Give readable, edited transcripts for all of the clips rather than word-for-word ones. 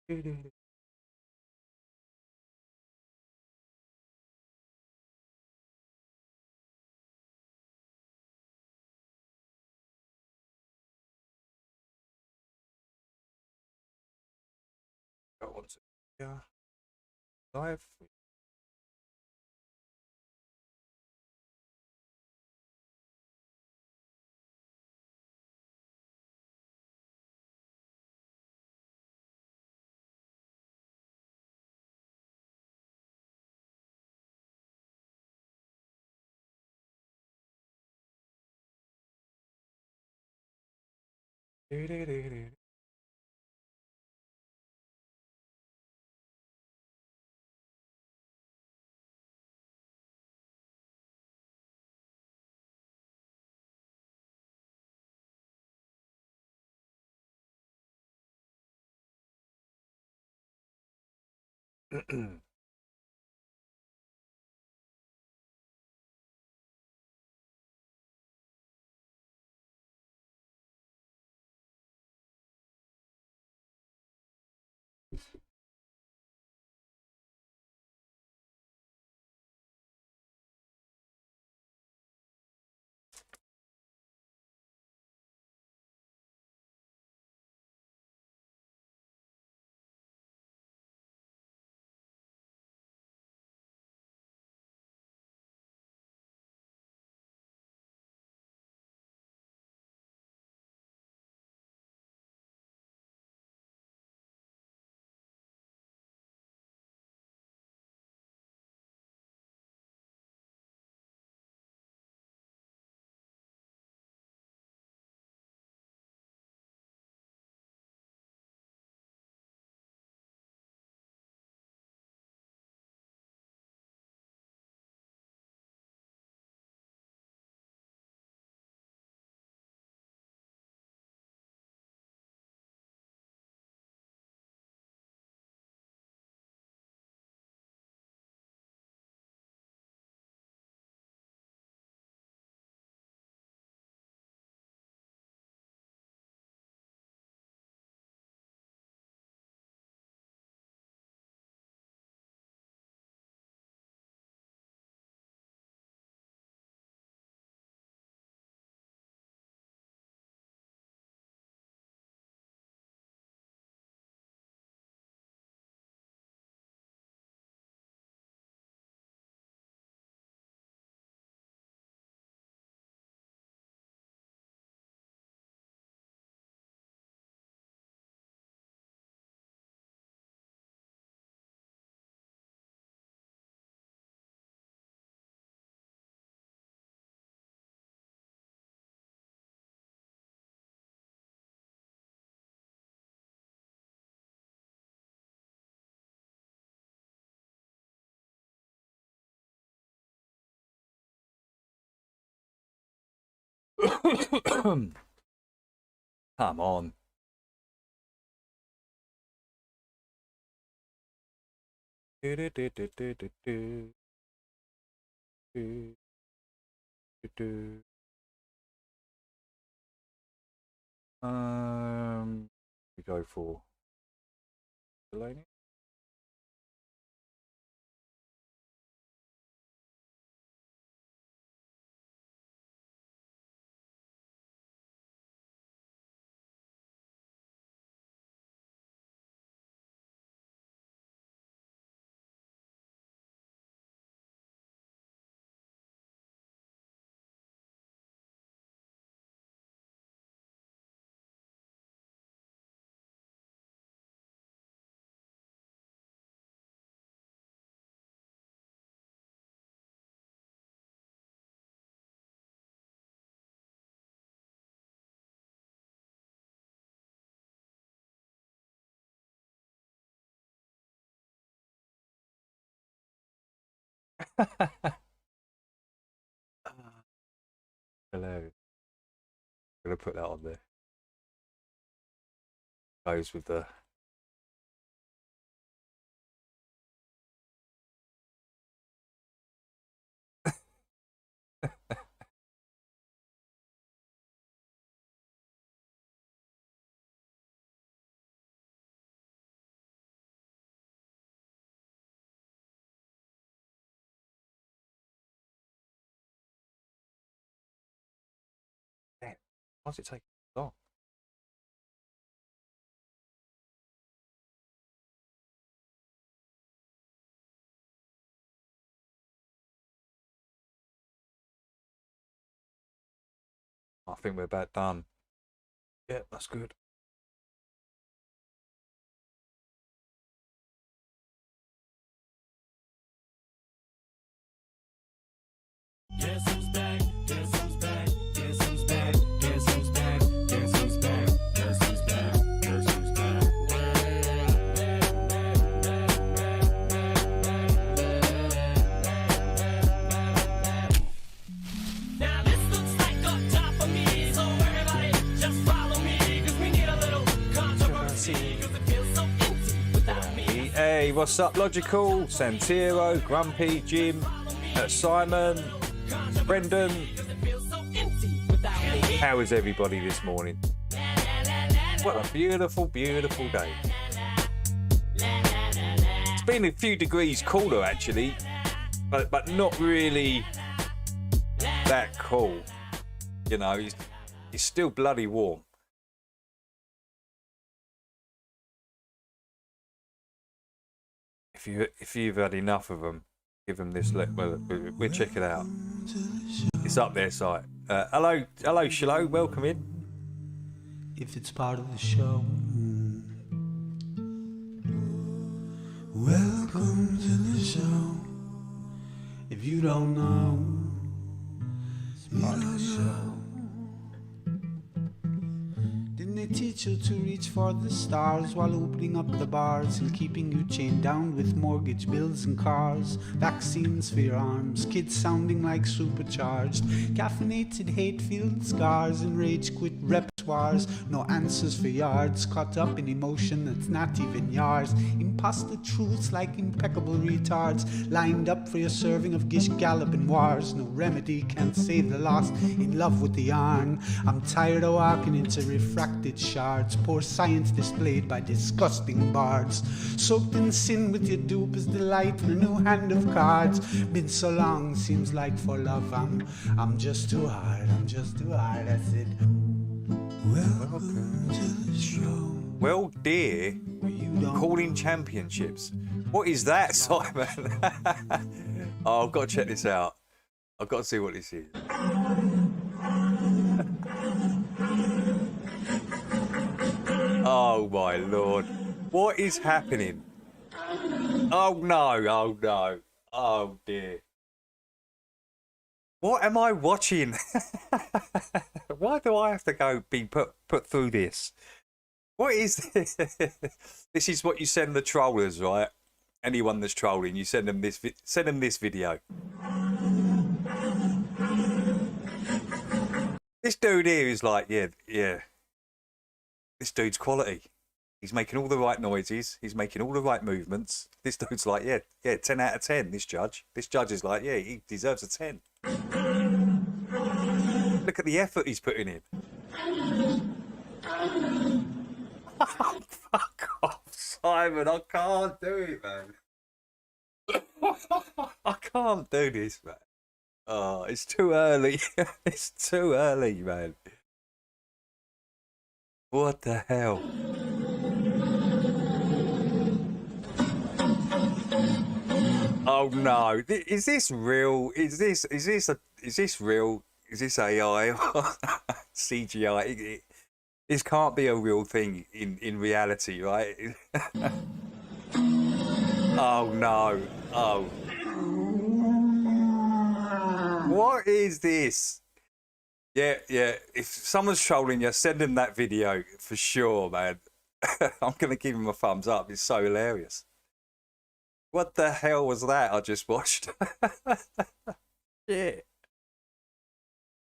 Go on to yeah, live. Come on. We go for Delaney. Hilarious. I'm gonna put that on there. Goes with the Why's it taking so long? I think we're about done. Yeah, that's good. Guess who's back? Guess who's back? Guess who's back? Guess who's back? Guess who's back? Guess who's back? Guess who's back? Now this looks like a top for me, so everybody just follow me, cause we need a little controversy, cause it feels so empty without me. Hey, what's up, Logical, Santiro, Grumpy, Jim, Simon, Brendan? How is everybody this morning? What a beautiful, beautiful day. It's been a few degrees cooler actually, but not really that cool. You know, it's still bloody warm. If you've had enough of them, give them this. We'll check it out. It's up there, site. Hello, Shiloh. Welcome in. If it's part of the show, welcome to the show. If you don't know, it's part of the show. Didn't they teach you to reach for the stars while opening up the bars and keeping you chained down with mortgage bills and cars? Vaccines for your arms, kids sounding like supercharged, caffeinated hate-filled scars and rage-quit repertoires. No answers for yards, caught up in emotion that's not even yours. Imposter truths like impeccable retards, lined up for your serving of gish galloping wars. No remedy can't save the lost, in love with the yarn. I'm tired of walking into refracted shards, poor science displayed by disgusting bards. Soaked in sin with your dupe is delight and a new hand of cards. Been so long, seems like for love I'm just too hard, I'm just too hard, that's it. Welcome to the show. Well, dear, calling championships. What is that, Simon? Oh, I've got to check this out. I've got to see what this is. Oh my lord, what is happening? Oh no, oh no, oh dear. What am I watching? Why do I have to go be put through this? What is this? This is what you send the trollers, right? Anyone that's trolling, you send them this video. This dude here is like, yeah. This dude's quality. He's making all the right noises. He's making all the right movements. This dude's like, yeah, 10 out of 10, this judge. This judge is like, yeah, he deserves a 10. Look at the effort he's putting in. Oh, fuck off, Simon. I can't do it, man. I can't do this, man. Oh, it's too early. It's too early, man. What the hell? Oh no! Is this real? Is this real? Is this AI? CGI? This can't be a real thing in reality, right? Oh no! Oh. What is this? Yeah. If someone's trolling you, send them that video for sure, man. I'm gonna give him a thumbs up. It's so hilarious. What the hell was that I just watched? Yeah.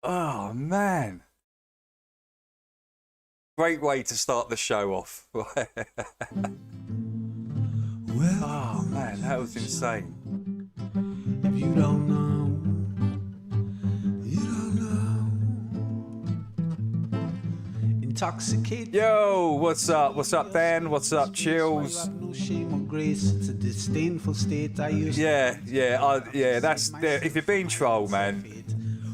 Oh man. Great way to start the show off. Oh man, that was insane. If you don't know, you don't know. Intoxicated. Yo, what's up? What's up, Dan? What's up, Chills? No shame or grace. It's a disdainful state I used. Yeah. That's if you're being trolled, man.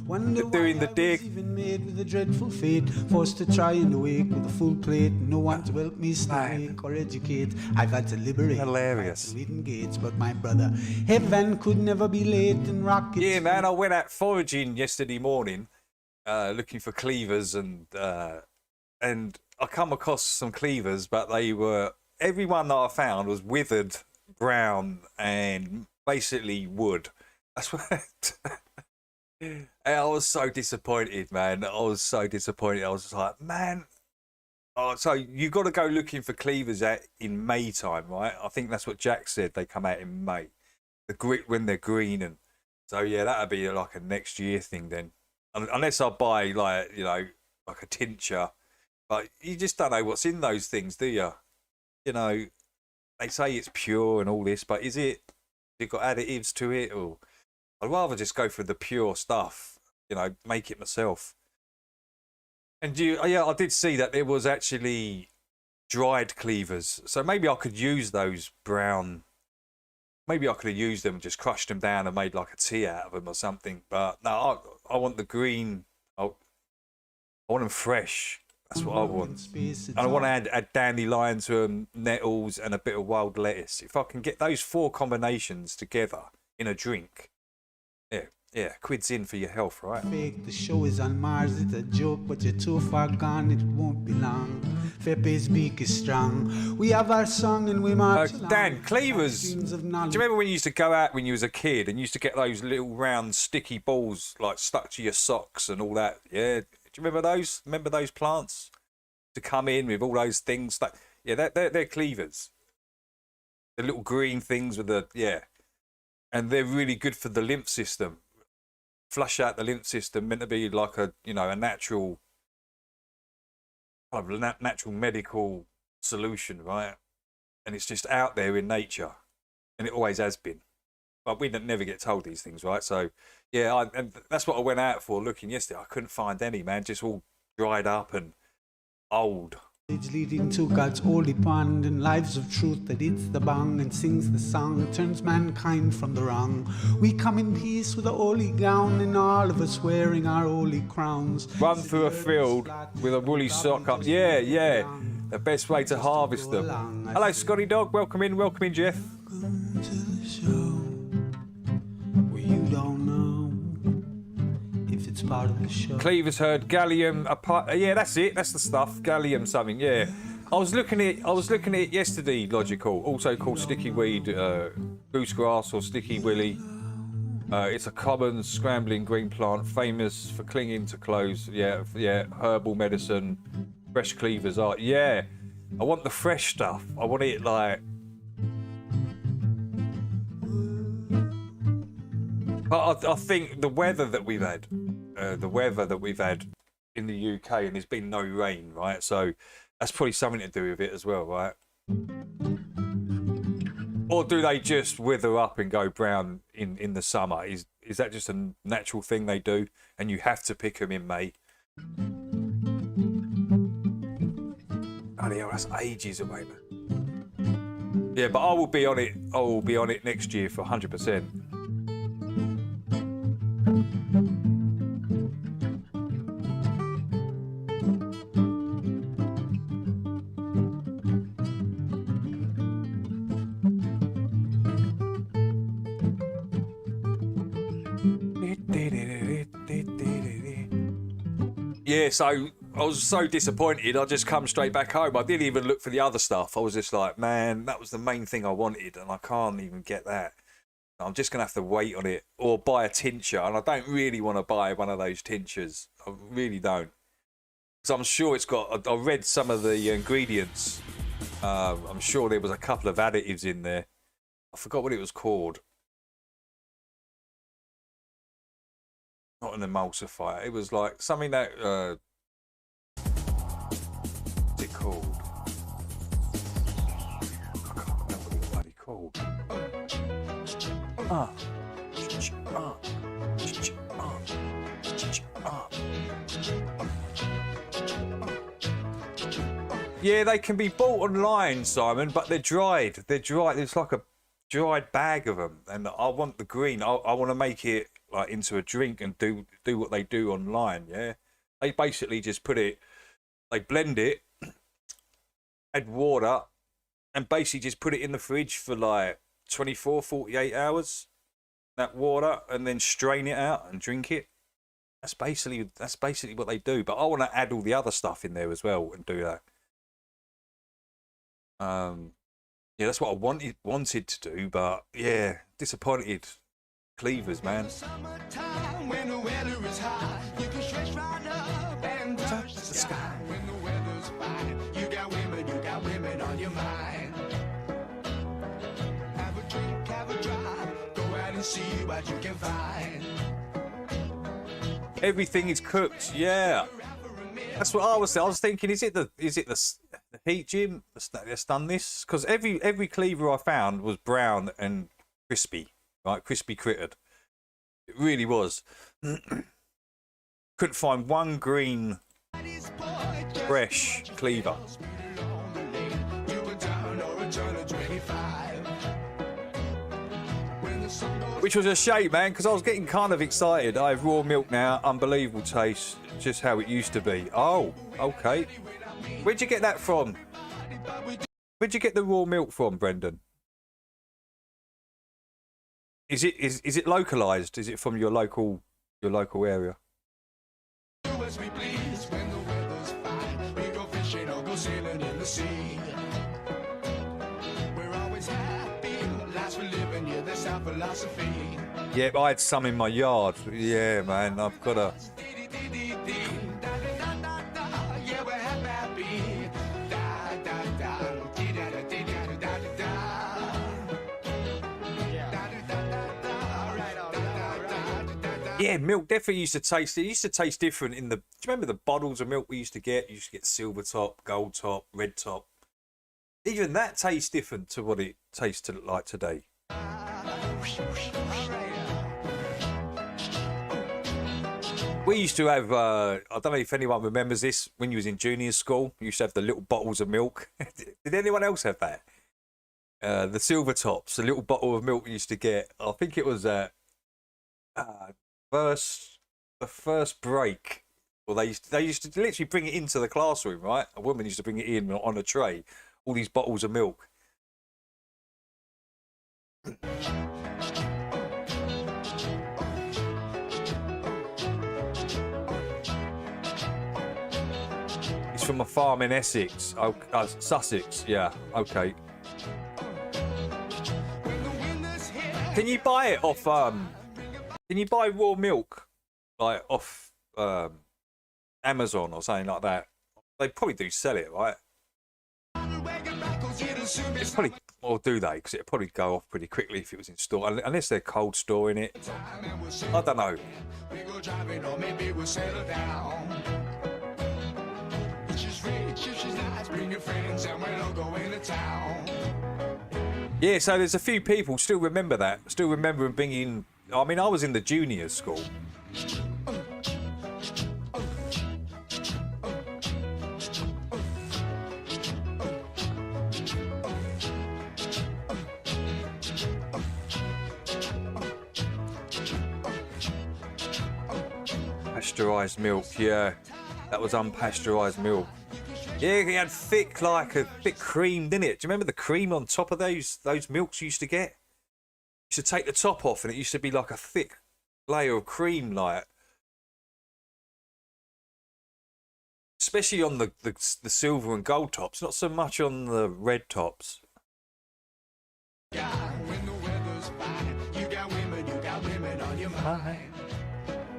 Wonder doing why the I dig. was even made with a dreadful fate, forced to try and awake with a full plate, no one to help me stay Man. awake or educate. I've had to liberate Hilarious. the hidden gates, but my brother, heaven could never be late in rockets. Yeah, man, I went out foraging yesterday morning, looking for cleavers, and I come across some cleavers, but they were, everyone that I found was withered, brown, and basically wood. That's what. And I was so disappointed, man. I was so disappointed. I was just like, man. Oh, so you got to go looking for cleavers out in May time, right? I think that's what Jack said. They come out in May, when they're green, and so yeah, that'd be like a next year thing then. Unless I buy like like a tincture, but you just don't know what's in those things, do you? You know, they say it's pure and all this, but is it? It got additives to it, or I'd rather just go for the pure stuff, make it myself. And yeah, I did see that there was actually dried cleavers, so maybe I could use those brown. Maybe I could have used them, just crushed them down and made like a tea out of them or something. But no, I want the green. I want them fresh. That's what I want. And I want to add dandelion to them, nettles, and a bit of wild lettuce. If I can get those 4 combinations together in a drink, yeah, quid's in for your health, right? Fake, the show is on Mars, it's a joke, but you're too far gone, it won't be long. Fepe's beak is strong. We have our song and we march along. Dan, cleavers. Do you remember when you used to go out when you was a kid and you used to get those little round sticky balls like stuck to your socks and all that? Yeah. Do you remember those? Remember those plants? To come in with all those things. Yeah, they're cleavers. The little green things with and they're really good for the lymph system. Flush out the lymph system, meant to be like a natural natural medical solution, right? And it's just out there in nature, and it always has been. But we never get told these things, right? So yeah, and that's what I went out for looking yesterday. I couldn't find any, man, just all dried up and old. Leading to God's holy pond and lives of truth that eats the bong and sings the song, turns mankind from the wrong. We come in peace with a holy gown and all of us wearing our holy crowns. Run through a field with a woolly sock up. Yeah. The best way to harvest them. Hello, Scotty Dog. Welcome in, Jeff. Welcome to the show where you don't know if it's part of the show. Cleavers heard gallium apart. Yeah, that's it. That's the stuff. Gallium something. Yeah. I was looking at it yesterday. Logical, also called sticky weed, goosegrass or sticky willy. It's a common scrambling green plant, famous for clinging to clothes. Yeah. Herbal medicine. Fresh cleavers are. Yeah. I want the fresh stuff. I want it like. But I think the weather that we've had in the UK, and there's been no rain, right? So that's probably something to do with it as well, right? Or do they just wither up and go brown in the summer? Is that just a natural thing they do, and you have to pick them in May? Oh yeah, that's ages away, man. Yeah, but I will be on it. I will be on it next year for 100%. Yeah, so I was so disappointed. I just come straight back home. I didn't even look for the other stuff. I was just like, man, that was the main thing I wanted, and I can't even get that. I'm just going to have to wait on it or buy a tincture, and I don't really want to buy one of those tinctures. I really don't. So I'm sure it's got... I read some of the ingredients. I'm sure there was a couple of additives in there. I forgot what it was called. Not an emulsifier. It was like something that... what's it called? I can't remember what it's bloody called. Yeah, they can be bought online, Simon, but they're dried. They're dried. It's like a dried bag of them, and I want the green. I want to make it like into a drink and do what they do online. Yeah, they basically just they blend it, add water, and basically just put it in the fridge for like 24, 48 hours. That water, and then strain it out and drink it. That's basically what they do. But I want to add all the other stuff in there as well and do that. Yeah, that's what I wanted to do, but yeah, disappointed. Cleavers, man. Summertime when the weather is hot, you can stretch right up and touch the sky. When the weather's fine, you got women on your mind. Have a drink, have a drive, go out and see what you can find. Everything is cooked, yeah. That's what I was thinking. Is it the heat gym that's done this? Because every cleaver I found was brown and crispy, right? Crispy crittered. It really was. Couldn't find one green, fresh cleaver. Which was a shame, man, because I was getting kind of excited. I have raw milk now, unbelievable taste, just how it used to be. Oh, okay. Where'd you get that from? Where'd you get the raw milk from, Brendan? Is it localized? Is it from your local area? Yeah, I had some in my yard. Yeah, man, I've got a. Yeah, milk definitely used to taste. It used to taste different in the. Do you remember the bottles of milk we used to get? You used to get silver top, gold top, red top. Even that tastes different to what it tastes like today. We used to have. I don't know if anyone remembers this. When you was in junior school, you used to have the little bottles of milk. Did anyone else have that? The silver tops, the little bottle of milk we used to get. I think it was the first break. Well, they used to literally bring it into the classroom, right? A woman used to bring it in on a tray, all these bottles of milk. It's from a farm in Essex. Oh, Sussex. Yeah. Okay. Can you buy it off? Can you buy raw milk, like off Amazon or something like that? They probably do sell it, right? It's probably, or do they? Because it'd probably go off pretty quickly if it was in store, unless they're cold storing it. I don't know. Yeah, so there's a few people still remember that. Still remember bringing. I mean, I was in the junior school. Pasteurised milk, yeah. That was unpasteurised milk. Yeah, it had thick, like a thick cream, didn't it? Do you remember the cream on top of those milks you used to get? You used to take the top off and it used to be like a thick layer of cream, like. Especially on the silver and gold tops, not so much on the red tops.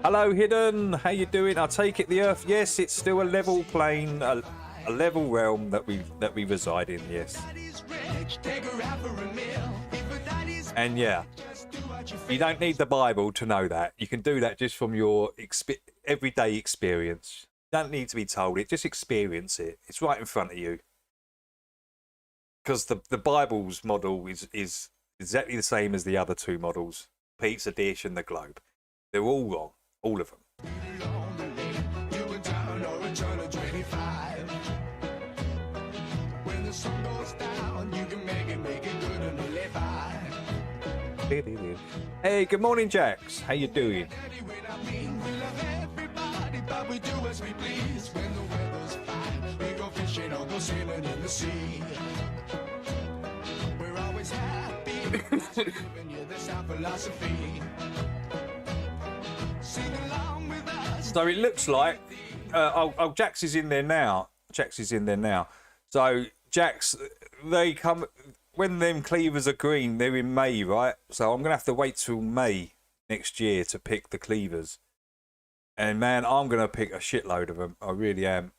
Hello, Hidden. How you doing? I take it the Earth. Yes, it's still a level plane, a level realm that we reside in. Yes. And yeah, you don't need the Bible to know that. You can do that just from your everyday experience. You don't need to be told it. Just experience it. It's right in front of you. Because the Bible's model is exactly the same as the other two models, pizza dish and the globe. They're all wrong, all of them. Hey, good morning, Jax. How you doing? But we do as we please when the weather's fine. We go fishing or go sailing in the sea. We're always happy because we're giving you this our philosophy. Sing along with us. So it looks like Jax is in there now. Jax is in there now. So Jax, they come when them cleavers are green. They're in May, right? So I'm gonna have to wait till May next year to pick the cleavers. And man, I'm going to pick a shitload of them. I really am.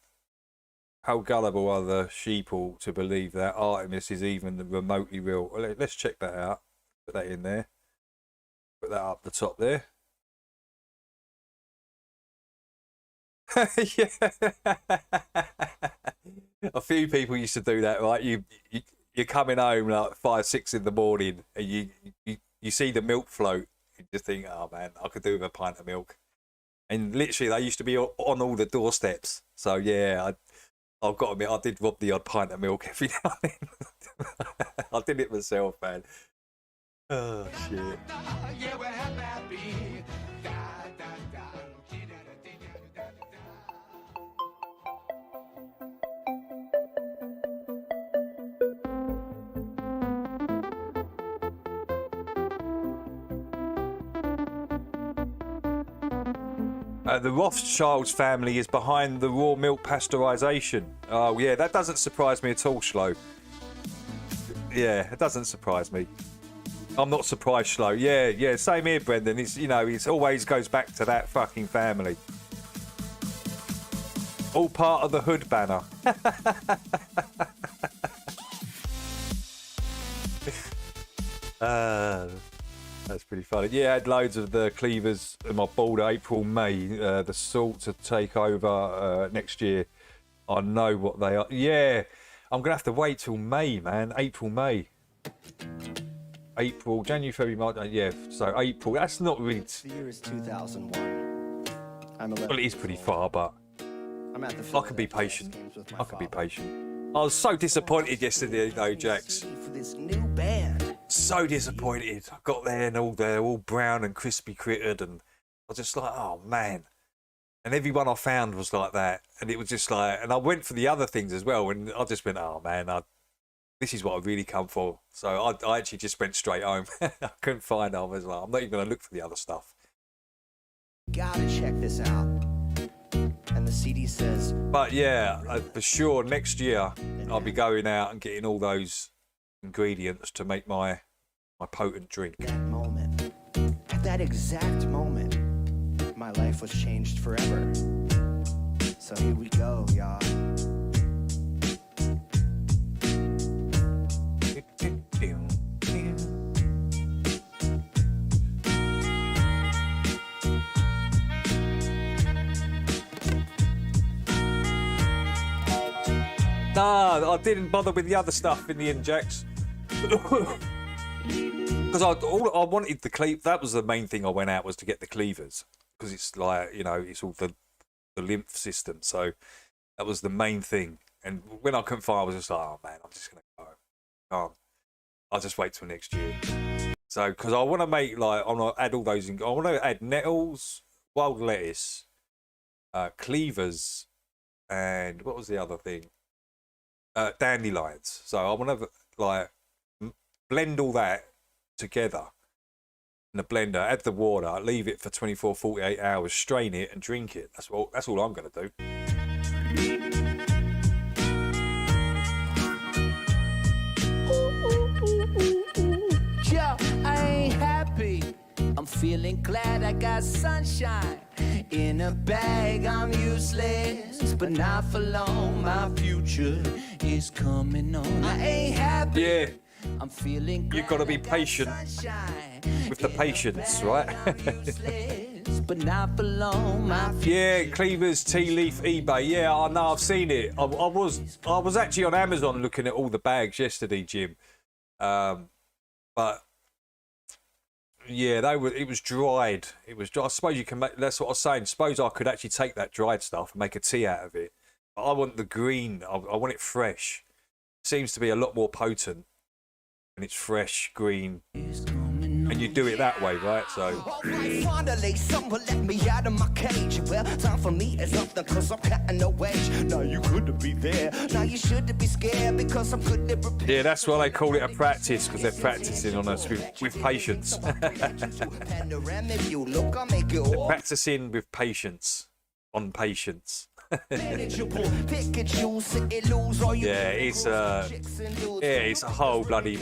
How gullible are the sheeple to believe that Artemis is even remotely real? Well, let's check that out. Put that in there. Put that up the top there. Yeah. A few people used to do that, right? You're coming home like 5, 6 in the morning and you see the milk float. You just think, oh man, I could do with a pint of milk. And literally, they used to be on all the doorsteps. So yeah, I've got to admit, I did rob the odd pint of milk every now and then. I did it myself, man. Oh shit. Yeah, we're happy. The Rothschilds family is behind the raw milk pasteurisation. Oh yeah, that doesn't surprise me at all, Shlo. Yeah, it doesn't surprise me. I'm not surprised, Shlo. Yeah, same here, Brendan. It's, you know, it always goes back to that fucking family. All part of the Hood banner. That's pretty funny. Yeah, I had loads of the cleavers in my border April, May. The salt to take over next year. I know what they are. Yeah, I'm going to have to wait till May, man. April, May. April, January, February, March. Yeah, so April. That's not really... The year is 2001. I'm 11 Well, it is pretty far, but I'm at the I can be patient. games with my I can be father. patient. I was so disappointed yesterday, though, Jax. For this new band. So disappointed. I got there and they're all brown and crispy crittered, and I was just like, oh man. And everyone I found was like that, and it was just like, and I went for the other things as well, and I just went, oh man, this is what I really come for. So I actually just went straight home. I couldn't find it. I was like, I'm not even going to look for the other stuff. Gotta check this out. And the CD says, But yeah, for sure, next year I'll be going out and getting all those ingredients to make my potent drink. that moment. At that exact moment, my life was changed forever. So here we go, y'all. Nah, I didn't bother with the other stuff in the end, Jax. Because I wanted the cleave. That was the main thing I went out, was to get the cleavers. Because it's like, you know, it's all the lymph system. So that was the main thing. And when I couldn't find, I was just like, oh man, I'm just going to go. I'll just wait till next year. So, because I want to make, like, I want to add all those. I want to add nettles, wild lettuce, cleavers, and what was the other thing? Dandelions. So I want to like blend all that together in a blender, add the water, leave it for 24, 48 hours, strain it and drink it. That's all I'm going to do. Yeah, I ain't happy. I'm feeling glad I got sunshine. In a bag, I'm useless, but not for long. My future is coming on. I ain't happy. Yeah. I'm feeling glad You've got to be I got patient sunshine. with the In a patience, bag, right? I'm useless, but not for long. My Yeah, Cleaver's tea leaf eBay. Yeah, I know, I've seen it. I was actually on Amazon looking at all the bags yesterday, Jim. But yeah, it was dried. It was dry. I suppose you can make. That's what I was saying. Suppose I could actually take that dried stuff and make a tea out of it. But I want the green. I want it fresh. Seems to be a lot more potent, and it's fresh green. is coming and you do it that way, right? So Alright, finally, someone let me out of my cage. Well, time for me is nothing, cause I'm cutting no wage. Now you couldn't be there. Now you shouldn't be scared because I'm good at repair. yeah, that's why they call it a practice, because they're practicing on us with patience. Panoramic view, look, I'll make it all Practicing with patience on patience. manageable. Pick and choose, sit and lose all you Yeah, it's it's a whole bloody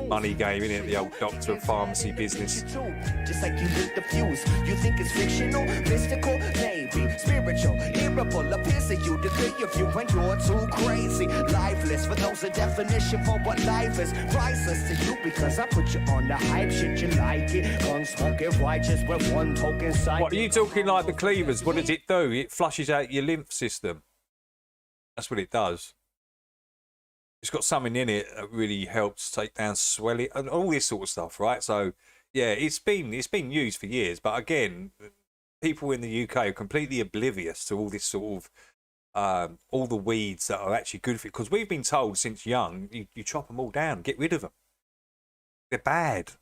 money game, isn't it? The old doctor of pharmacy business. Just like you lit the fuse. You think it's fictional, mystical, maybe spiritual, irritable, appears to you, degree of you when you're too crazy. Lifeless, for those a definition for what life is. Priceless to you because I put you on the hype shit, you like it. Gun smoking righteous with one token side. What are you talking like the cleavers? What does it do? It flushes out your lymph system. That's what it does. It's got something in it that really helps take down swelling and all this sort of stuff, right? So yeah, it's been used for years, but again, people in the UK are completely oblivious to all this sort of all the weeds that are actually good for it, because we've been told since young, you chop them all down, get rid of them. They're bad.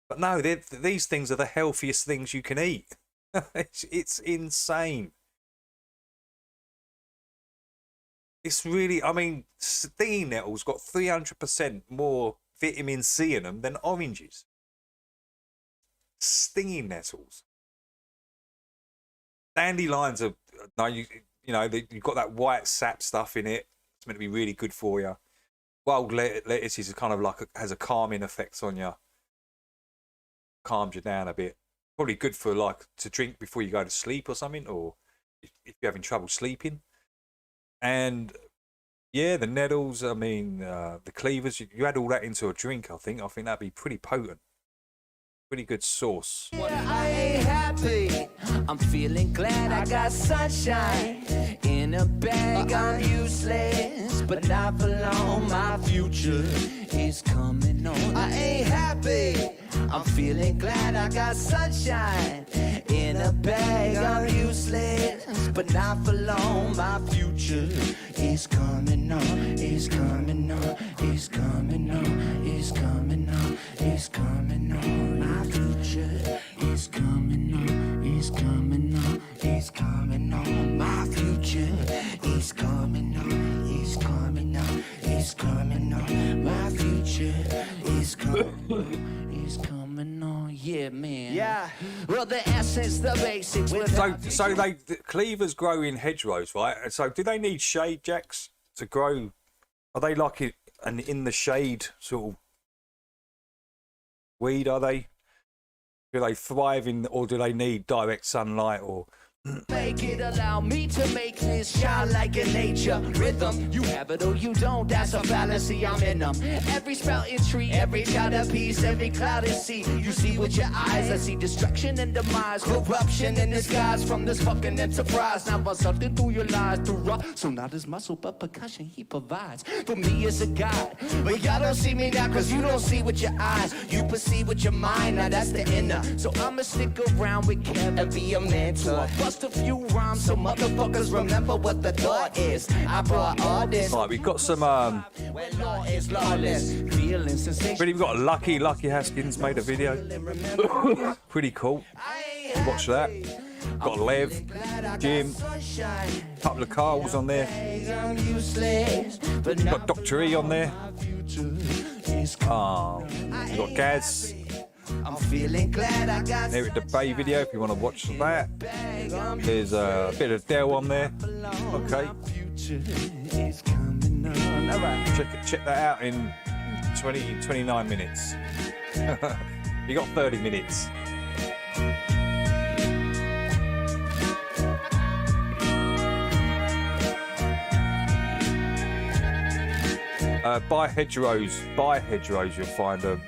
But no, these things are the healthiest things you can eat. It's insane. It's really, I mean, stinging nettles got 300% more vitamin C in them than oranges. Stinging nettles. Dandelions are, no, you know, you've got that white sap stuff in it. It's meant to be really good for you. Wild lettuce is kind of like has a calming effect on you. Calms you down a bit. Probably good for like to drink before you go to sleep or something, or if you're having trouble sleeping. And yeah, the nettles, I mean, the cleavers, you add all that into a drink, I think that'd be pretty potent. Pretty good sauce. I ain't happy. I'm feeling glad I got sunshine in a bag. I'm useless, but not for long. My future is coming on. I ain't happy. I'm feeling glad I got sunshine in a bag. I'm useless, but not for long. My future is coming on. It's coming on. It's coming on. It's coming on. It's coming on. My future is coming on. It's coming on. It's coming on. My future is coming on. It's coming on. It's coming on. My future is coming on. It's coming on. Yeah, man. Yeah. Well, the essence, the basics. So the cleavers grow in hedgerows, right? And so do they need shade jacks to grow? Are they like an in the shade sort of weed, are they? Do they thrive in, or do they need direct sunlight, or Make it, allow me to make this shine like a nature rhythm. You have it or you don't, that's a fallacy, I'm in them. Every sprouting tree, every shot of peace, every cloud is sea. You see with your eyes, I see destruction and demise, corruption in disguise from this fucking enterprise. Now I'm something through your lies, through rock. So not his muscle, but percussion he provides. For me as a god, but y'all don't see me now, cause you don't see with your eyes. You perceive with your mind, now that's the inner. So I'ma stick around with Kev and be a mentor. Bust a few rhymes so motherfuckers remember what the thought is. I brought all this. right? We've got some. Where law is lawless. Feeling sensation. Really, we've got Lucky Haskins made a video. Pretty cool. Watch that. Got Lev, Jim, a couple of Carls on there. Got Dr. E on there. We've got Gaz. I'm feeling glad I got There at the Bay video if you want to watch that. There's a bit of Dell on there. Okay. Check that out in 29 minutes. You got 30 minutes. Buy hedgerows, you'll find them.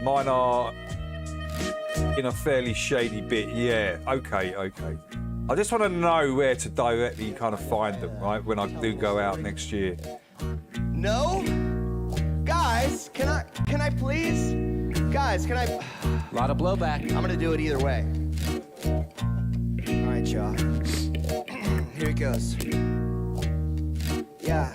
Mine are in a fairly shady bit. Yeah, okay. I just want to know where to directly kind of find them, right, when I do go out next year. No? Guys, can I please? Guys, can I? a lot of blowback. I'm gonna do it either way. All right, y'all. Here it goes. Yeah.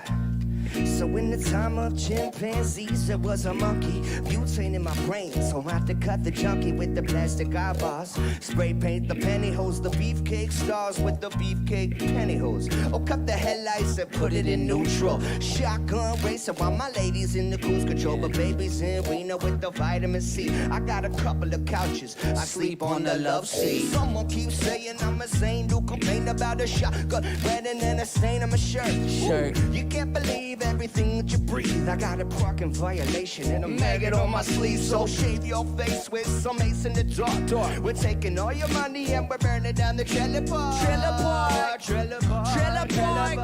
So in the time of chimpanzees, there was a monkey butane in my brain. So I had to cut the junkie with the plastic eyeballs. Spray paint the pantyhose, the beefcake stars with the beefcake pantyhose. Oh, cut the headlights and put it in neutral. Shotgun racer while my ladies in the cruise control, but baby's in Reno with the vitamin C. I got a couple of couches, I sleep on the love seat. Someone keeps saying I'm a saint who complain about a shotgun rather than a stain on my shirt. You can't believe everything that you breathe. I got a parking violation and a maggot on my sleeve. So shave your face with some ace in the dark. We're taking all your money and we're burning down the trailer park. Trailer park, trailer park, trailer park.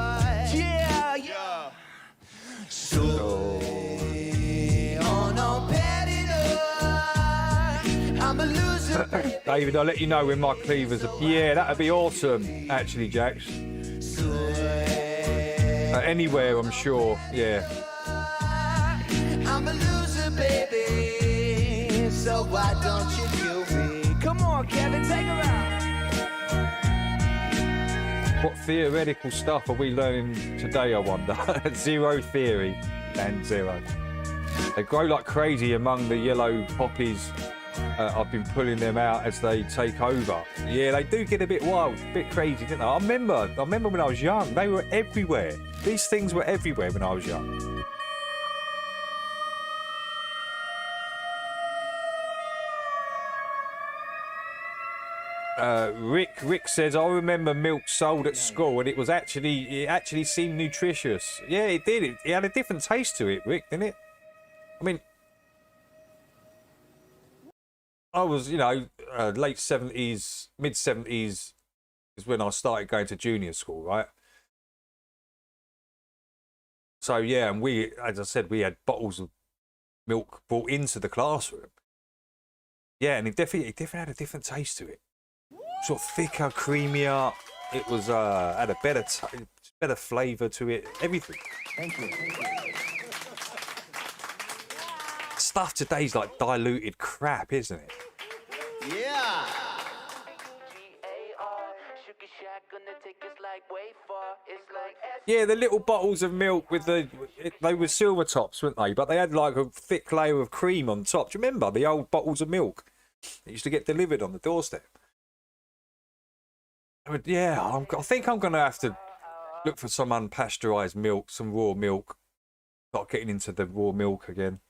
Yeah, yeah. So on a I'm a loser. David, I'll let you know when my cleavers are. Yeah, that'd be awesome, actually, Jax. Anywhere, I'm sure. Yeah. I'm a loser, baby. So why don't you kill me? Come on, Kevin, take her out. What theoretical stuff are we learning today, I wonder? Zero theory and zero. They grow like crazy among the yellow poppies. I've been pulling them out as they take over. Yeah, they do get a bit wild, a bit crazy, don't they? I remember when I was young, they were everywhere. These things were everywhere when I was young. Rick says, I remember milk sold at school and it actually seemed nutritious. Yeah, it did. It had a different taste to it, Rick, didn't it? I mean, I was, late 70s, mid 70s is when I started going to junior school, right? So, yeah, and we, as I said, we had bottles of milk brought into the classroom. Yeah, and it definitely had a different taste to it. Sort of thicker, creamier. It was, had a better flavour to it, everything. Thank you. Stuff today's like diluted crap, isn't it? Yeah. Yeah, the little bottles of milk with they were silver tops, weren't they? But they had like a thick layer of cream on top. Do you remember the old bottles of milk that used to get delivered on the doorstep? But yeah, I think I'm going to have to look for some unpasteurised milk, some raw milk. Start getting into the raw milk again.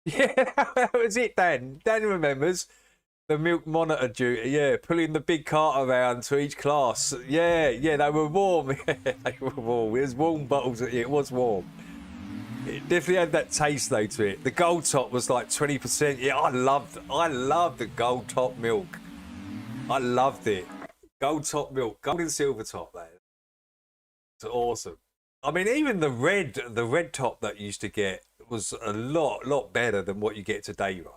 Yeah, that was it, Dan. Dan remembers the milk monitor duty. Yeah, pulling the big cart around to each class. Yeah, they were warm. Yeah, they were warm. It was warm bottles. It was warm. It definitely had that taste though to it. The gold top was like 20%. Yeah, I loved the gold top milk. I loved it. Gold top milk, gold and silver top, man. It's awesome. I mean, even the red top that you used to get was a lot better than what you get today, right?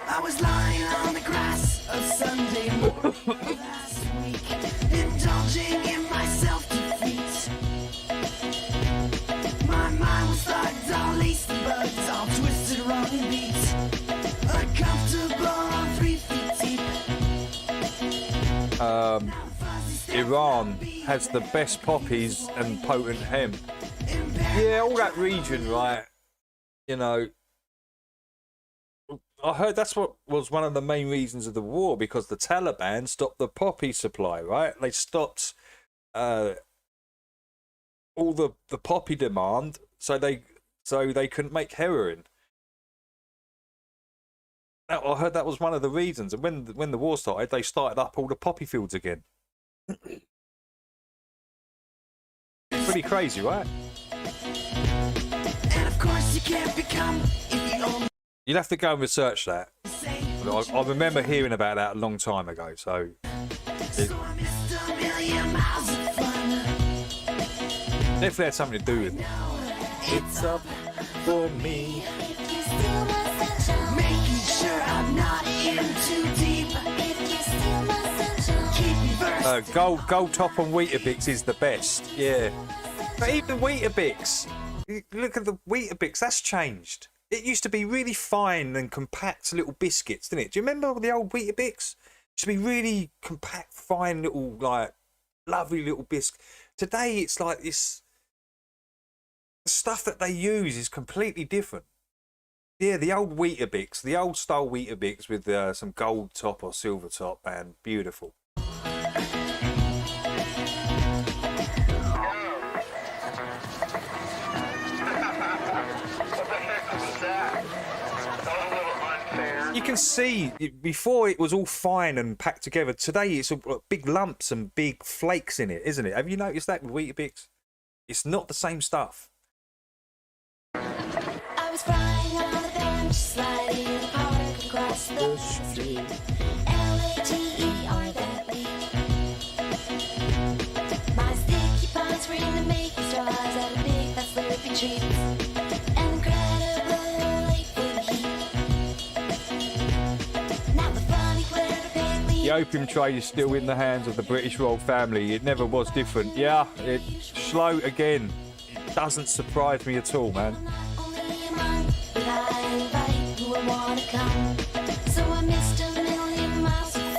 I was lying on the grass of Sunday morning last week, indulging in my self-defeat. My mind was like all lacy buds, all twisted, wrong beat. Uncomfortable on 3 feet deep. Iran has the best poppies and potent hemp. Yeah, all that region, right? You know, I heard that's what was one of the main reasons of the war, because the Taliban stopped the poppy supply, right? They stopped all the poppy demand, so they couldn't make heroin. Now, I heard that was one of the reasons, and when the war started, they started up all the poppy fields again. Pretty crazy, right? And of course you can't become if you only You'd have to go and research that. say I remember hearing about that a long time ago, so Definitely had something to do with it. It's up for me. Making sure I'm not in too deep. Keep me versed. Gold top on Weetabix is the best. Yeah. But even Weetabix, look at the Weetabix, that's changed. It used to be really fine and compact little biscuits, didn't it? Do you remember the old Weetabix? It used to be really compact, fine little, like, lovely little biscuit. Today it's like this. The stuff that they use is completely different. Yeah, the old Weetabix, the old style Weetabix with some gold top or silver top, man, beautiful. You can see before it was all fine and packed together. Today it's big lumps and big flakes in it, isn't it? Have you noticed that with Weetabix? It's not the same stuff. I was flying on the bench, sliding in the park across the street. Later that week. My sticky pants were in the making straws out of big fat slurpy treats. An incredible late for the heat. Now the funny clever pig leaves. The opium trade is still in the hands of the British royal family. It never was different. Yeah, it's slow again. It doesn't surprise me at all, man.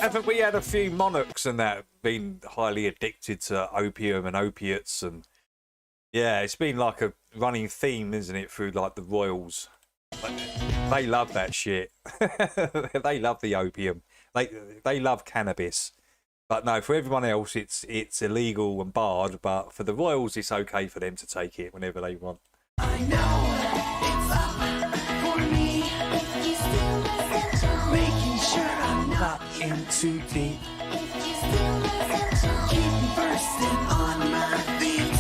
Haven't we had a few monarchs and that been highly addicted to opium and opiates? And yeah, it's been like a running theme, isn't it, through like the royals? They love that shit. They love the opium. They love cannabis. But no, for everyone else, it's illegal and barred. But for the royals, it's okay for them to take it whenever they want. I know it's up for me. Making sure I'm not in too deep. Keep bursting on my feet.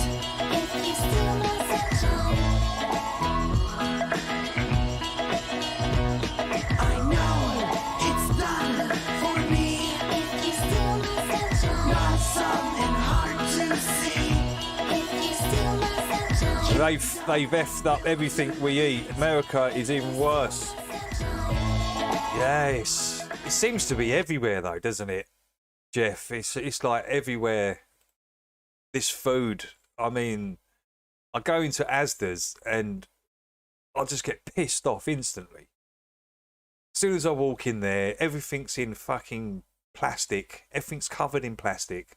I know it's done for me. Not something hard to see. They've effed up everything we eat. America is even worse. Yes. It seems to be everywhere though, doesn't it, Jeff? It's like everywhere. This food. I mean, I go into Asda's and I just get pissed off instantly. As soon as I walk in there, everything's in fucking plastic. Everything's covered in plastic.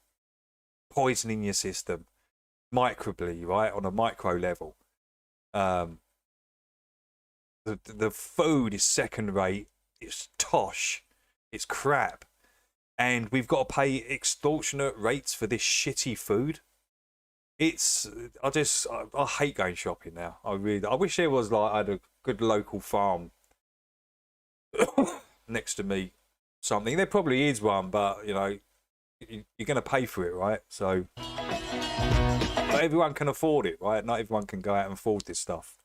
Poisoning your system. Microbly, right? On a micro level. The food is second rate. It's tosh. It's crap. And we've got to pay extortionate rates for this shitty food. I hate going shopping now. I wish there was like I had a good local farm next to me. Something. There probably is one, but you know, you're going to pay for it, right? So, but everyone can afford it, right? Not everyone can go out and afford this stuff.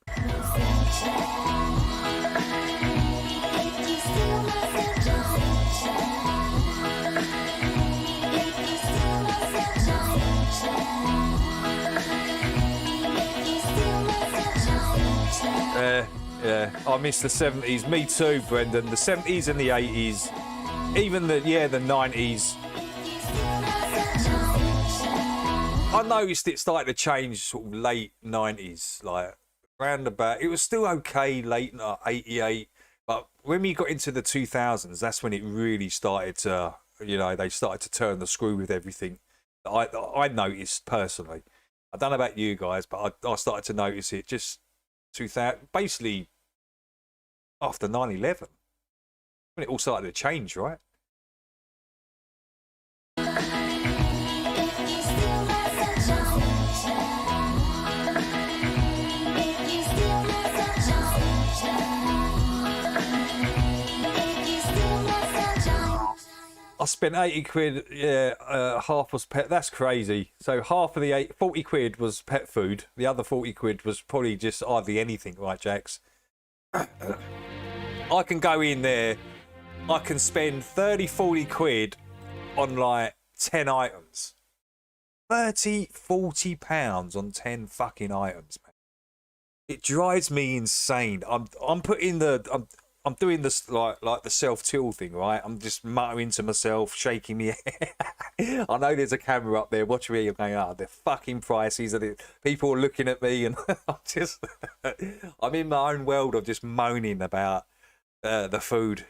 Yeah, I miss the 70s. Me too, Brendan. The 70s and the 80s. Even the 90s. I noticed it started to change sort of late 90s. Like, round about... It was still okay late 88. But when we got into the 2000s, that's when it really started to... You know, they started to turn the screw with everything. I noticed personally. I don't know about you guys, but I started to notice it just... 2000, basically after 9/11, when it all started to change, right? I spent 80 quid, yeah, half was pet, that's crazy. So half of the 40 quid was pet food, the other 40 quid was probably just hardly anything, right, Jax? I can go in there, I can spend 30, 40 quid on like 10 items. 30, 40 pounds on 10 fucking items, man. It drives me insane. I'm putting the I'm doing this like the self-till thing, right? I'm just muttering to myself, shaking my head. I know there's a camera up there watching me. I'm going, oh, the fucking prices, and people are looking at me, and I'm in my own world of just moaning about the food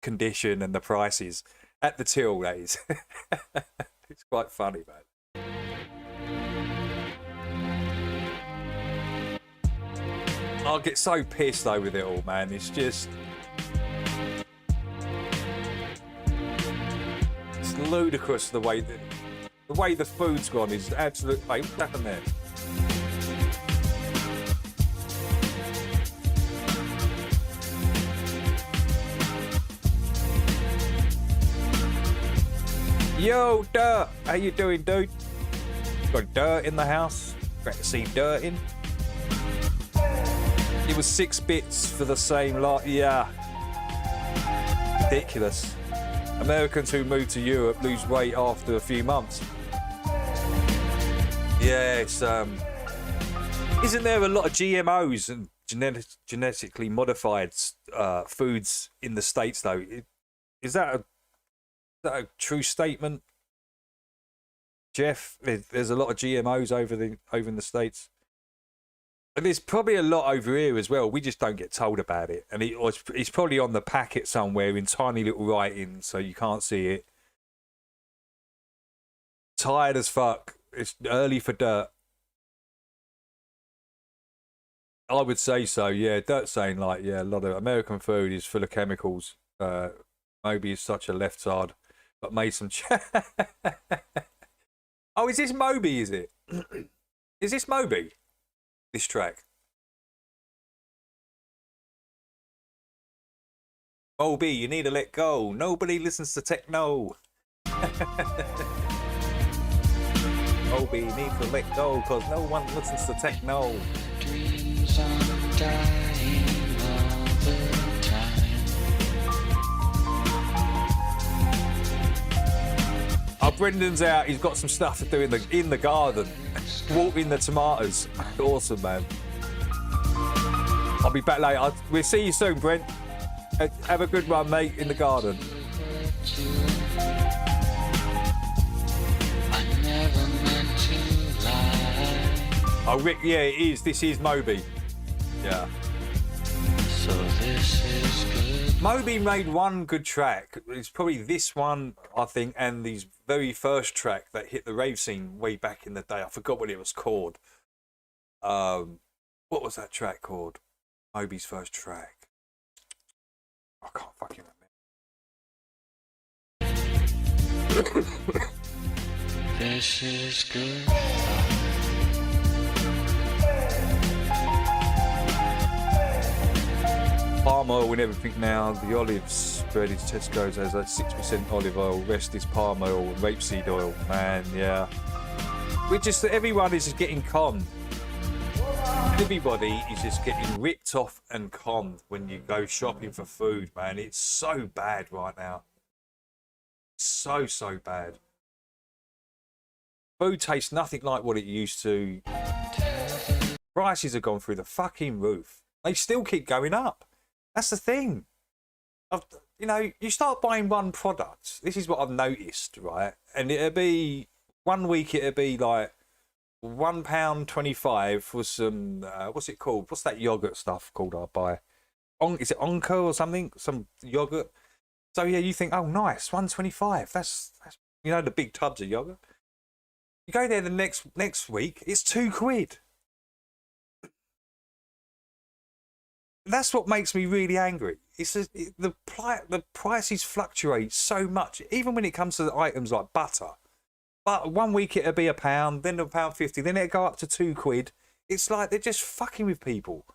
condition and the prices at the till, that is. It's quite funny, man. I'll get so pissed though with it all, man. It's just, it's ludicrous the way the food's gone is absolute. Mate, what's happened there? Yo, Dirt, how you doing, dude? Got Dirt in the house. Great to see Dirt in. It was 6 bits for the same lot. Yeah. Ridiculous. Americans who move to Europe lose weight after a few months. Yeah, it's isn't there a lot of GMOs and genetically modified foods in the States though? Is that a true statement, Jeff? There's a lot of GMOs over in the States. And there's probably a lot over here as well. We just don't get told about it. And it's probably on the packet somewhere in tiny little writing, so you can't see it. Tired as fuck. It's early for Dirt. I would say so, yeah. Dirt's saying, like, yeah, a lot of American food is full of chemicals. Moby is such a left-side, but made some... Oh, is this Moby, is it? Is this Moby? This track. Moby, you need to let go. Nobody listens to techno. Moby, you need to let go because no one listens to techno. Dreams are dying all the time. Oh, Brendan's out. He's got some stuff to do in the garden. Watering the tomatoes. Awesome, man. I'll be back later. We'll see you soon, Brent. Have a good one, mate, in the garden. I never meant to lie. Oh, Rick, yeah, it is. This is Moby. Yeah. So this is good. Moby made one good track. It's probably this one, I think, and his very first track that hit the rave scene way back in the day. I forgot what it was called. What was that track called? Moby's first track. I can't fucking remember. This is good. Palm oil and everything now. The olives spread is Tesco's has that 6% olive oil. Rest is palm oil and rapeseed oil. Man, yeah. Everyone is just getting conned. Everybody is just getting ripped off and conned when you go shopping for food, man. It's so bad right now. So bad. Food tastes nothing like what it used to. Prices have gone through the fucking roof. They still keep going up. That's the thing. You know, you start buying one product. This is what I've noticed, right? And it'll be 1 week. It'll be like £1.25 for some. What's it called? What's that yogurt stuff called? I buy. Is it Onco or something? Some yogurt. So yeah, you think, oh, nice, £1.25. That's you know, the big tubs of yogurt. You go there the next week, it's £2. That's what makes me really angry. It's just, the prices fluctuate so much, even when it comes to items like butter. But 1 week it'll be £1, then £1.50, then it'll go up to £2. It's like they're just fucking with people.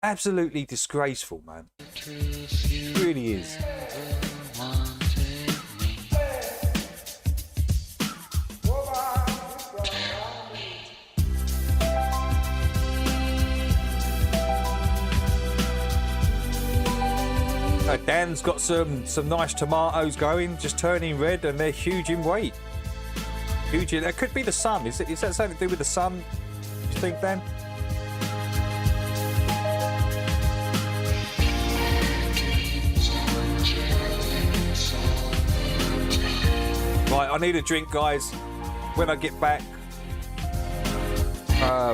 Absolutely disgraceful, man. It really is. Dan's got some nice tomatoes going, just turning red, and they're huge in weight. Huge. That could be the sun. Is that something to do with the sun? Do you think, Dan? Right, I need a drink, guys. When I get back,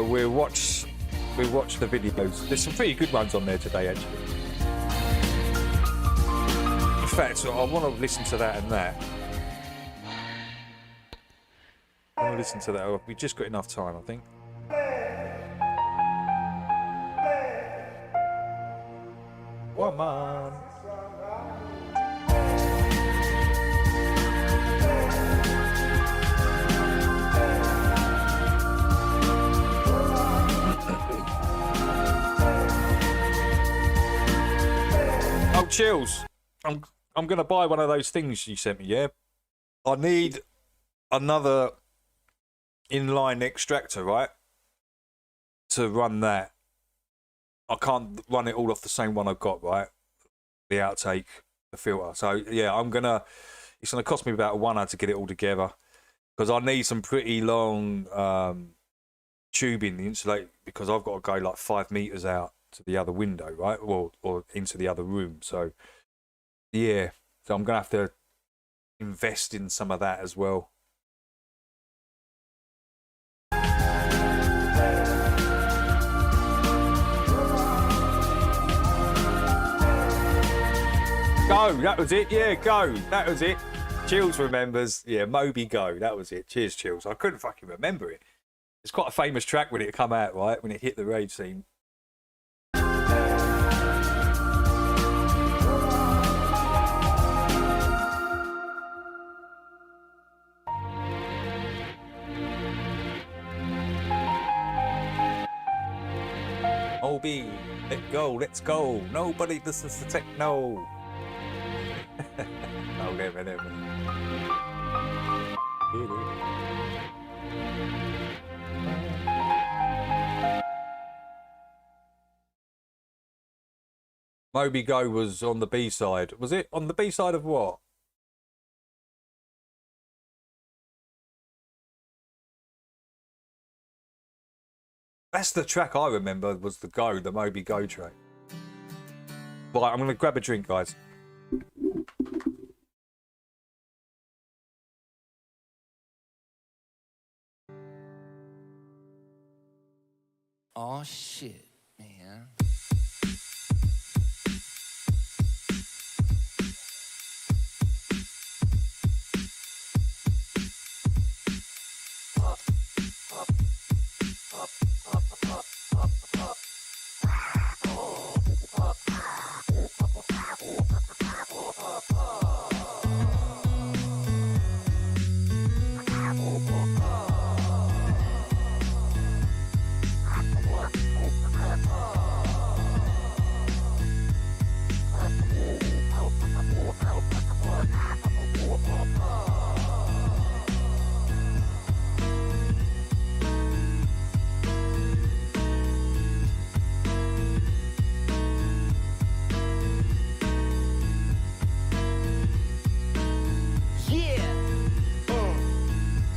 we'll watch the videos. There's some pretty good ones on there today, actually. In fact, I want to listen to that and that. I want to listen to that. We just got enough time, I think. Come on. Oh, Chills. I'm gonna buy one of those things you sent me, yeah? I need another inline extractor, right? To run that. I can't run it all off the same one I've got, right? The outtake, the filter. So yeah, it's gonna cost me about £1 to get it all together. Because I need some pretty long tubing to insulate, because I've got to go like 5 meters out to the other window, right? Or into the other room. So yeah, so I'm gonna have to invest in some of that as well. Go, that was it. Yeah, go, that was it. Chills remembers. Yeah, Moby Go, that was it. Cheers, Chills. I couldn't fucking remember it. It's quite a famous track when it come out, right? When it hit the rave scene. Moby, let's go. Nobody listens to techno. No, never. Moby Go was on the B side. Was it on the B side of what? That's the track I remember, was the Moby Go track. Right, I'm going to grab a drink, guys. Oh shit, man.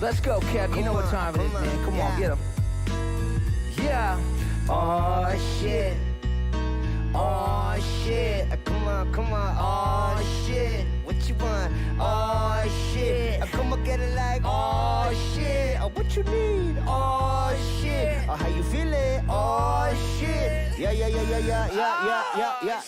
Let's go, Kev. You know what time it is, man. Come on, get him. Yeah. Oh, shit. Oh, shit. Come on. Oh, shit. What you want? Oh, shit. Come on, get it like, oh, shit. What you need? Oh, shit. How you feeling? Oh, shit.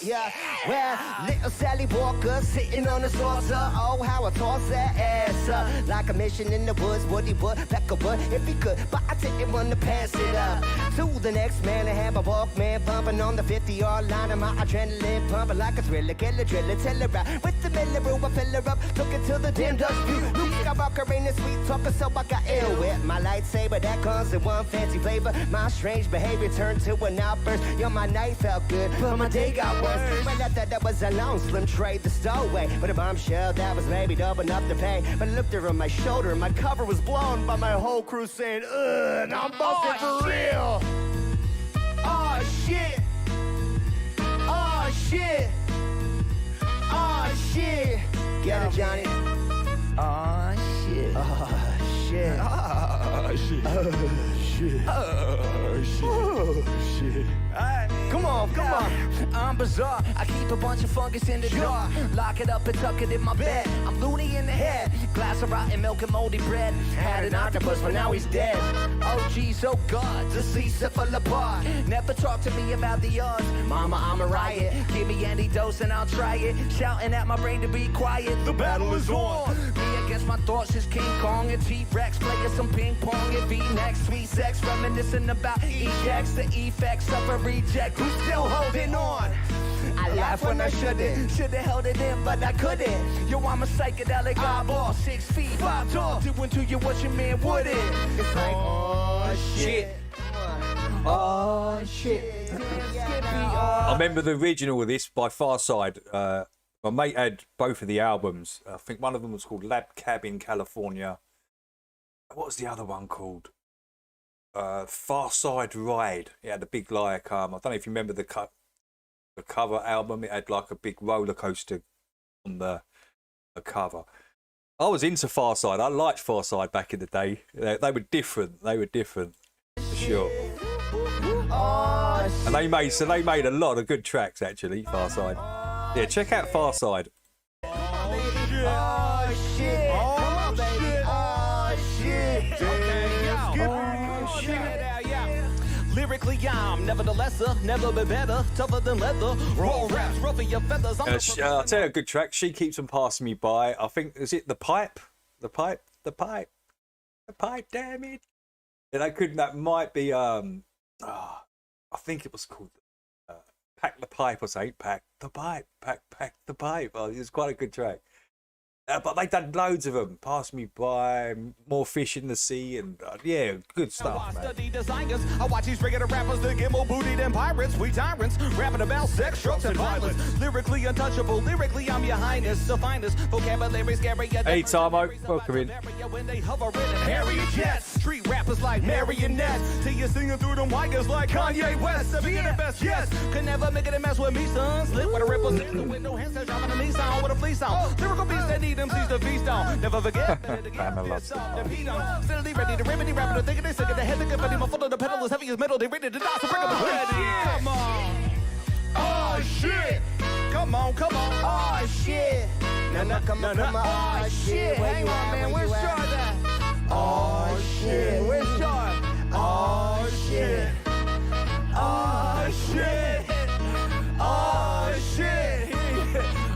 Yeah. Well, little Sally Walker sitting on the saucer. Oh, how I toss that ass up. Like a mission in the woods, Woody would, back a wood if he could. But I didn't want to pass it up to the next man. I have a Walkman bumping on the 50-yard line. And my adrenaline pumping like a thriller. Killer, driller, tell her out. With the miller brew, I fill her up. Took it to the dim dust view. Luke Skywalker ain't a sweet talker, so I got ill with my lightsaber. That comes in one fancy flavor. My strange behavior turned to an outburst. Yo, my night felt good, but my day got worse. Well, I thought that was a long slim trade, the stowaway. But a bombshell that was maybe double enough to pay. But I looked over my shoulder and my cover was blown by my whole crew saying, ugh, I'm busted for real. Oh, shit. Oh, shit. better, Johnny. Oh shit. Oh shit. Oh shit. Oh shit. Oh shit. Oh shit. Come on, come on. I'm bizarre. I keep a bunch of fungus in the jar. Lock it up and tuck it in my bed. I'm loony in the head. Glass of rotten milk and moldy bread. Had an octopus, but now he's dead. Oh geez, oh God, the seas fall apart. Never talk to me about the odds. Mama, I'm a riot. Give me antidotes and I'll try it. Shouting at my brain to be quiet. The battle is on. Me against my thoughts is King Kong and T-Rex. Playing some ping pong and V-next. Sweet sex, reminiscing about ejects. The effects of a reject. Who's still holding on? I laugh when I shouldn't. Should've held it in, but I couldn't. Yo, I'm a psychedelic eyeball, 6 feet, 5 tall. Doing to you what your man wouldn't. It's like, oh shit. Oh shit. I remember the original of this by Farside. My mate had both of the albums. I think one of them was called Lab Cab in California. What was the other one called? Farside Ride. It had a big like I don't know if you remember the cover album. It had like a big roller coaster on the cover. I was into Farside. I liked Farside back in the day. They were different. They were different for sure. And they made a lot of good tracks actually. Farside. Yeah, check out Farside. Oh shit. Oh shit. Oh shit. Oh shit. Lyrically, I'm nevertheless never been better, tougher than leather. Raw raps, ruffle your feathers. I'll tell you a good track. She Keeps On Passing Me By. I think, is it The Pipe? The Pipe? The Pipe? The Pipe, damn it. And that might be, I think it was called Pack the Pipe or something. Pack the Pipe. Pack the Pipe. Oh, it's quite a good track. But they done loads of them. Pass Me By, More Fish in the Sea, and yeah, good stuff, man. I watch these regular rappers that get more booty than pirates. We tyrants, rapping about sex, drugs, and violence. Lyrically untouchable, lyrically I'm your highness. The finest vocabulary scary. Hey, Tarmo, welcome in. When they hover in and Harriet jets. Street rappers like marionettes. Till you're singing through them wires like Kanye West. Being the best, yes. Could never make it a mess with me, son. Slip with a ripple, in the window, hands driving a Nissan with a fleece on. Lyrical beats that need them sees the feast on. Never forget. Steadily ready to remedy, rapping and thinking they sick of the head. The confetti, my foot on the pedal is heavy as metal. They ready to die, so bring them a ready. Come on. Oh shit. Come on, come on. Oh shit. No, come on, come on. Oh shit. Hang on, man. Where's Char at? Oh shit. Where's Char? Oh shit. Oh shit. Oh shit.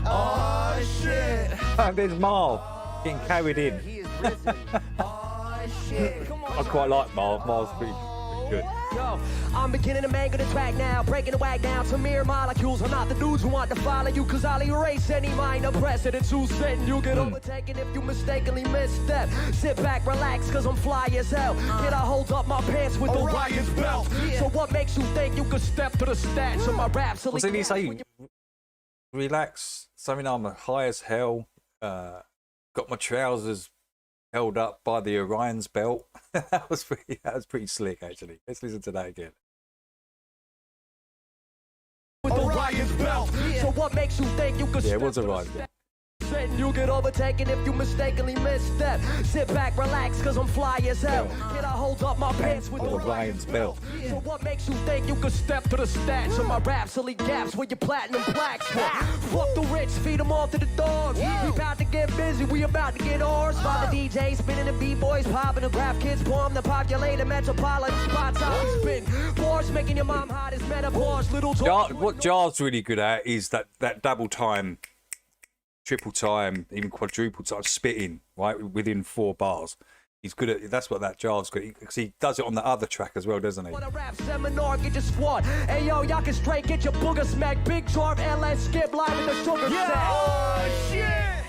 Oh shit. There's Marv getting carried in. He is risen. Oh shit. Come on. I quite like Marv. Marv's pretty good. Yo, I'm beginning to mangle the track now, breaking the wag down to mere molecules. I'm not the dudes who want to follow you, cause I'll erase any minor precedents who's setting you get overtaken if you mistakenly misstep. Sit back, relax, cause I'm fly as hell. Can I hold up my pants with Orion's belt? So what makes you think you could step to the stats of my raps? What's he saying? Relax. Something I'm high as hell. Got my trousers held up by the Orion's belt. that was pretty slick actually. Let's listen to that again. With Orion's belt. So what makes you think you could Yeah, it was Orion's belt. You get overtaken if you mistakenly misstep. Sit back, relax, cause I'm fly as hell. Can I hold up my pants with Orion's belt? So what makes you think you could step to the stats of my raps, elite gaps where your platinum plaques for? Fuck the rich, feed them all to the dogs. We about to get busy, we about to get ours. By the DJ spinning the B-boys, popping the rap kids, bomb the populated metropolitan spots. How we spin bars, making your mom hot as menopause. Little What Jar's really good at is that double time, triple time, even quadruple time spitting, right, within 4 bars. He's good at, that's what that Jar's good, because he does it on the other track as well, doesn't he? What a rap seminar, get your squad. Hey yo, y'all can straight get your booger smack. Big Jarv, LS, skip live in the sugar set. Oh shit!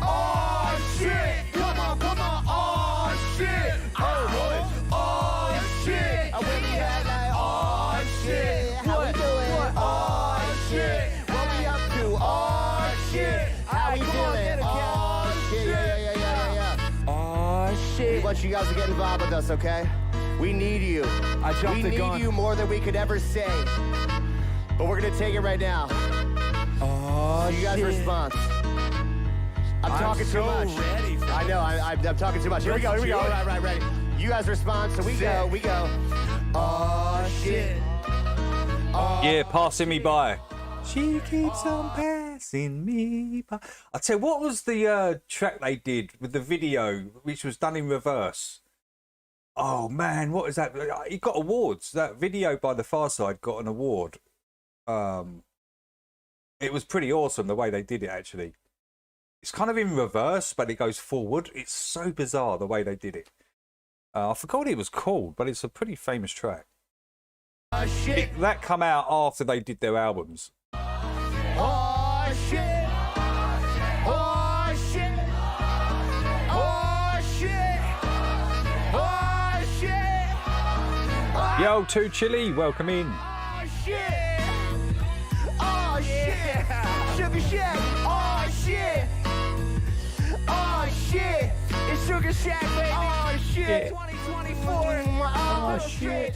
Oh shit! Come on, oh shit! Oh shit! And when we had like, oh shit! How we doing? Oh shit! What we up to? Oh shit! How we doing? Oh shit! Yeah. Oh shit! We want you guys to get involved with us, okay? We need you. We need you more than we could ever say. But we're gonna take it right now. Oh You guys' response. I'm talking too much. Ready for I know. I'm talking too much. Here we go. Here we go. All right, ready. You guys respond. So we go. We go. Oh shit. Yeah, passing me by. She keeps on passing me by. I tell you, what was the track they did with the video, which was done in reverse? Oh man, what is that? It got awards. That video by the Far Side got an award. It was pretty awesome the way they did it. Actually, it's kind of in reverse, but it goes forward. It's so bizarre the way they did it. I forgot what it was called, but it's a pretty famous track. Oh shit. That come out after they did their albums. Oh shit. Oh shit. Oh shit. Oh shit. Yo, Too Chilly, welcome in. Oh shit. Oh shit. Sugar Shack. Oh shit. Oh shit. It's Sugar Shack, baby. Oh shit. 2024. Oh shit.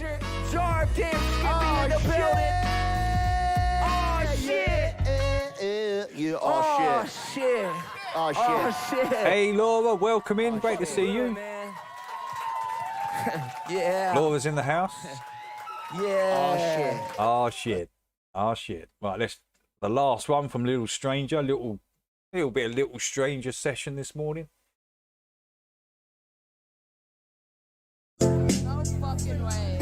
Jarb, damn, Skippy in the building. Oh shit. Yeah, Oh shit. Oh shit. Oh shit. Hey, Laura, welcome in. Great to see you. man. Yeah. Laura's in the house. Yeah. Oh shit. Oh shit. Right, let's the last one from Little Stranger. Little bit of Little Stranger session this morning. No fucking way.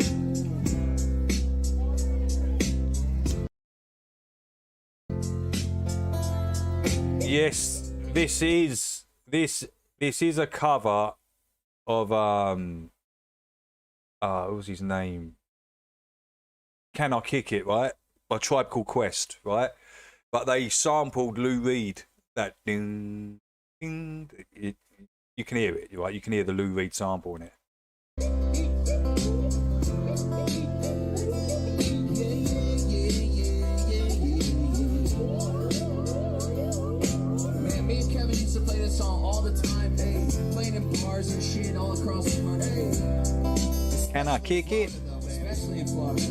Yes, this is a cover of what was his name? Can I Kick It, right? By Tribe Called Quest, right? But they sampled Lou Reed. That ding ding. You can hear it, right? You can hear the Lou Reed sample in it. Man, me and Kevin used to play this song all the time, hey, playing in bars and shit all across the country, hey, Can I Kick It? especially in Florida.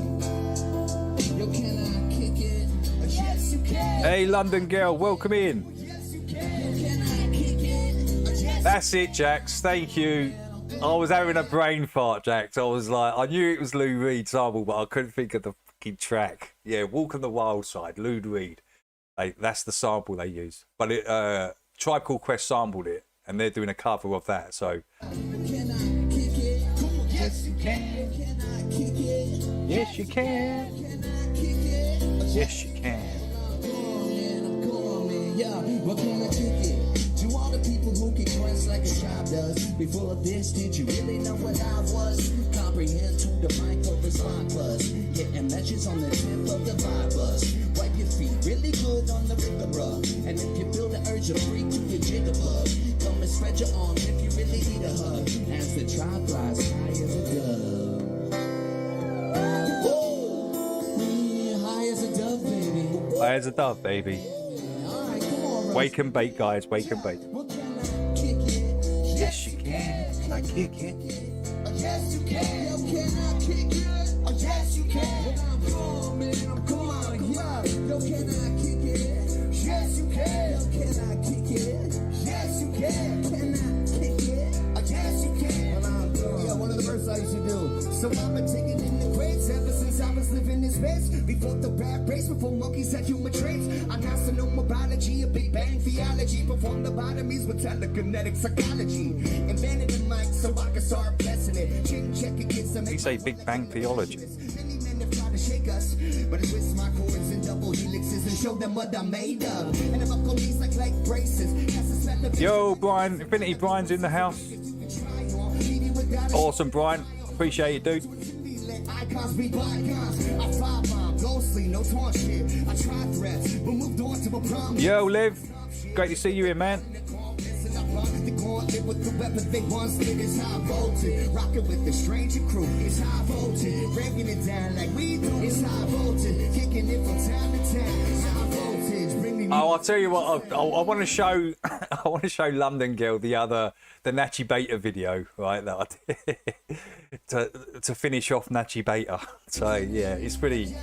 Yo, can I kick it? Yes, you can. Hey, London girl, welcome in. Yes, you can. Can I kick it? Yes, That's it, Jax. Thank you. I was having a brain fart, Jax. I was like, I knew it was Lou Reed sample, but I couldn't think of the fucking track. Yeah, Walk on the Wild Side, Lou Reed. That's the sample they use. But it, Tribe Called Quest sampled it, and they're doing a cover of that. So can I kick it? Yes, you can. Can I kick it? yes, you can. Can I kick it? Yes, you can. I'm coming, yeah. What can I kick it? To all the people who kick Quest like a child does. Before this, did you really know what I was? Comprehend to the mic of the spot bus. Getting matches on the tip of the vibe bus. Wipe your feet really good on the rhythm rub. And if you feel the urge of freak to your jitterbug, come and spread your arms if you really need a hug. As the tribe flies high as a dove. Whoa! High as a dove, baby. High as a dove, baby. All right, come on, Russ. Wake and bake, guys. Wake and bake. Well, can I kick it? Yes, you can. Can I kick it? Yes, you can. Yo, can I kick it? Yes, you can. I'm coming, come on, yeah. Yo, can I kick it? Yes, you can. Yo, can I kick it? Yes, you can. Can I kick it? Yes, you can. Yeah, one of the first I used to do. So I've been taking in the crates ever since I was living in space. Before the rat race, before monkeys had human traits. I got to know my biology, a Big Bang theology. Perform lobotomies with telekinetic psychology. Invented the mic so I could start blessing it. Check it, get some. You say Big Bang Theology. Many men have tried to shake us, but I twist my chords and double helixes and show them what I'm made of. And I'm up on these like braces. That's the smell of Yo, Brian. Infinity Brian's in the house. Awesome, Brian. Appreciate it, dude. Icons be bygones. I firebomb, ghostly, no taunt shit. I tried threats, but moved on to a problem. Yo, Liv. Great to see you here, man. The gauntlet with the weapon they once did is high voltage. Rocking with the stranger crew, it's high voltage. Breaking it down like we do, it's high voltage. Kicking it from time to time, it's high voltage. Bringing Oh, I'll tell you what. I want to show. I want to show London Girl the Nachi Beta video, right? That I did to finish off Nachi Beta. So yeah, it's pretty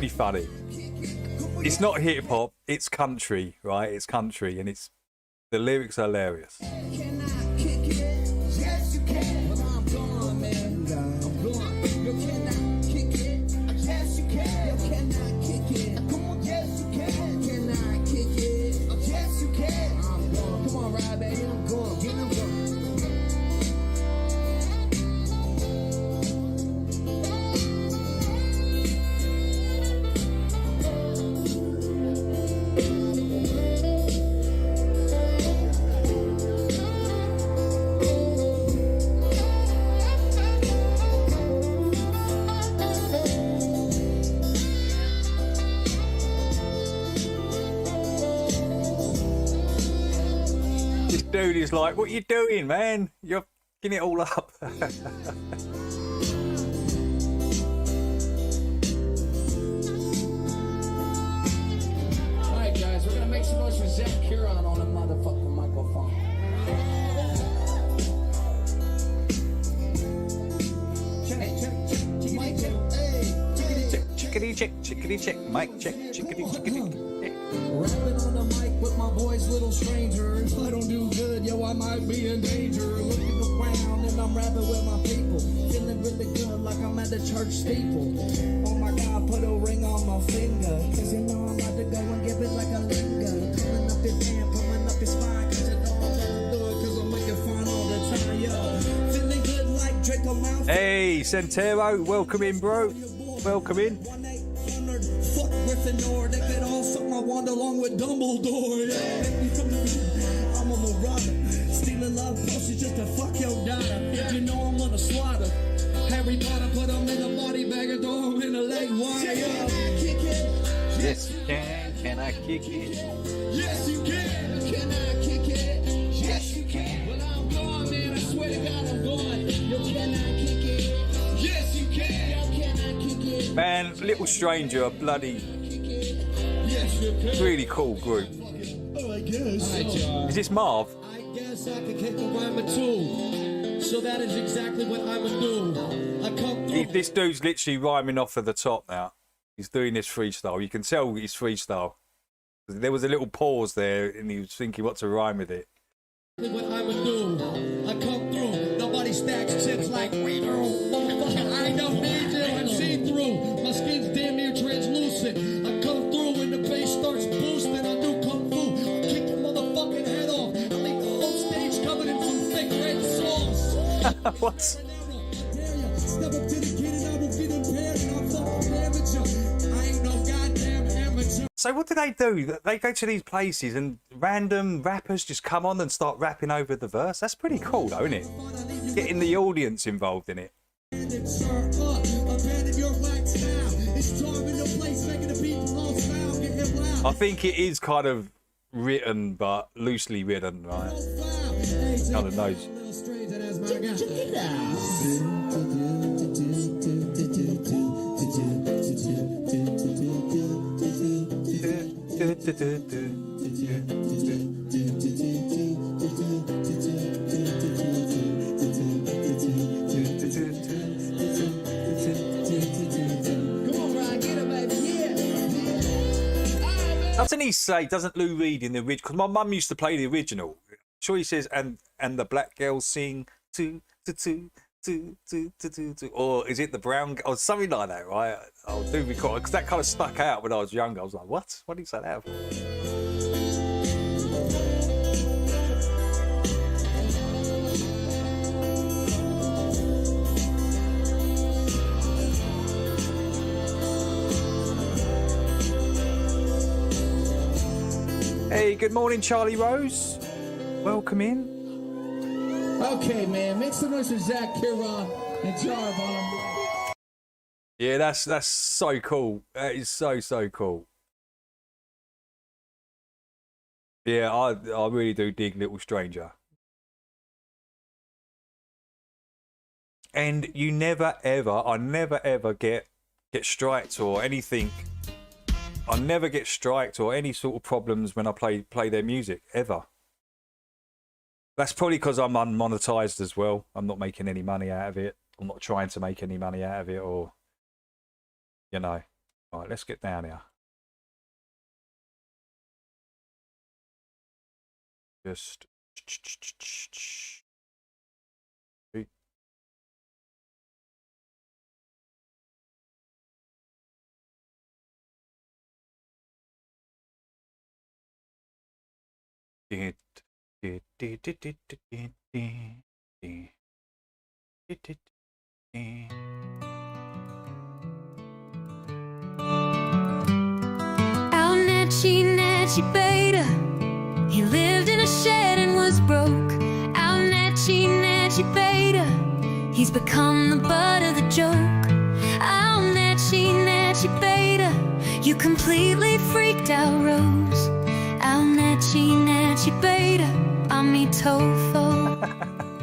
funny. It's not hip hop. It's country, right? It's country, and it's The lyrics are hilarious. Can I kick it? Yes, you can. Well, I'm gone, man. I'm gone. You cannot kick it. Yes, you can. You cannot kick it. Come on, yes, you can. Can I kick it? Yes, you can. I'm gone. Come on, ride, baby. I'm gone. Get him gone. This dude is like, what you doing, man? You're getting it all up. Alright, guys, we're gonna make some noise for Zach Huron on a motherfucking microphone. Chickadee check, chickadee check, mic check, chickadee chickadee. Rapping on the mic with my boys, little stranger. If I don't do good, yo, I might be in danger. Looking around and I'm rapping with my people. Feeling really good like I'm at the church steeple. Oh my God, put a ring on my finger. Cause you know I'm about to go and give it like a linger. Coming up his hand, pulling up his spine. Cause you know I'm gonna do it cause I'm making fun all the time, yo. Feeling good like Draco Mouth. Hey, Centero, welcome in, bro. Welcome in. 1-800, fuck Gryffindor. They could all suck my wand along with Dumbledore. Yeah. I'm a marauder, stealing love potions just to fuck your daughter. If you know I'm gonna slaughter Harry Potter, put him in a body bag and throw him in a leg wire. Kick it. Yes, you can. Can I kick it? Yes, you can. Can I kick it? Yes, you can. Well, I'm gone, man. I swear to God, I'm gone. Yo, can I kick it? Yes, you can. Yo, can I kick it? Man, Little Stranger, a bloody Yes, you can. really cool group. Oh, I guess. Is this Marv? I guess I could kick the rhyme or two. So that is exactly what I would do. I come through. This dude's literally rhyming off of the top now. He's doing this freestyle. You can tell he's freestyle. There was a little pause there, and he was thinking what to rhyme with it. What I would do. I come through. Nobody stacks chips like we do. Motherfucker, I don't need you. I'm see-through. My skin's damn near translucent. I come through when the bass starts boosting. I do kung fu. I kick your motherfucking head off. I leave the whole stage covered in some thick red sauce. What? Step up to the kid and I will get impaired and I'll fucking damage you. I ain't no goddamn amateur. So what do? They go to these places and random rappers just come on and start rapping over the verse. That's pretty cool, though, isn't it? Getting the audience involved in it. I think it is kind of written, but loosely written, right? Kind of knows. Doesn't he say, doesn't Lou Reed in the original? Because my mum used to play the original. Sure, he says, and the black girls sing, two, or is it the brown, or something like that, right? I'll do recall, because that kind of stuck out when I was younger. I was like, what? What did he say that for? Hey, good morning, Charlie Rose. Welcome in. Okay, man, make some noise for Zach Huron and Jarv on him. Yeah, that's so cool. That is so cool. Yeah, I really do dig Little Stranger. And you I never ever get striked or anything. I never get striked or any sort of problems when I play their music, ever. That's probably because I'm unmonetized as well. I'm not making any money out of it. I'm not trying to make any money out of it, or, you know. All right, let's get down here. Just. Al Natchy Natchy Beta. He lived in a shed and was broke. Al Natchy Natchy Beta. He's become the butt of the joke. Al Natchy Natchy Beta. You completely freaked out, Rose. Al Natchy Natchy Beta. Ami Tofo.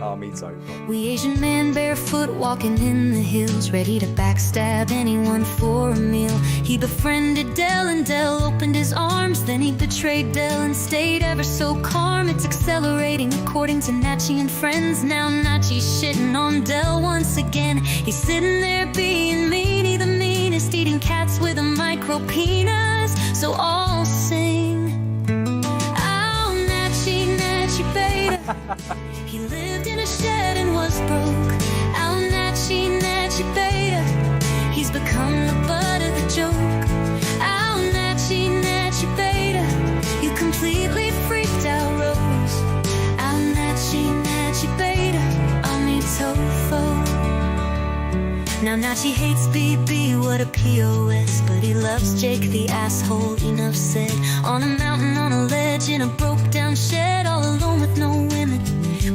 Army Topo. We Asian man barefoot walking in the hills, ready to backstab anyone for a meal. He befriended Del and Del opened his arms. Then he betrayed Del and stayed ever so calm. It's accelerating according to Natchy and friends. Now Natchy's shitting on Del once again. He's sitting there being meanie the meanest, eating cats with a micro penis. So I'll sing. Oh, Natchy, Natchy Beta. He lived in a shed and was broke. Al Natchy, Natchy Beta. He's become the butt of the joke. Al Natchy, Natchy Beta. You completely freaked out, Rose. Al Natchy, Natchy Beta. Ami Tofo. Now Natchy hates BB, what a POS. But he loves Jake the asshole, enough said. On a mountain, on a ledge, in a broke down shed, all alone with no women.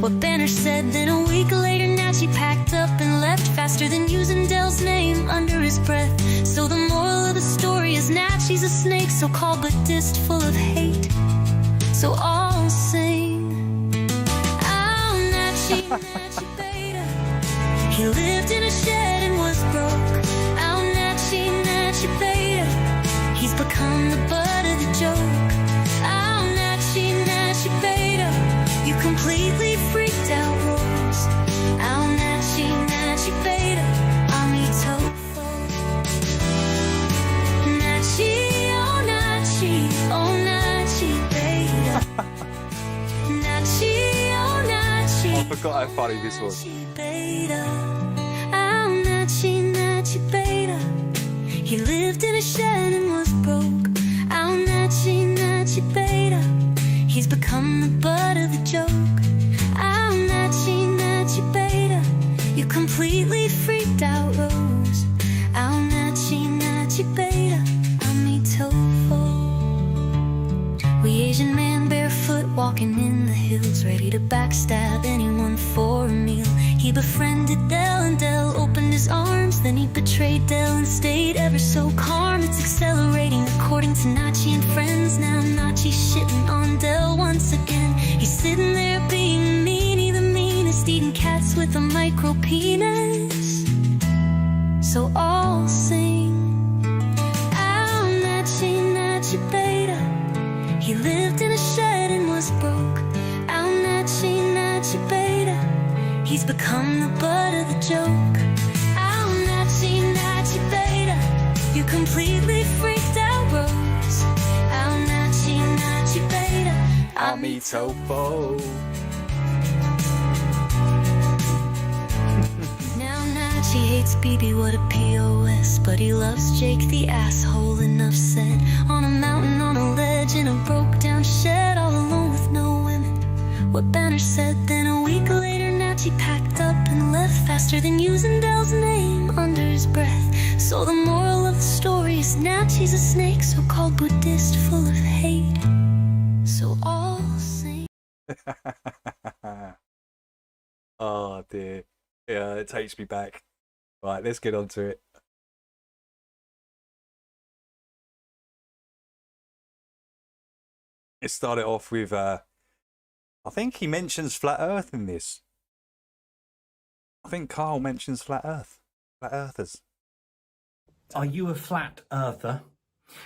What Banner said, then a week later Natchy packed up and left faster than using Del's name under his breath. So the moral of the story is Natchy's a snake, so-called Buddhist, full of hate. So I'll sing. Oh, Natchy, Natchy Beta. He lived in a shed and was broke. Oh, Natchy, Natchy Beta. He's become the butt of the joke. Oh, Natchy, Natchy Beta. You completely freaked out, Rose. Oh, Natchy, Natchy Beta. Ami Tofo. Natchy, oh Natchy, oh Natchy Beta. Natchy, oh Natchy. I forgot how funny this was. Natchy Beta. Oh, Natchy, Natchy Beta. He lived in a shed and was broke. Oh, Natchy, Natchy Beta. He's become the butt of the joke. Oh, Natchy, Natchy Beta. You completely freaked out, Rose. Oh, Natchy, Natchy Beta. Ami Tofo. We Asian man barefoot walking in the hills, ready to backstab anyone for a meal. He befriended Del and Del opened his arms. Then he betrayed Del and stayed ever so calm. It's accelerating according to Natchy and friends. Now Natchy's shitting on Del once again. He's sitting there being meanie the meanest, eating cats with a micro penis. So I'll sing. Oh, Natchy, Natchy Beta. He lived in a shed and was broke. Oh, Natchy, Natchy Beta. He's become the butt of the joke. Oh, Natchy, Natchy Beta. You completely freaked out, Rose. Oh, Natchy, Natchy Beta. Ami Topo. Now Natchy hates BB, what a POS. But he loves Jake the asshole, enough said. On a mountain, on a ledge, in a broke down shed, all alone with no women. What Banner said, then a week later Natchy packed up and left faster than using Del's name under his breath. So the moral of the story is Natchy's a snake, so-called Buddhist, full of hate. So I'll sing. Oh dear. Yeah, it takes me back. Right, let's get on to it. It started off with I think he mentions flat earth in this. I think Carl mentions flat earth. Flat earthers. Are you a flat earther?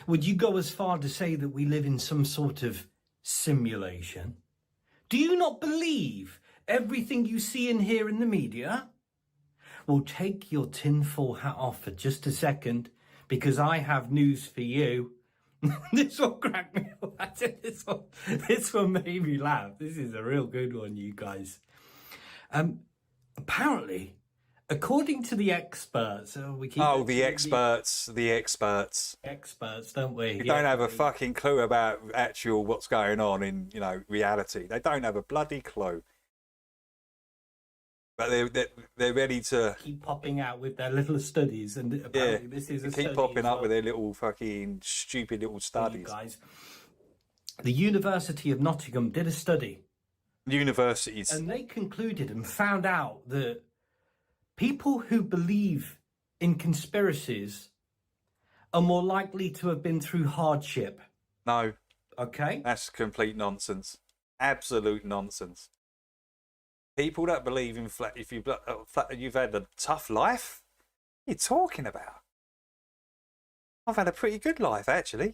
Would you go as far to say that we live in some sort of simulation? Do you not believe everything you see and hear in the media? Well, take your tinfoil hat off for just a second, because I have news for you. This will crack me up. this one made me laugh. This is a real good one, you guys. Apparently, according to the experts, we keep the experts, experts, don't we? who don't have a fucking clue about actual what's going on in, reality. They don't have a bloody clue. But they're ready to keep popping out with their little studies, and apparently this is a keep study popping as up well. with their little fucking stupid little You studies. guys. The University of Nottingham did a study, Universities. and they concluded and found out that people who believe in conspiracies are more likely to have been through hardship. No, Okay? that's complete nonsense. Absolute nonsense. People that believe in if you've had a tough life, what are you talking about? I've had a pretty good life, actually.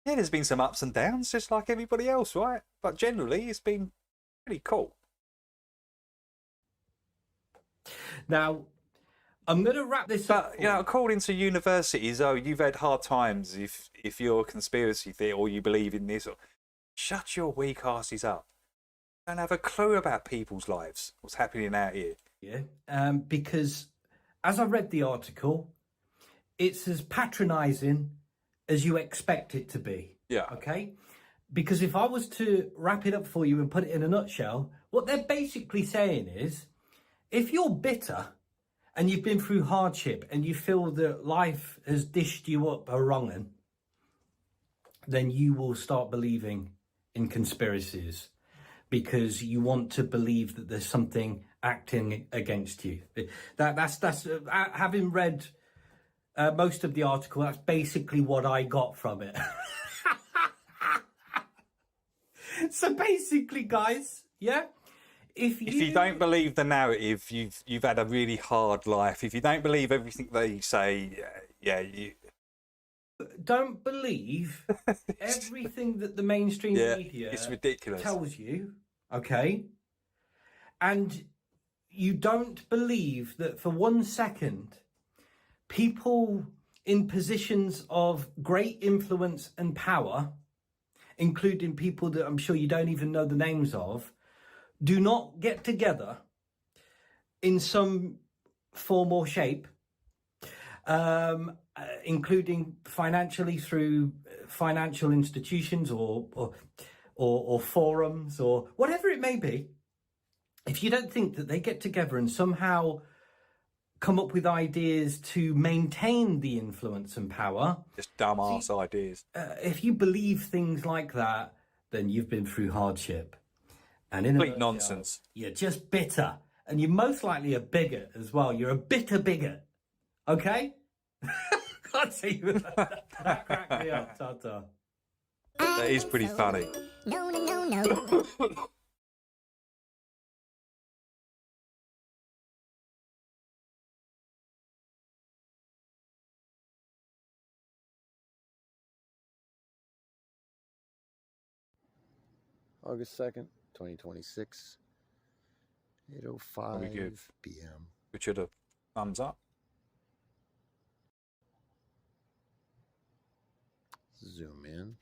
Yeah, there's been some ups and downs, just like everybody else, right? But generally, it's been pretty cool. Now, I'm going to wrap this up. But according to universities, you've had hard times if you're a conspiracy theory or you believe in this. Shut your weak asses up. Don't have a clue about people's lives. What's happening out here? Yeah, because as I read the article, it's as patronising as you expect it to be. Yeah. Okay? Because if I was to wrap it up for you and put it in a nutshell, what they're basically saying is, if you're bitter and you've been through hardship and you feel that life has dished you up a wrong'un, then you will start believing in conspiracies because you want to believe that there's something acting against you. That's having read most of the article, that's basically what I got from it. So basically, guys, yeah, if you don't believe the narrative, you've had a really hard life. If you don't believe everything they say, you don't believe everything that the mainstream media it's ridiculous. tells you, okay, and you don't believe that for 1 second people in positions of great influence and power, including people that I'm sure you don't even know the names of, do not get together in some form or shape, including financially through financial institutions or forums or whatever it may be. If you don't think that they get together and somehow come up with ideas to maintain the influence and power, just dumbass ideas. If you believe things like that, then you've been through hardship. And in Complete nonsense. You're just bitter. And you're most likely a bigot as well. You're a bitter bigot. Okay? Can't see you. That cracked me up, Tata. That is pretty funny. No, no, no, no. August 2nd, 2026, 8:05 p.m. Richard, a thumbs up. Zoom in.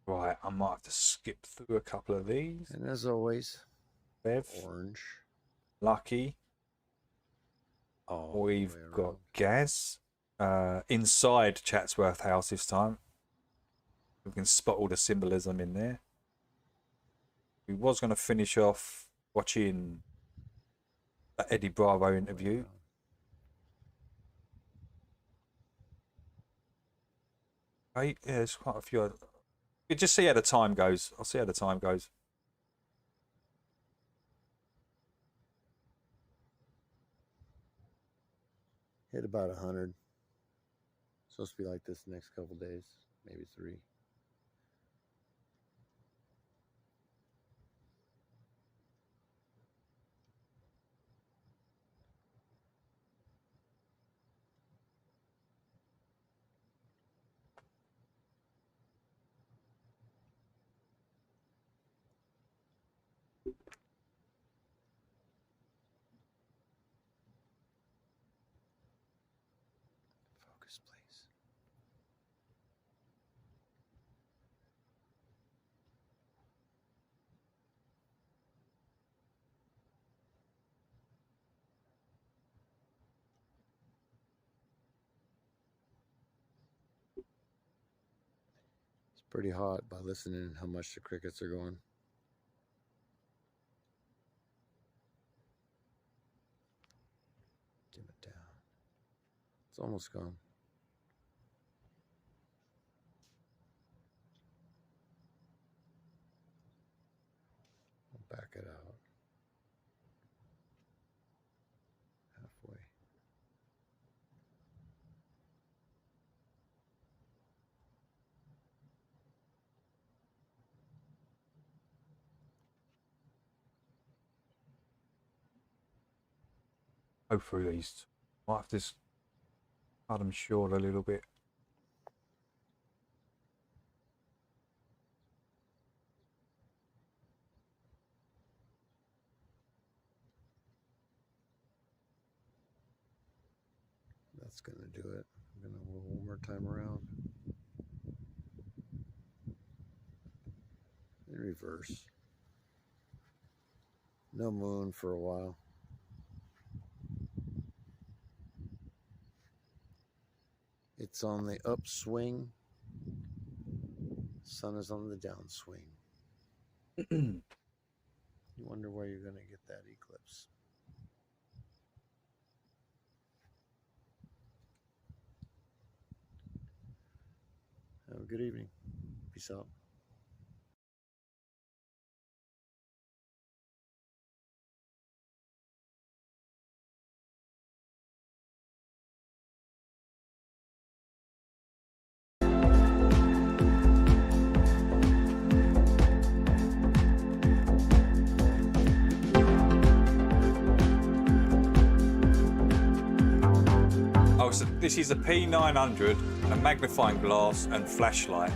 Right, I might have to skip through a couple of these. And as always, Bev, orange. Lucky. All the We've way got around. Gaz. Inside Chatsworth House this time. We can spot all the symbolism in there. We was going to finish off watching that Eddie Bravo interview. Right, yeah, there's quite a few. You just see how the time goes. I'll see how the time goes. Hit about 100. Supposed to be like this the next couple days, maybe 3. Focus, please. It's pretty hot by listening how much the crickets are going. Dim it down. It's almost gone. I'll back it out. Halfway. Go through these. Might have to just cut them short a little bit. That's going to do it. I'm going to go one more time around. In reverse. No moon for a while. It's on the upswing. Sun is on the downswing. You wonder where you're going to get that eclipse. Have a good evening. Peace out. Oh, so this is a P900, a magnifying glass and flashlight.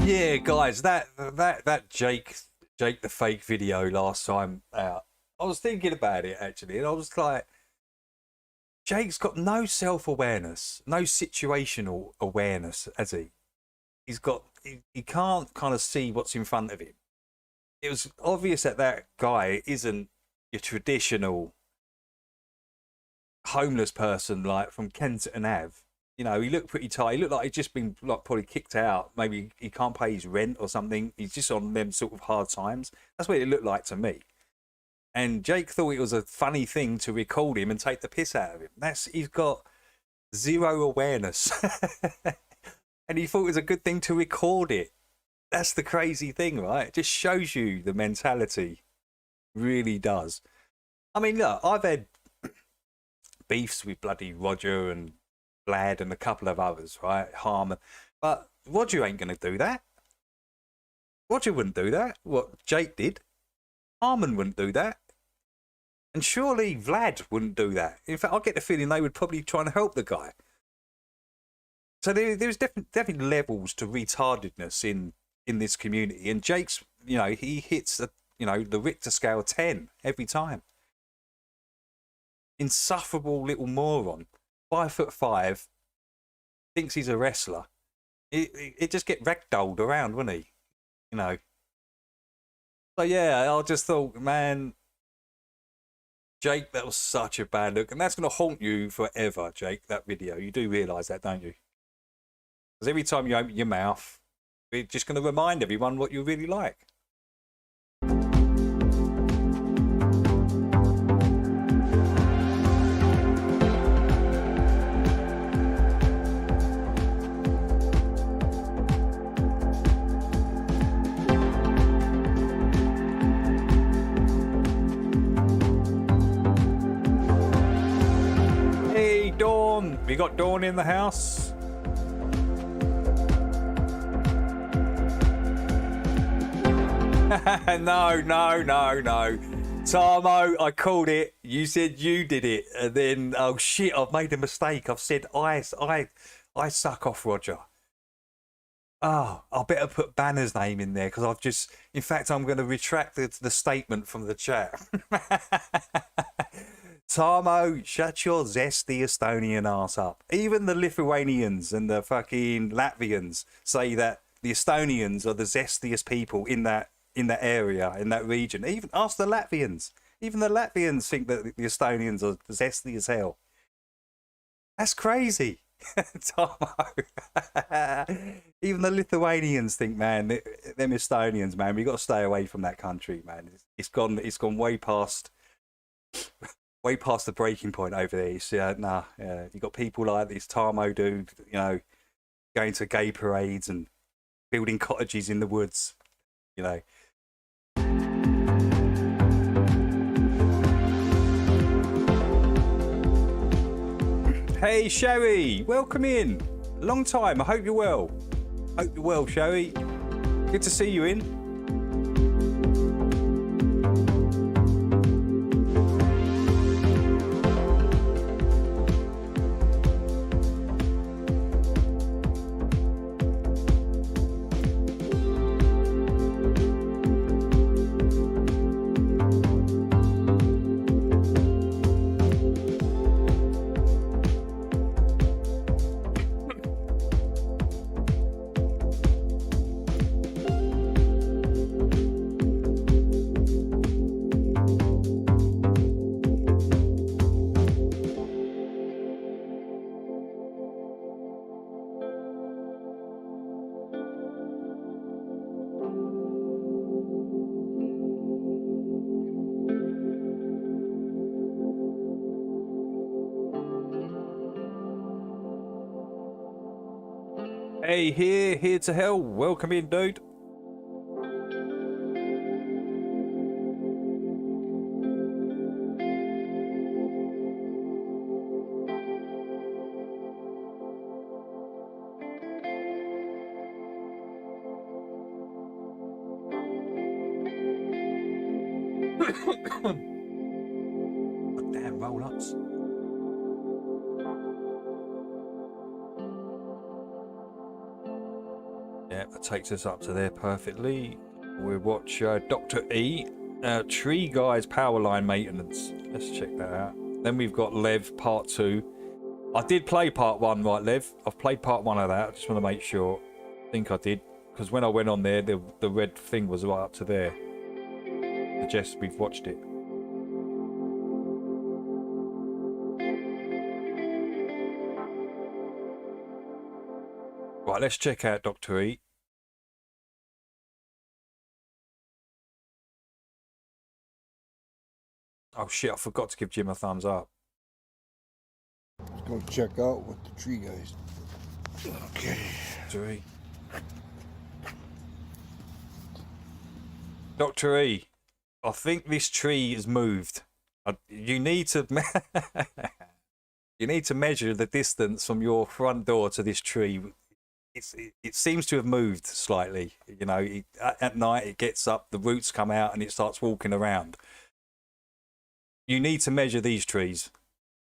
Yeah, guys, that Jake the fake video last time out, I was thinking about it actually, and I was like, Jake's got no self-awareness, no situational awareness, has he? He can't kind of see what's in front of him. It was obvious that guy isn't your traditional homeless person like from Kensington Ave. You know, he looked pretty tight. He looked like he'd just been like probably kicked out. Maybe he can't pay his rent or something. He's just on them sort of hard times. That's what it looked like to me. And Jake thought it was a funny thing to record him and take the piss out of him. He's got zero awareness. And he thought it was a good thing to record it. That's the crazy thing, right? It just shows you the mentality. Really does. I mean, look, I've had beefs with bloody Roger and Vlad and a couple of others, right? Harmon. But Roger ain't going to do that. Roger wouldn't do that. What Jake did. Harmon wouldn't do that. And surely Vlad wouldn't do that. In fact, I get the feeling they would probably try and help the guy. So there's definitely levels to retardedness in this community. And Jake's, you know, he hits the Richter scale 10 every time. Insufferable little moron. 5'5", thinks he's a wrestler. It just get ragdolled around, wouldn't he? You know. So yeah, I just thought, man, Jake, that was such a bad look, and that's going to haunt you forever, Jake. That video, you do realise that, don't you? Because every time you open your mouth, it's just going to remind everyone what you really like. Dawn, we got Dawn in the house. No. Tarmo, I called it. You said you did it. And then, oh shit, I've made a mistake. I've said I suck off Roger. Oh, I better put Banner's name in there because I've just, in fact, I'm going to retract the statement from the chat. Tarmo, shut your zesty Estonian ass up. Even the Lithuanians and the fucking Latvians say that the Estonians are the zestiest people in that area, in that region. Even ask the Latvians. Even the Latvians think that the Estonians are zesty as hell. That's crazy. Tomo. Even the Lithuanians think, man, them Estonians, man, we got to stay away from that country, man. It's gone way past the breaking point over there. It's, you got people like this Tarmo dude, you know, going to gay parades and building cottages in the woods, you know. Hey Sherry, welcome in. Long time. I hope you're well. Hope you're well, Sherry. Good to see you in. Hey, here to hell. Welcome in, dude. Damn roll-ups. Yeah, that takes us up to there perfectly. We watch Dr. E, Tree Guy's power line maintenance. Let's check that out. Then we've got Lev part 2. I did play part 1, right, Lev? I've played part 1 of that. I just want to make sure. I think I did. Because when I went on there, the red thing was right up to there. Suggests we've watched it. Right, let's check out Dr. E. Oh shit, I forgot to give Jim a thumbs up. Let's go check out what the tree guys. Okay. Dr. E. Dr. E, I think this tree is moved. You need to you need to measure the distance from your front door to this tree. It seems to have moved slightly. You know, at night it gets up, the roots come out, and it starts walking around. You need to measure these trees,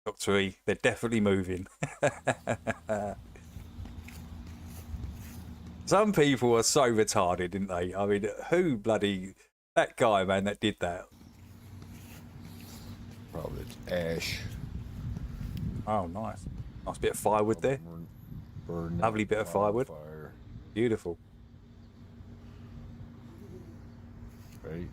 Dr. E. They're definitely moving. Some people are so retarded, didn't they? I mean, who bloody... That guy, man, that did that. Probably it's ash. Oh, nice. Nice bit of firewood there. Lovely bit of firewood. Beautiful. Right.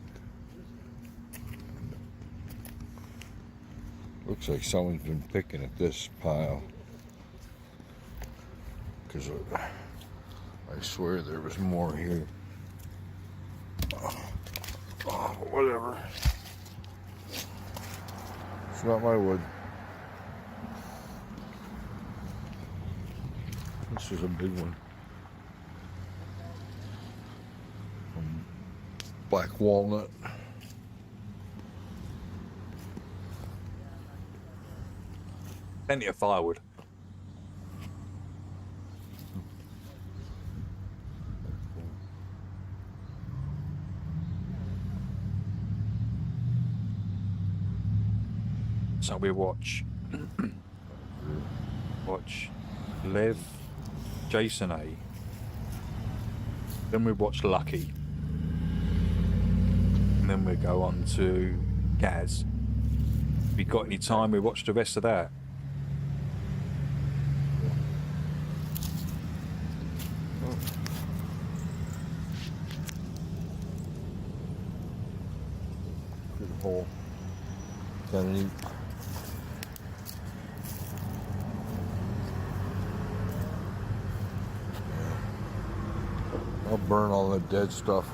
Looks like someone's been picking at this pile. Because I swear there was more here. Oh, whatever. It's not my wood. This is a big one. Black walnut. Plenty of firewood. So we watch Lev, Jason A. Then we watch Lucky. And then we go on to Gaz. If you got any time, we watch the rest of that. Good hole. Got any? I'll burn all the dead stuff.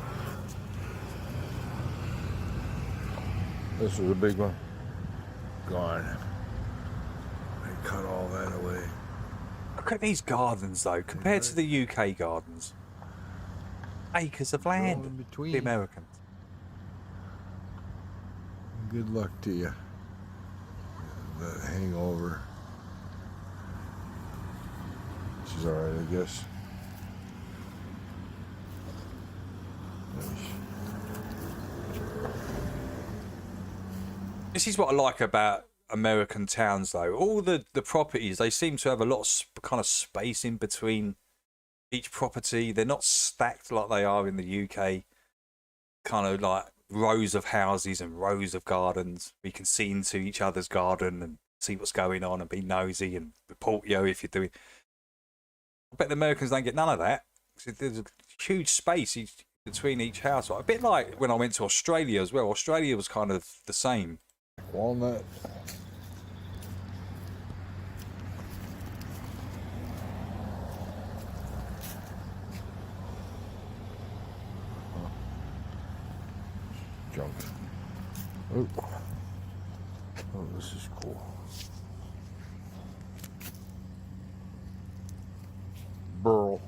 This is a big one. Gone. I cut all that away. Look at these gardens, though, compared to the UK gardens. Acres of land. In between. The Americans. Good luck to you. The hangover. She's alright, I guess. This is what I like about American towns, though. All the properties, they seem to have a lot of kind of space in between each property. They're not stacked like they are in the UK. Kind of like rows of houses and rows of gardens. We can see into each other's garden and see what's going on and be nosy and report you if you're doing. I bet the Americans don't get none of that. There's a huge space between each house. A bit like when I went to Australia as well. Australia was kind of the same. Walnut. Junk. Oh. Oh, this is cool. Burl.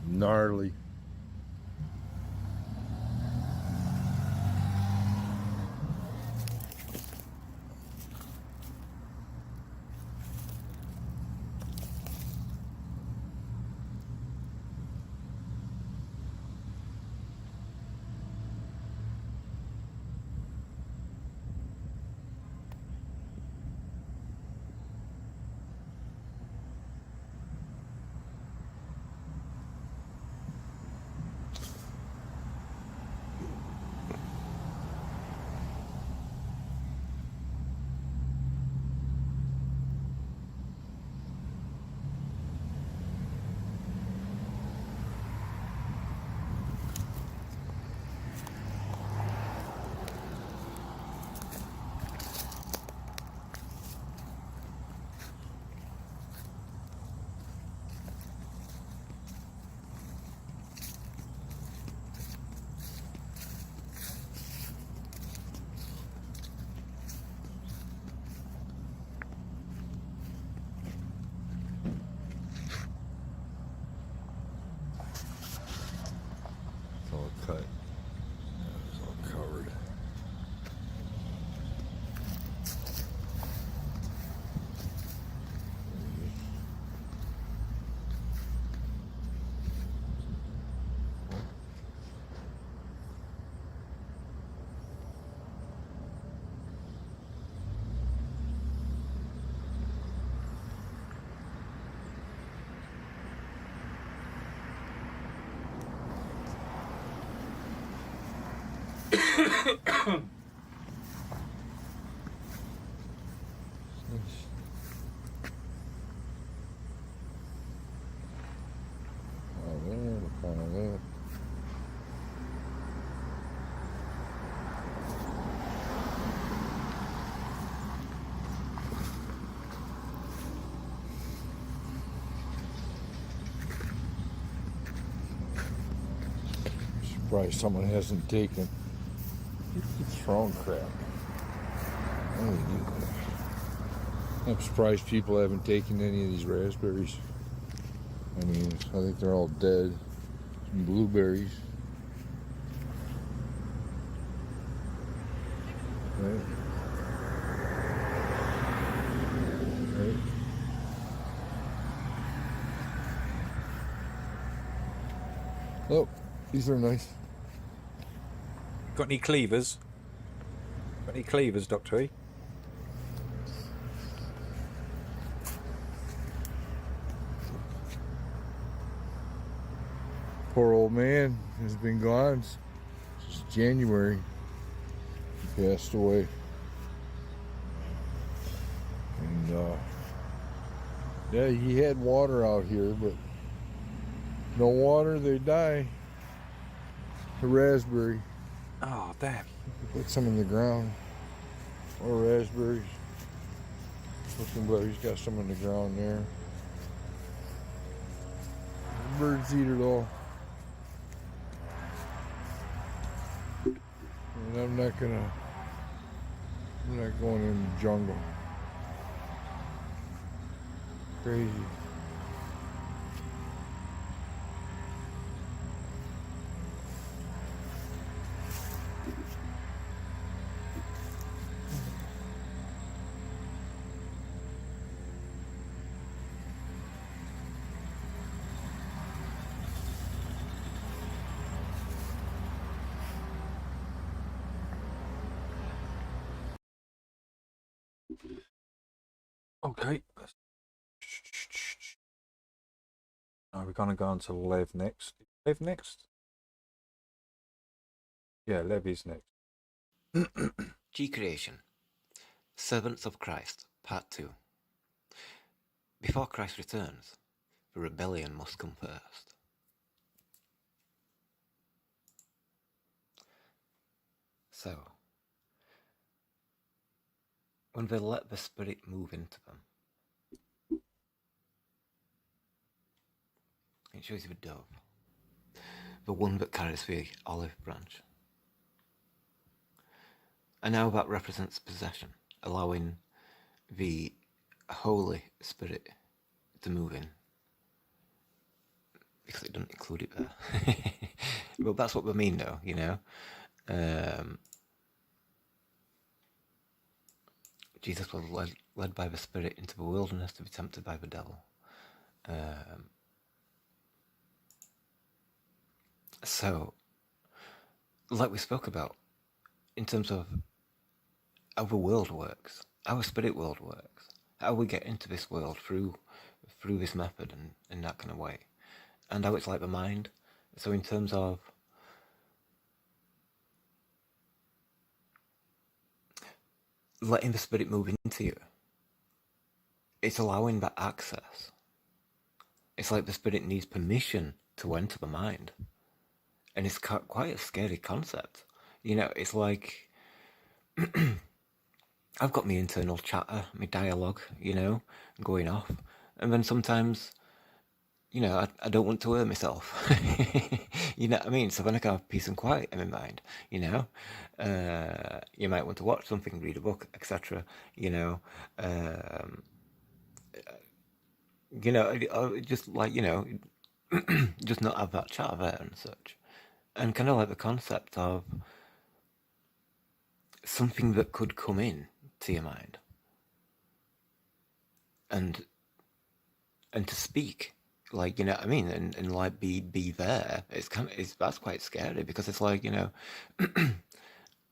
Gnarly. Cut. It's all covered. Oh, there, look on there. Surprised someone hasn't taken It's strong crap. I'm surprised people haven't taken any of these raspberries. I mean, I think they're all dead. Some blueberries. Right. Right. Oh, these are nice. Got any cleavers? Got any cleavers, Dr. E? Poor old man has been gone since January. He passed away. And yeah, he had water out here, but no water, they die. The raspberry. Oh, damn. Put some in the ground. Or raspberries. He's got some in the ground there. Birds eat it all. And I'm not going in the jungle. Crazy. Okay. Now we're going to go on to Lev next. Lev next? Yeah, Lev is next. G Creation, Servants of Christ, Part 2. Before Christ returns, the rebellion must come first. So, when they let the Spirit move into them, it shows you the dove, the one that carries the olive branch. And now that represents possession, allowing the Holy Spirit to move in. Because it doesn't include it there. Well, that's what we mean though, you know. Jesus was led by the Spirit into the wilderness to be tempted by the devil. So, like we spoke about, in terms of how the world works, how the spirit world works, how we get into this world through this method and in that kind of way, and how it's like the mind. So in terms of letting the spirit move into you, it's allowing that access. It's like the spirit needs permission to enter the mind. And it's quite a scary concept. You know, it's like I've got my internal chatter, my dialogue, you know, going off. And then sometimes, you know, I don't want to hear myself. You know what I mean? So then I can have peace and quiet in my mind, you know. You might want to watch something, read a book, etc. You know, just like, you know, just not have that chatter there and such. And kind of like the concept of something that could come in to your mind and to speak, like, you know what I mean, and like be there. That's quite scary, because it's like, you know,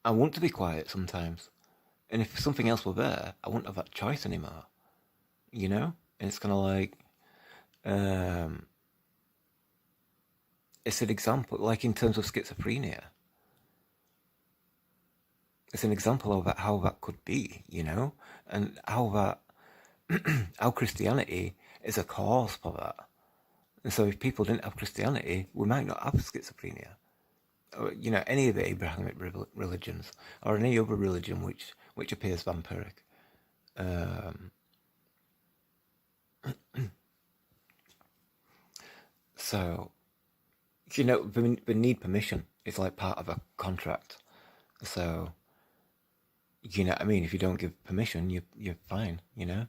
I want to be quiet sometimes, and if something else were there, I wouldn't have that choice anymore, you know. And it's kind of like it's an example, like in terms of schizophrenia, it's an example of how that could be, you know, and how that how Christianity is a cause for that. And so if people didn't have Christianity, we might not have schizophrenia. Or, you know, any of the Abrahamic religions, or any other religion which appears vampiric. So, you know, we need permission. It's like part of a contract. So, you know, I mean, if you don't give permission, you're fine, you know.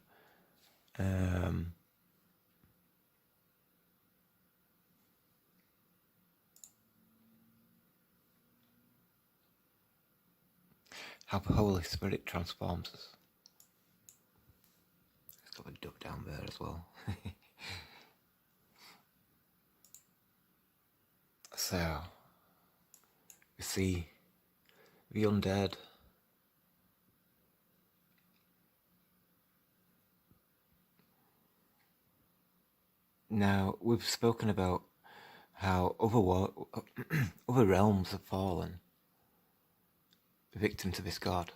How the Holy Spirit transforms us. Let's got a duck down there as well. So, we see the undead. Now, we've spoken about how other realms have fallen victim to this god.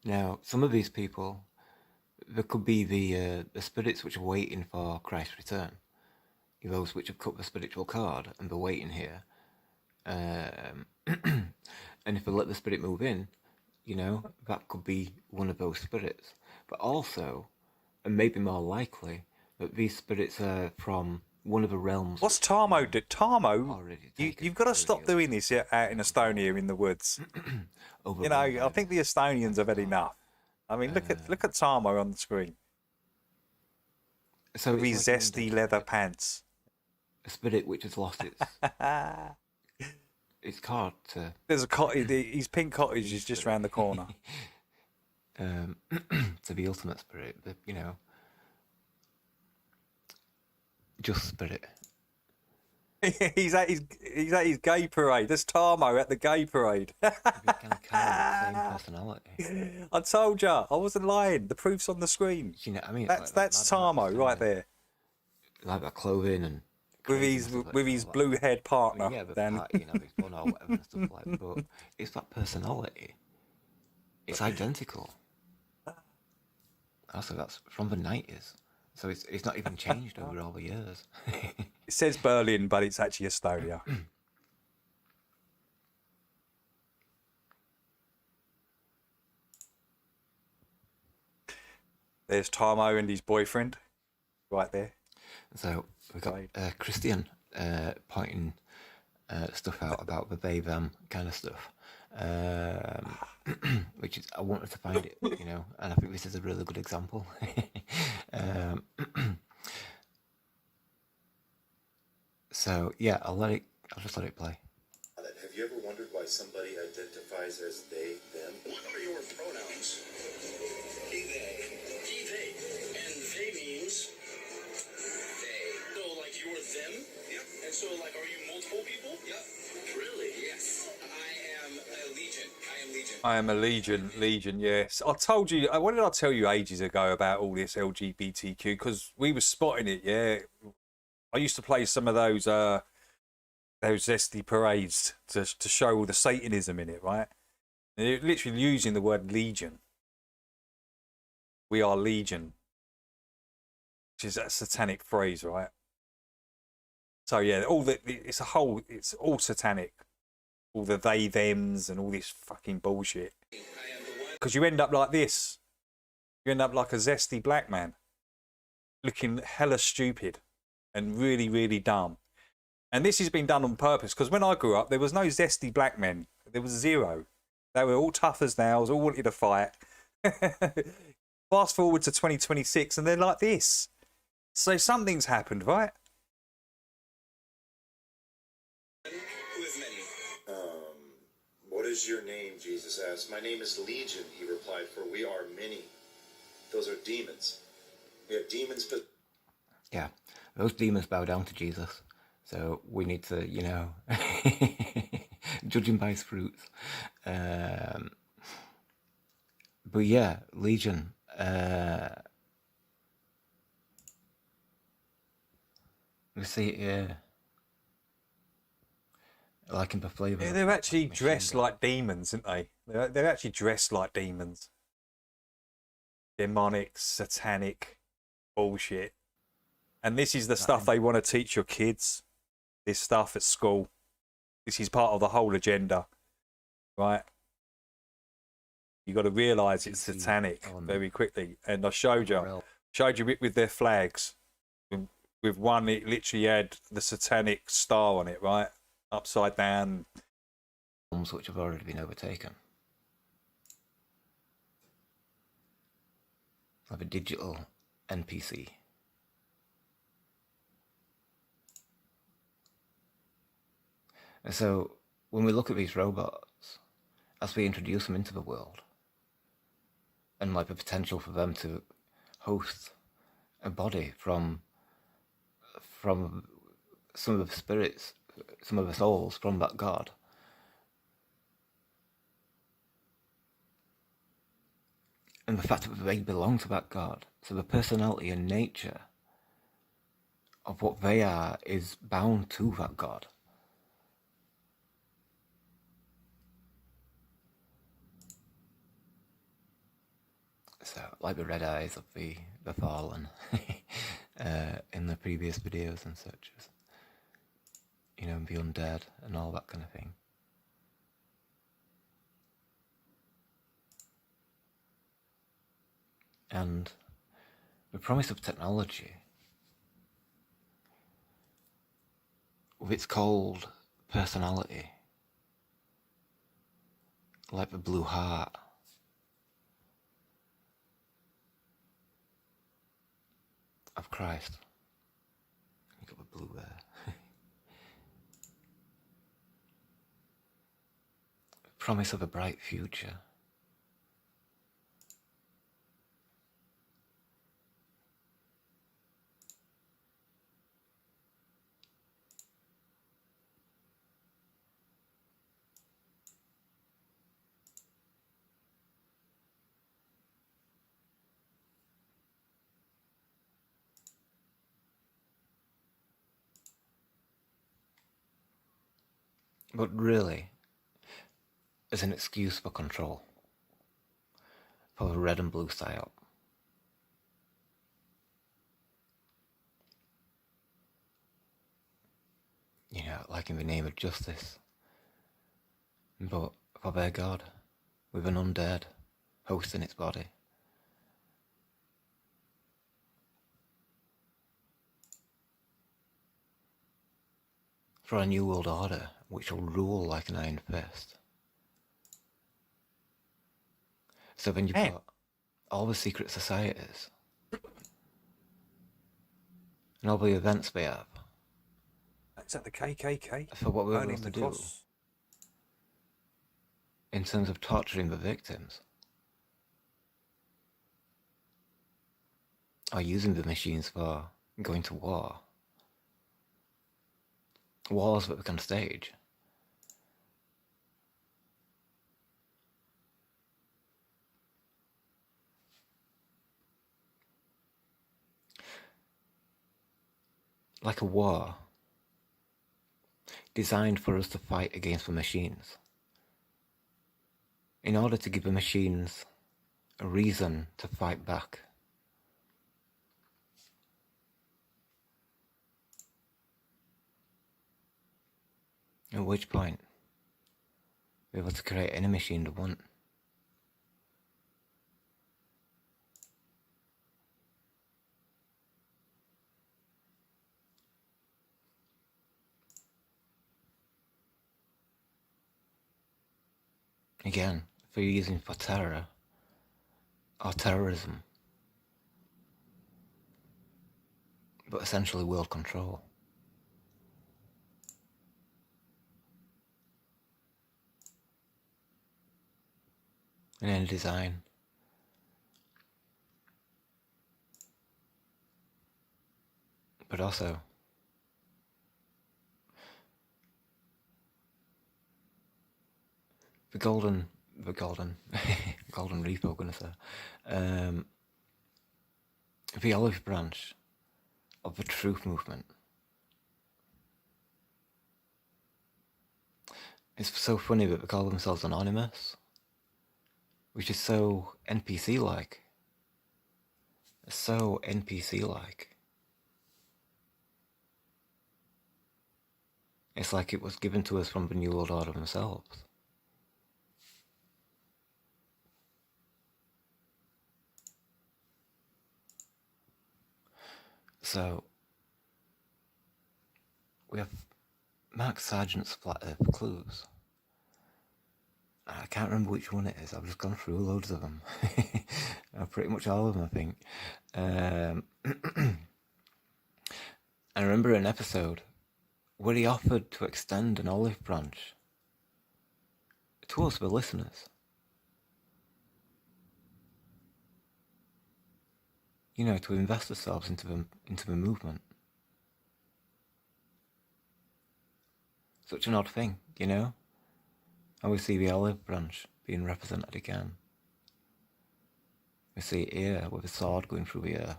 Now, some of these people, there could be the spirits which are waiting for Christ's return. Those which have cut the spiritual card and they're waiting here. And if they let the spirit move in, you know, that could be one of those spirits. But also, and maybe more likely, that these spirits are from one of the realms. What's Tarmo? Tarmo, you've got to stop doing this out in Estonia in the woods. You know, I think the Estonians have had enough. I mean, look at Tarmo on the screen. So with his like zesty leather pants. A spirit which has lost its card to... There's a cottage. His pink cottage is just round the corner. To the ultimate spirit, but you know, just spirit. he's at his gay parade. There's Tarmo at the gay parade. Same personality. I told you, I wasn't lying. The proof's on the screen. You know, I mean, that's Tarmo right there. Like that clothing and with his blue haired partner. I mean, yeah, the party, you know, his fun or whatever and stuff like that. But it's that personality. It's identical. Also, that's from the 90s. So it's not even changed over all the years. It says Berlin, but it's actually Estonia. There's Tarmo and his boyfriend right there. So we've got Christian pointing stuff out about the they them kind of stuff. Which is, I wanted to find it, you know, and I think this is a really good example. So yeah, I'll just let it play. Have you ever wondered why somebody identifies as they, them? What are your pronouns? He, they. And they means they. So like you're them? Yep. And so like are you multiple people? Yep. Really? Yes. I am a legion. I am a legion, yes. I told you, what did I tell you ages ago about all this LGBTQ? Because we were spotting it, yeah. I used to play some of those zesty parades to show all the Satanism in it, right? And they're literally using the word legion. We are legion, which is a satanic phrase, right? So yeah, it's all satanic. All the they thems and all this fucking bullshit. Because you end up like this. You end up like a zesty black man, looking hella stupid and really, really dumb. And this has been done on purpose, because when I grew up, there was no zesty black men. There was zero. They were all tough as nails, all wanted to fight. Fast forward to 2026 and they're like this. So something's happened, right? What is your name? Jesus asked. My name is Legion, he replied, for we are many. Those are demons. We have demons, but... Yeah, those demons bow down to Jesus. So we need to, you know, judge him by his fruits. But yeah, Legion. We see it here. Like in the flavour. Yeah, they're actually dressed like demons, aren't they? They're actually dressed like demons. Demonic, satanic bullshit. And this is the stuff they want to teach your kids. This stuff at school. This is part of the whole agenda, right? You got to realise it's satanic very quickly. And I showed you it with their flags. With one, it literally had the satanic star on it, right? Upside down. problems which have already been overtaken. Like a digital NPC. And so, when we look at these robots, as we introduce them into the world, and like the potential for them to host a body from some of the spirits, some of the souls from that god, and the fact that they belong to that god, so the personality and nature of what they are is bound to that god. So, like the red eyes of the fallen in the previous videos and such, you know, the undead and all that kind of thing. And the promise of technology, with its cold personality, like the blue heart, of Christ. You got the blue there. Promise of a bright future. But really, as an excuse for control, for the red and blue psyop. You know, like in the name of justice, but for their god, with an undead hosting its body. For a new world order, which will rule like an iron fist. So then you've got all the secret societies, and all the events they have. Is that the KKK? For what we're Burning able to the do. cross? In terms of torturing the victims. Or using the machines for going to war. Wars that we can stage. Like a war designed for us to fight against the machines. In order to give the machines a reason to fight back. At which point, we're able to create any machine they want. Again, if you're using for terror or terrorism, but essentially world control. In any design. But also the golden reaper, I'm gonna say, the olive branch of the truth movement. It's so funny that they call themselves anonymous, which is so NPC-like. So NPC-like. It's like it was given to us from the New World Order themselves. So, we have Mark Sargent's Flat Earth Clues. I can't remember which one it is. I've just gone through loads of them. Pretty much all of them, I think. I remember an episode where he offered to extend an olive branch to us, the listeners. You know, to invest ourselves into the movement. Such an odd thing, you know? And we see the olive branch being represented again. We see it here with a sword going through the earth.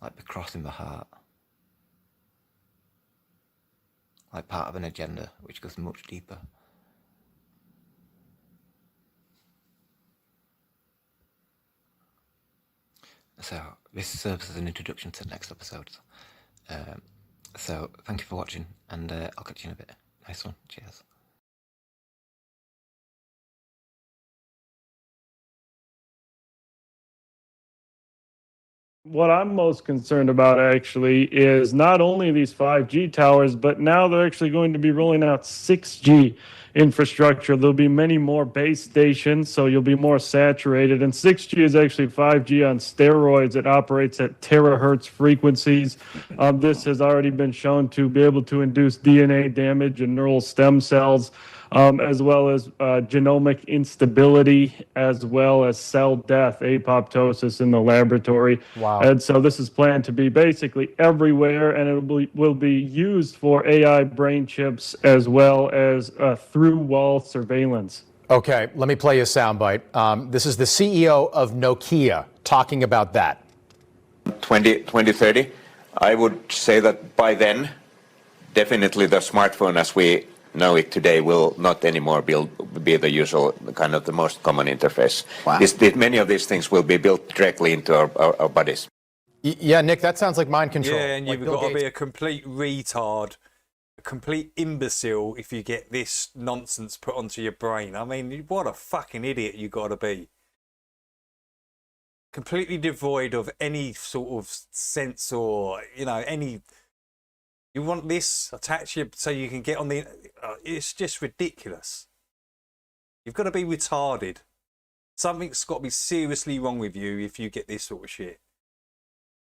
Like the cross in the heart. Like part of an agenda which goes much deeper. So, this serves as an introduction to the next episode. So, thank you for watching, and I'll catch you in a bit. Nice one. Cheers. What I'm most concerned about actually is not only these 5G towers, but now they're actually going to be rolling out 6G infrastructure. There'll be many more base stations, so you'll be more saturated. And 6G is actually 5G on steroids. It operates at terahertz frequencies. This has already been shown to be able to induce DNA damage in neural stem cells, as well as genomic instability, as well as cell death, apoptosis in the laboratory. Wow. And so this is planned to be basically everywhere, and it will be used for AI brain chips as well as through-wall surveillance. Okay, let me play you a soundbite. This is the CEO of Nokia talking about that. 2030, I would say that by then, definitely the smartphone as we know it today will not anymore be the usual kind of the most common interface. Wow. Many of these things will be built directly into our bodies. Yeah, Nick, that sounds like mind control. Yeah, and like you've Bill got to Gates. be a complete retard, a complete imbecile if you get this nonsense put onto your brain. I mean, what a fucking idiot you got to be. Completely devoid of any sort of sense or, you know, any... You want this attached you so you can get on the... it's just ridiculous. You've got to be retarded. Something's got to be seriously wrong with you if you get this sort of shit.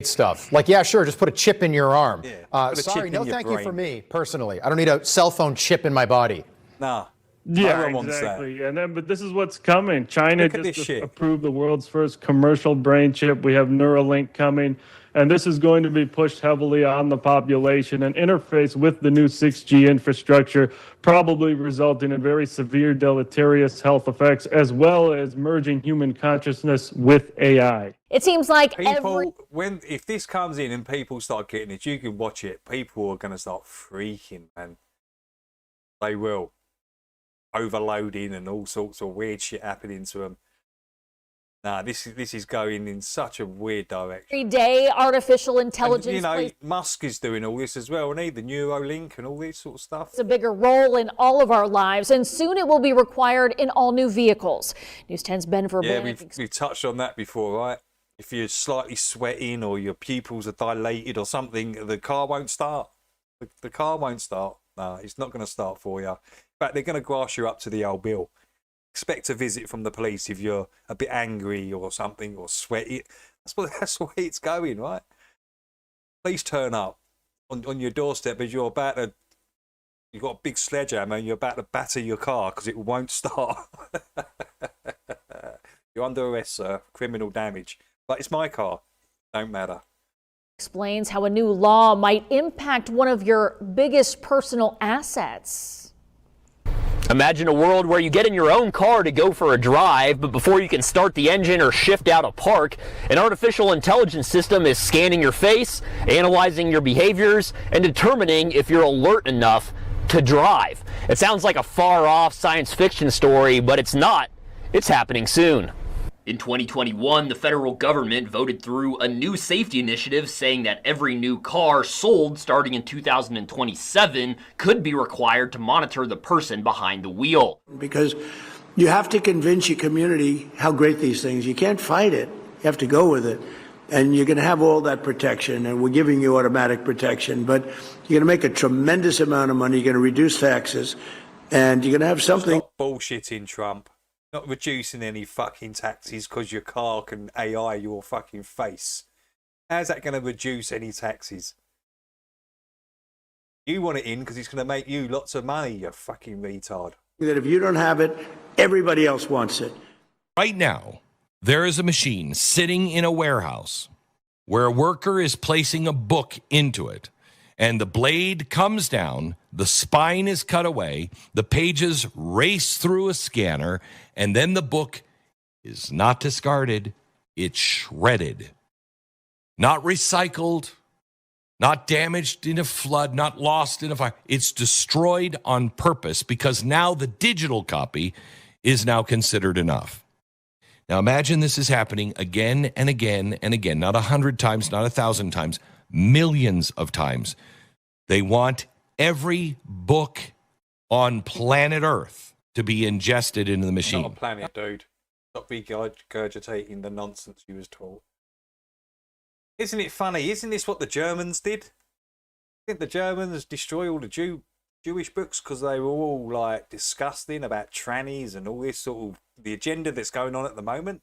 Stuff. Like, yeah, sure, just put a chip in your arm. Yeah, put a Sorry, chip no in your thank you brain. for me, personally. I don't need a cell phone chip in my body. Nah. Yeah, No one wants that. exactly. And then, but this is what's coming. China Look at just this shit. approved the world's first commercial brain chip. We have Neuralink coming, and this is going to be pushed heavily on the population and interface with the new 6G infrastructure, probably resulting in very severe deleterious health effects, as well as merging human consciousness with AI. It seems like People, if this comes in and people start getting it, you can watch it. People are going to start freaking, man. They will. Overloading and all sorts of weird shit happening to them. Nah, this is going in such a weird direction. every day artificial intelligence And, you know, plays Musk is doing all this as well, and the Neuralink and all this sort of stuff. a bigger role in all of our lives, and soon it will be required in all new vehicles. News 10's Ben Yeah, Verbank. we've touched on that before, right? If you're slightly sweating or your pupils are dilated or something, the car won't start. The car won't start. No, it's not going to start for you. In fact, they're going to grass you up to the old bill. Expect a visit from the police if you're a bit angry or something or sweaty. That's the way it's going, right? Please turn up on your doorstep as you've got a big sledgehammer and you're about to batter your car because it won't start. You're under arrest, sir. Criminal damage. But it's my car. Don't matter. Explains how a new law might impact one of your biggest personal assets. Imagine a world where you get in your own car to go for a drive, but before you can start the engine or shift out of park, an artificial intelligence system is scanning your face, analyzing your behaviors, and determining if you're alert enough to drive. It sounds like a far-off science fiction story, but it's not. It's happening soon. In 2021, the federal government voted through a new safety initiative saying that every new car sold starting in 2027 could be required to monitor the person behind the wheel. Because you have to convince your community how great these things. You can't fight it. You have to go with it. And you're going to have all that protection, and we're giving you automatic protection, but you're going to make a tremendous amount of money. You're going to reduce taxes. And you're going to have something. Stop bullshitting, Trump. Not reducing any fucking taxes because your car can AI your fucking face. How's that going to reduce any taxes? You want it in because it's going to make you lots of money, you fucking retard. That if you don't have it, everybody else wants it. Right now, there is a machine sitting in a warehouse where a worker is placing a book into it, and the blade comes down, the spine is cut away, the pages race through a scanner, and then the book is not discarded, it's shredded. Not recycled, not damaged in a flood, not lost in a fire. It's destroyed on purpose because now the digital copy is now considered enough. Now imagine this is happening again and again and again, not 100 times, not 1,000 times, millions of times. They want every book on planet Earth to be ingested into the machine. Not a planet, dude. Stop regurgitating the nonsense you was taught. Isn't it funny? Isn't this what the Germans did? Didn't the Germans destroy all the Jewish books because they were all like disgusting about trannies and all this sort of the agenda that's going on at the moment?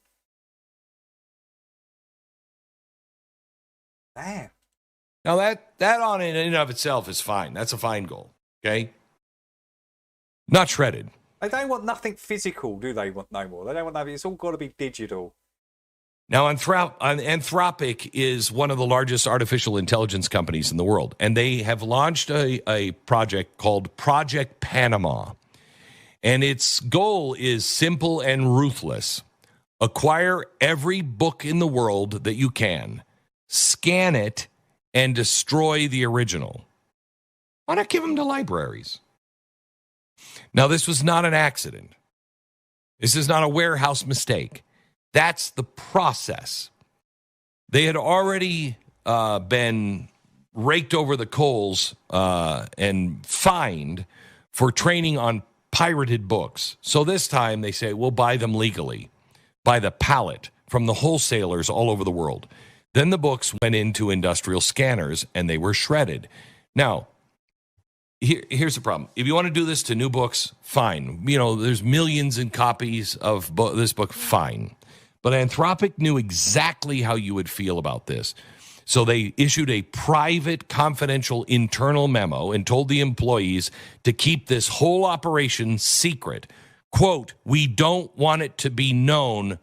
Damn. Now that on in and of itself is fine. That's a fine goal. Okay. Not shredded. They don't want nothing physical, do they? Want no more. They don't want nothing. It's all got to be digital. Now, Anthropic is one of the largest artificial intelligence companies in the world, and they have launched a project called Project Panama. And its goal is simple and ruthless. Acquire every book in the world that you can, scan it, and destroy the original. Why not give them to libraries? Now, this was not an accident. This is not a warehouse mistake. That's the process. They had already been raked over the coals and fined for training on pirated books. So this time they say, we'll buy them legally, by the pallet, from the wholesalers all over the world. Then the books went into industrial scanners and they were shredded. Now, here's the problem. If you want to do this to new books, fine. You know, there's millions in copies of this book, fine. But Anthropic knew exactly how you would feel about this. So they issued a private, confidential, internal memo and told the employees to keep this whole operation secret. Quote, we don't want it to be known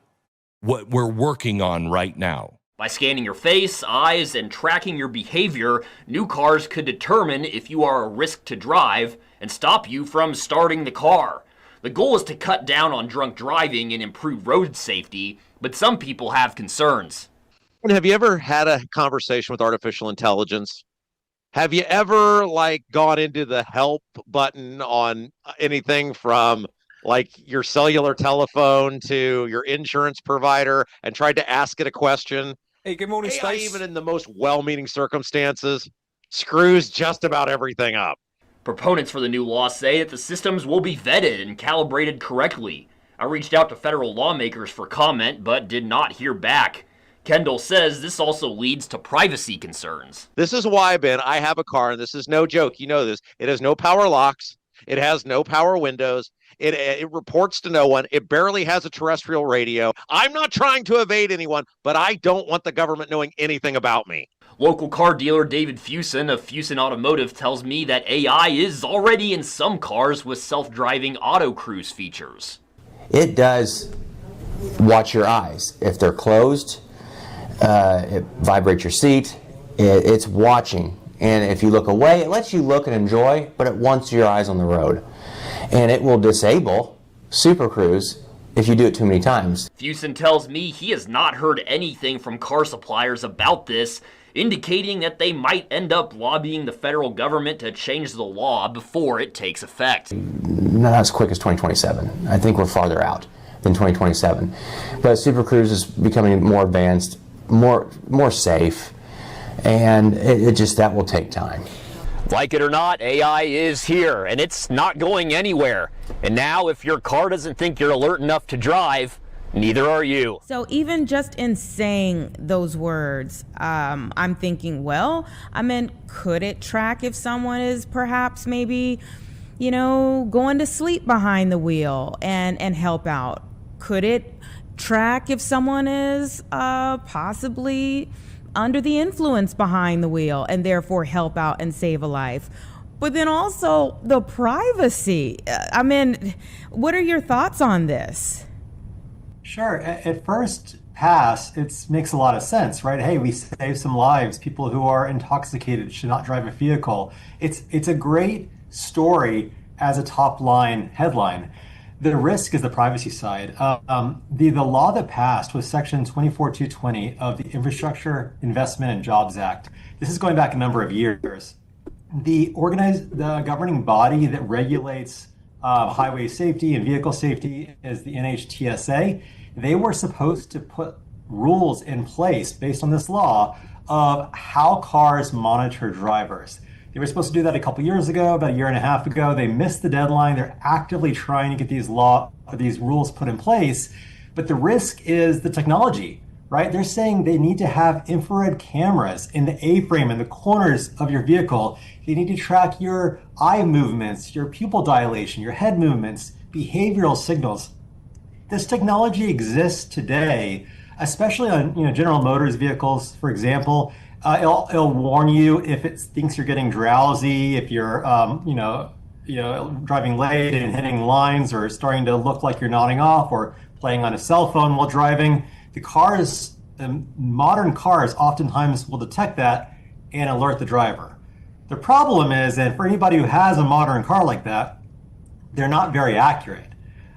what we're working on right now. By scanning your face, eyes, and tracking your behavior, new cars could determine if you are a risk to drive and stop you from starting the car. The goal is to cut down on drunk driving and improve road safety, but some people have concerns. And have you ever had a conversation with artificial intelligence? Have you ever gone into the help button on anything from your cellular telephone to your insurance provider and tried to ask it a question? Hey, good morning, AI, Stace. even in the most well-meaning circumstances, screws just about everything up. Proponents for the new law say that the systems will be vetted and calibrated correctly. I reached out to federal lawmakers for comment, but did not hear back. Kendall says this also leads to privacy concerns. This is why, Ben, I have a car, and this is no joke. You know this. It has no power locks. It has no power windows. It reports to no one. It barely has a terrestrial radio. I'm not trying to evade anyone, but I don't want the government knowing anything about me. Local car dealer David Fusen of Fusen Automotive tells me that AI is already in some cars with self-driving auto cruise features. It does watch your eyes. If they're closed, it vibrates your seat. It's watching. And if you look away, it lets you look and enjoy, but it wants your eyes on the road. And it will disable Super Cruise if you do it too many times. Fusen tells me he has not heard anything from car suppliers about this, indicating that they might end up lobbying the federal government to change the law before it takes effect. Not as quick as 2027. I think we're farther out than 2027. But Super Cruise is becoming more advanced, more safe, and that will take time. Like it or not, AI is here, and it's not going anywhere. And now, if your car doesn't think you're alert enough to drive, neither are you. So even just in saying those words, I'm thinking, well, could it track if someone is perhaps maybe going to sleep behind the wheel and help out? Could it track if someone is possibly under the influence behind the wheel and therefore help out and save a life? But then also the privacy. I mean, what are your thoughts on this? Sure. At first pass, it makes a lot of sense, right? Hey, we save some lives. People who are intoxicated should not drive a vehicle. It's a great story as a top line headline. The risk is the privacy side. The law that passed was Section 24220 of the Infrastructure Investment and Jobs Act. This is going back a number of years. The governing body that regulates highway safety and vehicle safety is the NHTSA. They were supposed to put rules in place based on this law of how cars monitor drivers. They were supposed to do that a couple years ago, about a year and a half ago. They missed the deadline. They're actively trying to get these rules put in place. But the risk is the technology, right? They're saying they need to have infrared cameras in the A-frame and the corners of your vehicle. They need to track your eye movements, your pupil dilation, your head movements, behavioral signals. This technology exists today, especially on General Motors vehicles, for example. It'll warn you if it thinks you're getting drowsy, if you're driving late and hitting lines, or starting to look like you're nodding off, or playing on a cell phone while driving. The modern cars oftentimes will detect that and alert the driver. The problem is, and for anybody who has a modern car like that, they're not very accurate.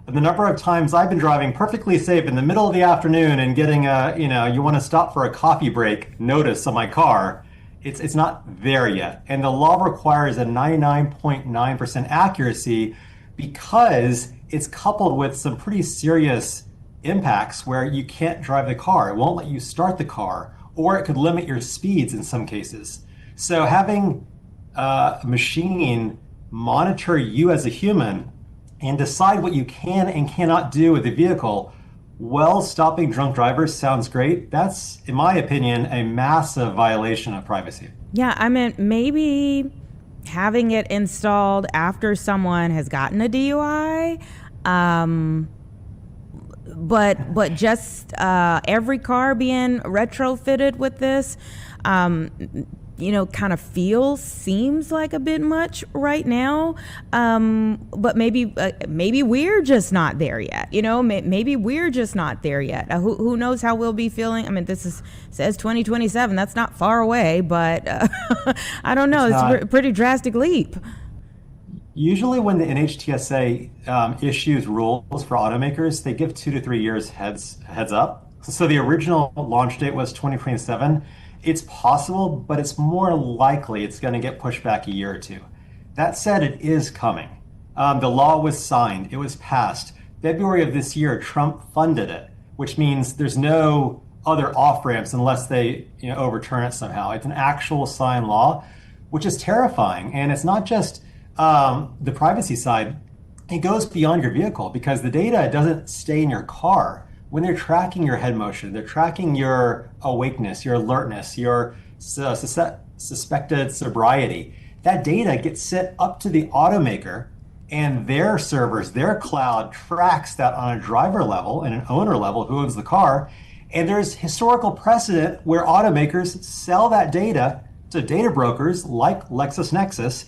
The number of times I've been driving perfectly safe in the middle of the afternoon and getting you want to stop for a coffee break notice on my car, it's not there yet. And the law requires a 99.9% accuracy because it's coupled with some pretty serious impacts where you can't drive the car. It won't let you start the car, or it could limit your speeds in some cases. So having a machine monitor you as a human and decide what you can and cannot do with the vehicle while stopping drunk drivers sounds great. That's, in my opinion, a massive violation of privacy. Yeah, I mean, maybe having it installed after someone has gotten a DUI, but just every car being retrofitted with this, kind of seems like a bit much right now. But maybe we're just not there yet. Maybe we're just not there yet. Who knows how we'll be feeling? I mean, says 2027. That's not far away, but I don't know. It's a pretty drastic leap. Usually when the NHTSA issues rules for automakers, they give 2 to 3 years heads up. So the original launch date was 2027. It's possible, but it's more likely it's going to get pushed back a year or two. That said, it is coming. The law was signed. It was passed. February of this year, Trump funded it, which means there's no other off-ramps unless they overturn it somehow. It's an actual signed law, which is terrifying. And it's not just the privacy side. It goes beyond your vehicle because the data doesn't stay in your car. When they're tracking your head motion, they're tracking your awakeness, your alertness, your suspected sobriety. That data gets sent up to the automaker, and their servers, their cloud tracks that on a driver level and an owner level who owns the car. And there's historical precedent where automakers sell that data to data brokers like LexisNexis,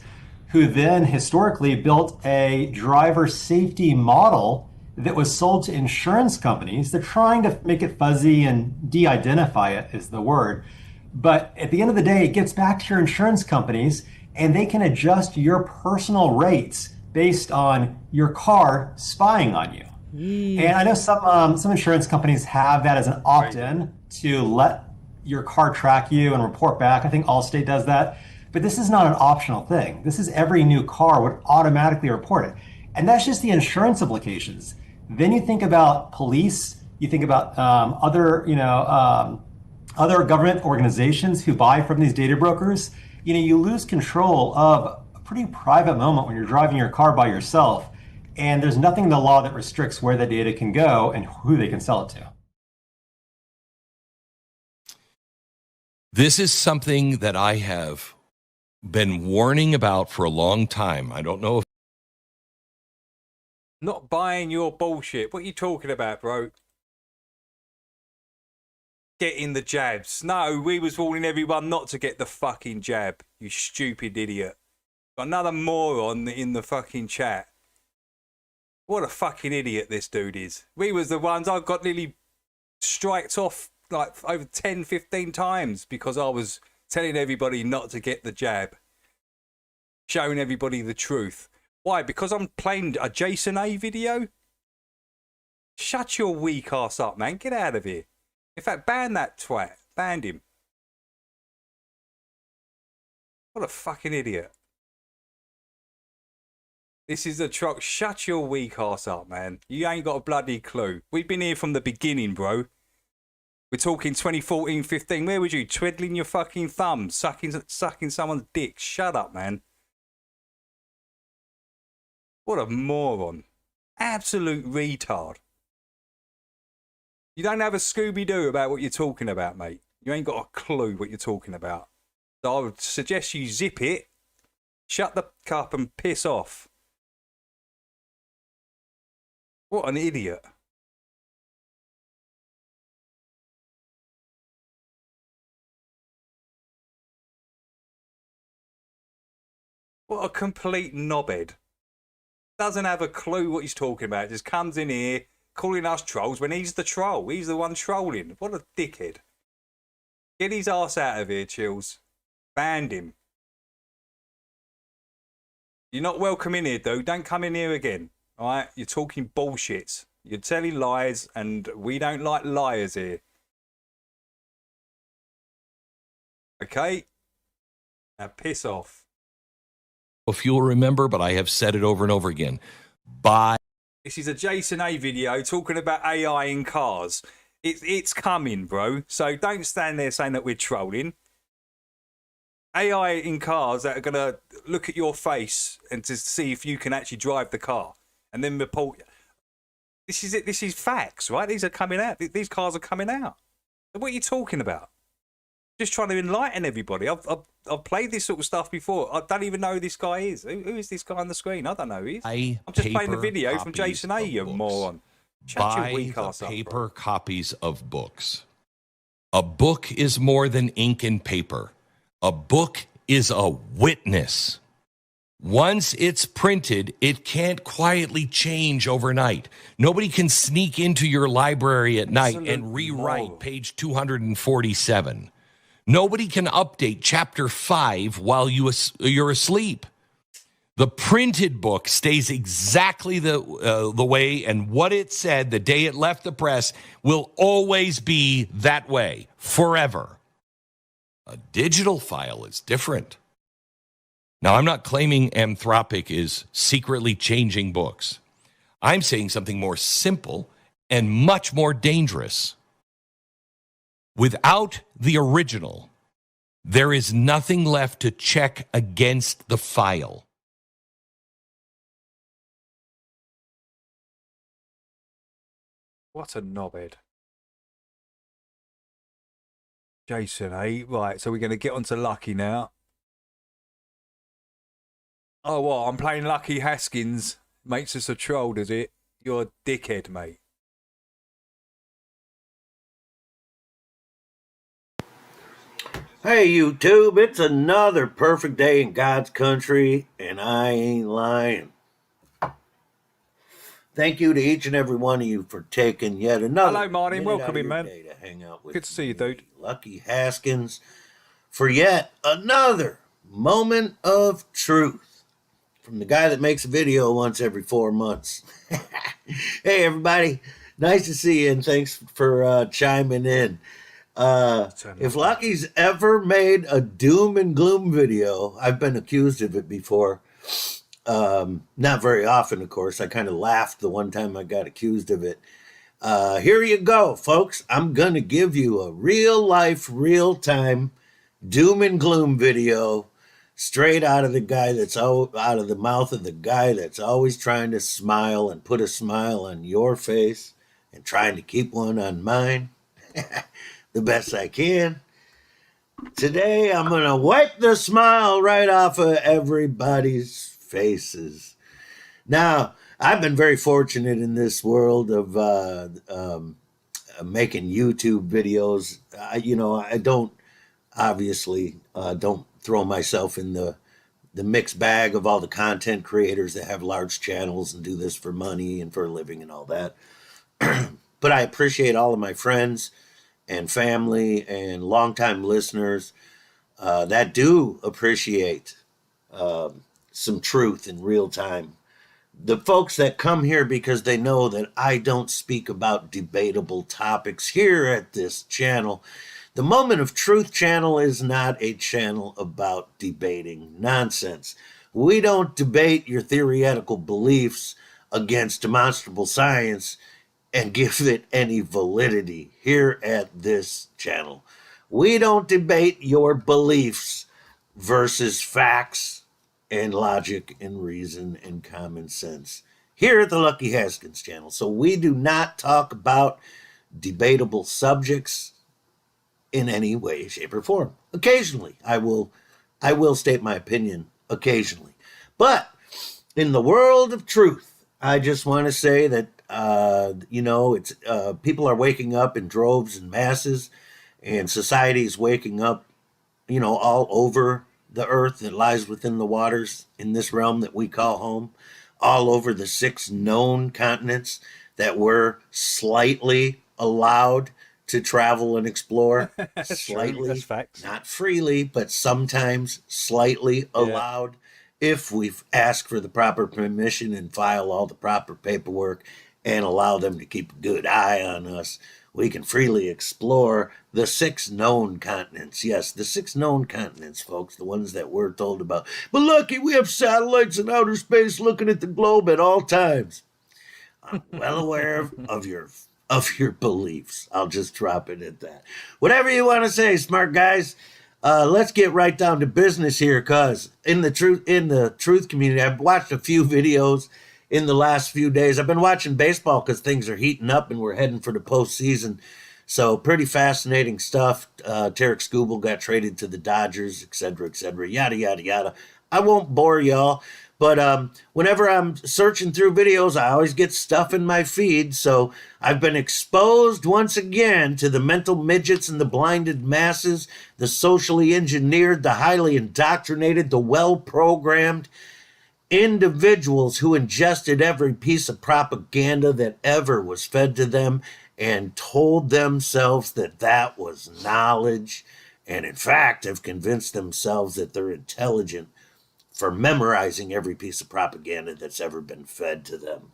who then historically built a driver safety model that was sold to insurance companies. They're trying to make it fuzzy and de-identify it is the word. But at the end of the day, it gets back to your insurance companies, and they can adjust your personal rates based on your car spying on you. And I know some insurance companies have that as an opt-in to let your car track you and report back. I think Allstate does that. But this is not an optional thing. This is every new car would automatically report it. And that's just the insurance implications. Then you think about police, you think about other government organizations who buy from these data brokers. You lose control of a pretty private moment when you're driving your car by yourself, and there's nothing in the law that restricts where the data can go and who they can sell it to. This is something that I have been warning about for a long time. I don't know if Not buying your bullshit. What are you talking about, bro? Getting the jabs. No, we was warning everyone not to get the fucking jab. You stupid idiot. Got another moron in the fucking chat. What a fucking idiot this dude is. We was the ones I got nearly striked off like over 10, 15 times because I was telling everybody not to get the jab. Showing everybody the truth. Why? Because I'm playing a Jason A video? Shut your weak ass up, man. Get out of here. In fact, ban that twat. Banned him. What a fucking idiot. This is a truck. Shut your weak ass up, man. You ain't got a bloody clue. We've been here from the beginning, bro. We're talking 2014, 15. Where was you? Twiddling your fucking thumb. Sucking someone's dick. Shut up, man. What a moron. Absolute retard. You don't have a Scooby-Doo about what you're talking about, mate. You ain't got a clue what you're talking about. So I would suggest you zip it, shut the cup and piss off. What an idiot. What a complete knobhead. Doesn't have a clue what he's talking about. Just comes in here calling us trolls when he's the troll. He's the one trolling. What a dickhead. Get his ass out of here, Chills. Banned him. You're not welcome in here, dude. Don't come in here again. All right? You're talking bullshit. You're telling lies, and we don't like liars here. Okay? Now piss off. If you'll remember, but I have said it over and over again. Buy. This is a Jason A video talking about AI in cars. It's coming, bro. So don't stand there saying that we're trolling. AI in cars that are going to look at your face and to see if you can actually drive the car and then report. This is it. This is facts, right? These are coming out. These cars are coming out. What are you talking about? Just trying to enlighten everybody. I've played this sort of stuff before. I don't even know who this guy is. Who is this guy on the screen? I don't know who he is. I'm just playing the video from Jason A, you moron. Shut your weak ass up, paper copies of books. A book is more than ink and paper. A book is a witness. Once it's printed, it can't quietly change overnight. Nobody can sneak into your library at night and rewrite page 247. Nobody can update chapter 5 while you're asleep. The printed book stays exactly the way, and what it said the day it left the press will always be that way, forever. A digital file is different. Now, I'm not claiming Anthropic is secretly changing books. I'm saying something more simple and much more dangerous. Without the original, there is nothing left to check against the file. What a knobhead. Jason, eh? Right, so we're going to get on to Lucky now. Oh, what? I'm playing Lucky Haskins. Makes us a troll, does it? You're a dickhead, mate. Hey YouTube, it's another perfect day in God's country, and I ain't lying. Thank you to each and every one of you for taking yet another. Hello, Martin. Welcome in, man. Day to hang out with Good to see you, dude. Lucky Haskins for yet another moment of truth from the guy that makes a video once every 4 months. Hey, everybody. Nice to see you, and thanks for chiming in. If Lucky's ever made a doom and gloom video, I've been accused of it before. Not very often, of course. I kind of laughed the one time I got accused of it. Here you go, folks. I'm going to give you a real life, real time doom and gloom video straight out of the guy that's out of the mouth of the guy that's always trying to smile and put a smile on your face and trying to keep one on mine. The best I can. Today, I'm going to wipe the smile right off of everybody's faces. Now, I've been very fortunate in this world of making YouTube videos. I don't obviously don't throw myself in the mixed bag of all the content creators that have large channels and do this for money and for a living and all that. But I appreciate all of my friends and family and longtime listeners that do appreciate some truth in real time. The folks that come here because they know that I don't speak about debatable topics here at this channel. The Moment of Truth channel is not a channel about debating nonsense. We don't debate your theoretical beliefs against demonstrable science and give it any validity here at this channel. We don't debate your beliefs versus facts and logic and reason and common sense here at the Lucky Haskins channel. So we do not talk about debatable subjects in any way, shape, or form. Occasionally, I will state my opinion occasionally. But in the world of truth, I just want to say that it's people are waking up in droves and masses, and society is waking up, all over the earth that lies within the waters in this realm that we call home, all over the 6 known continents that we're slightly allowed to travel and explore. Slightly, that's facts. not freely, but sometimes slightly allowed if we've asked for the proper permission and file all the proper paperwork and allow them to keep a good eye on us. We can freely explore the 6 known continents. Yes, the 6 known continents, folks, the ones that we're told about. But lucky we have satellites in outer space looking at the globe at all times. I'm well aware of your beliefs. I'll just drop it at that. Whatever you want to say, smart guys. Let's get right down to business here, cuz in the truth community, I've watched a few videos in the last few days. I've been watching baseball because things are heating up and we're heading for the postseason. So pretty fascinating stuff. Tarek Skubal got traded to the Dodgers, et cetera, yada, yada, yada. I won't bore y'all, but whenever I'm searching through videos, I always get stuff in my feed. So I've been exposed once again to the mental midgets and the blinded masses, the socially engineered, the highly indoctrinated, the well-programmed individuals who ingested every piece of propaganda that ever was fed to them and told themselves that that was knowledge, and in fact have convinced themselves that they're intelligent for memorizing every piece of propaganda that's ever been fed to them.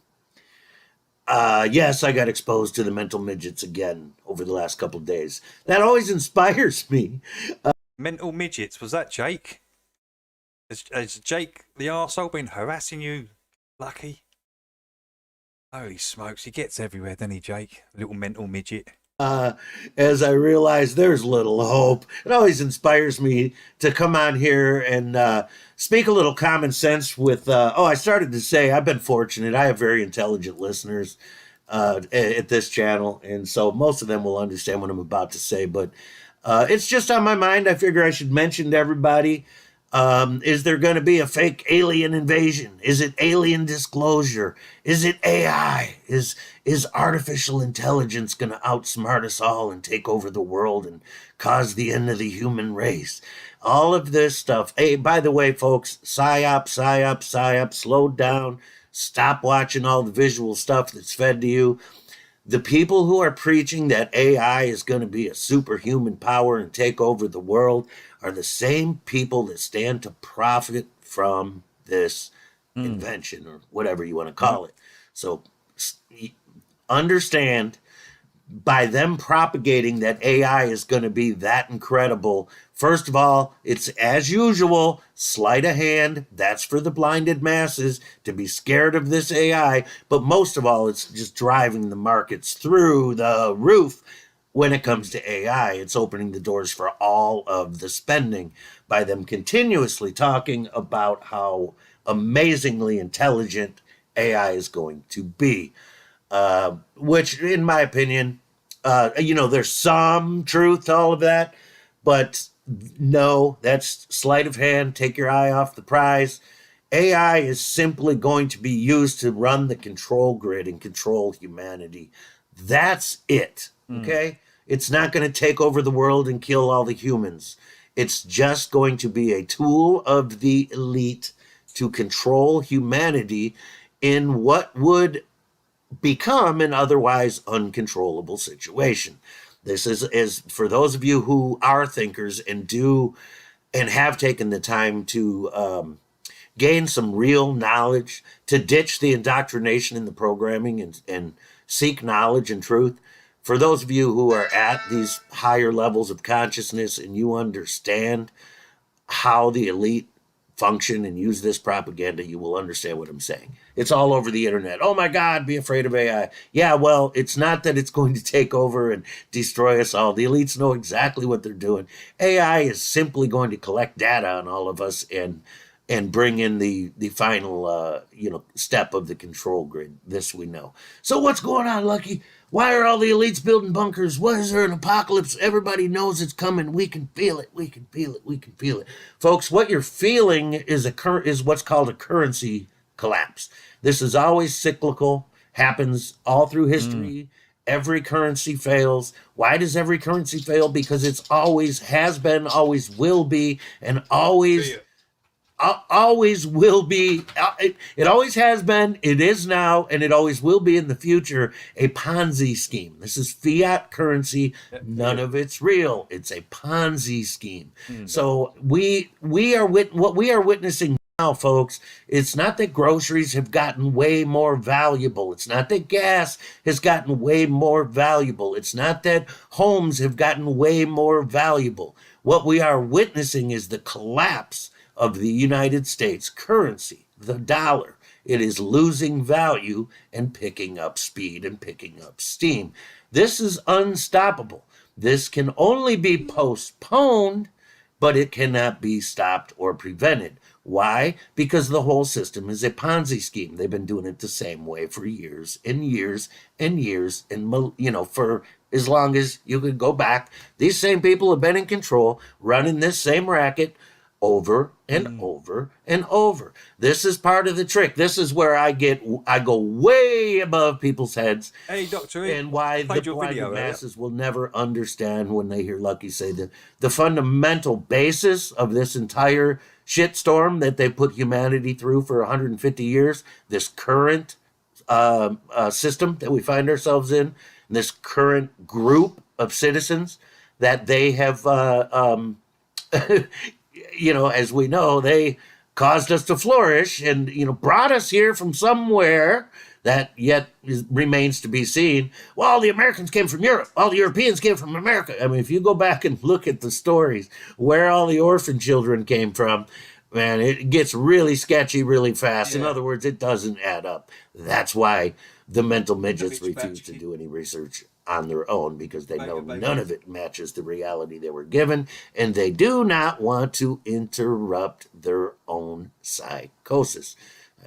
Yes, I got exposed to the mental midgets again over the last couple of days. That always inspires me. Mental midgets, was that Jake? Has Jake the arsehole been harassing you, Lucky? Holy smokes, he gets everywhere, doesn't he, Jake? Little mental midget. As I realize there's little hope. It always inspires me to come on here and speak a little common sense with, I started to say I've been fortunate. I have very intelligent listeners at this channel, and so most of them will understand what I'm about to say, but it's just on my mind. I figure I should mention to everybody, is there going to be a fake alien invasion? Is it alien disclosure? Is it AI? Is artificial intelligence going to outsmart us all and take over the world and cause the end of the human race? All of this stuff. Hey, by the way, folks, psyop, slow down. Stop watching all the visual stuff that's fed to you. The people who are preaching that AI is going to be a superhuman power and take over the world are the same people that stand to profit from this invention, or whatever you want to call it. So understand, by them propagating that AI is going to be that incredible, first of all, it's as usual, sleight of hand. That's for the blinded masses to be scared of this AI. But most of all, it's just driving the markets through the roof. When it comes to AI, it's opening the doors for all of the spending by them continuously talking about how amazingly intelligent AI is going to be. Which, in my opinion, there's some truth to all of that, but no, that's sleight of hand. Take your eye off the prize. AI is simply going to be used to run the control grid and control humanity. That's it. Okay? It's not going to take over the world and kill all the humans. It's just going to be a tool of the elite to control humanity in what would become an otherwise uncontrollable situation. This is for those of you who are thinkers and do and have taken the time to gain some real knowledge, to ditch the indoctrination in the programming and seek knowledge and truth. For those of you who are at these higher levels of consciousness and you understand how the elite function and use this propaganda, you will understand what I'm saying. It's all over the internet. Oh my God, be afraid of AI. Yeah, well, it's not that it's going to take over and destroy us all. The elites know exactly what they're doing. AI is simply going to collect data on all of us and bring in the final step of the control grid. This we know. So what's going on, Lucky? Why are all the elites building bunkers? What is there an apocalypse? Everybody knows it's coming. We can feel it. We can feel it. We can feel it. Folks, what you're feeling is what's called a currency collapse. This is always cyclical, happens all through history. Every currency fails. Why does every currency fail? Because it's always has been, always will be, and always will be. It always has been, it is now, and it always will be in the future, a Ponzi scheme. This is fiat currency. None of it's real. It's a Ponzi scheme. So what we are witnessing now, folks, it's not that groceries have gotten way more valuable. It's not that gas has gotten way more valuable. It's not that homes have gotten way more valuable. What we are witnessing is the collapse of the United States currency, the dollar. It is losing value and picking up speed and picking up steam. This is unstoppable. This can only be postponed, but it cannot be stopped or prevented. Why? Because the whole system is a Ponzi scheme. They've been doing it the same way for years and years and years, and for as long as you could go back. These same people have been in control, running this same racket over and over and over. This is part of the trick. This is where I go way above people's heads. Hey, Doctor, and why the blinded masses will never understand when they hear Lucky say that the fundamental basis of this entire shitstorm that they put humanity through for 150 years, this current system that we find ourselves in, this current group of citizens that they have as we know, they caused us to flourish and, brought us here from somewhere that yet remains to be seen. Well, all the Americans came from Europe. All the Europeans came from America. I mean, if you go back and look at the stories where all the orphan children came from, man, it gets really sketchy really fast. In other words, it doesn't add up. That's why the mental midgets refuse to do any research on their own, because they know none of it matches the reality they were given, and they do not want to interrupt their own psychosis.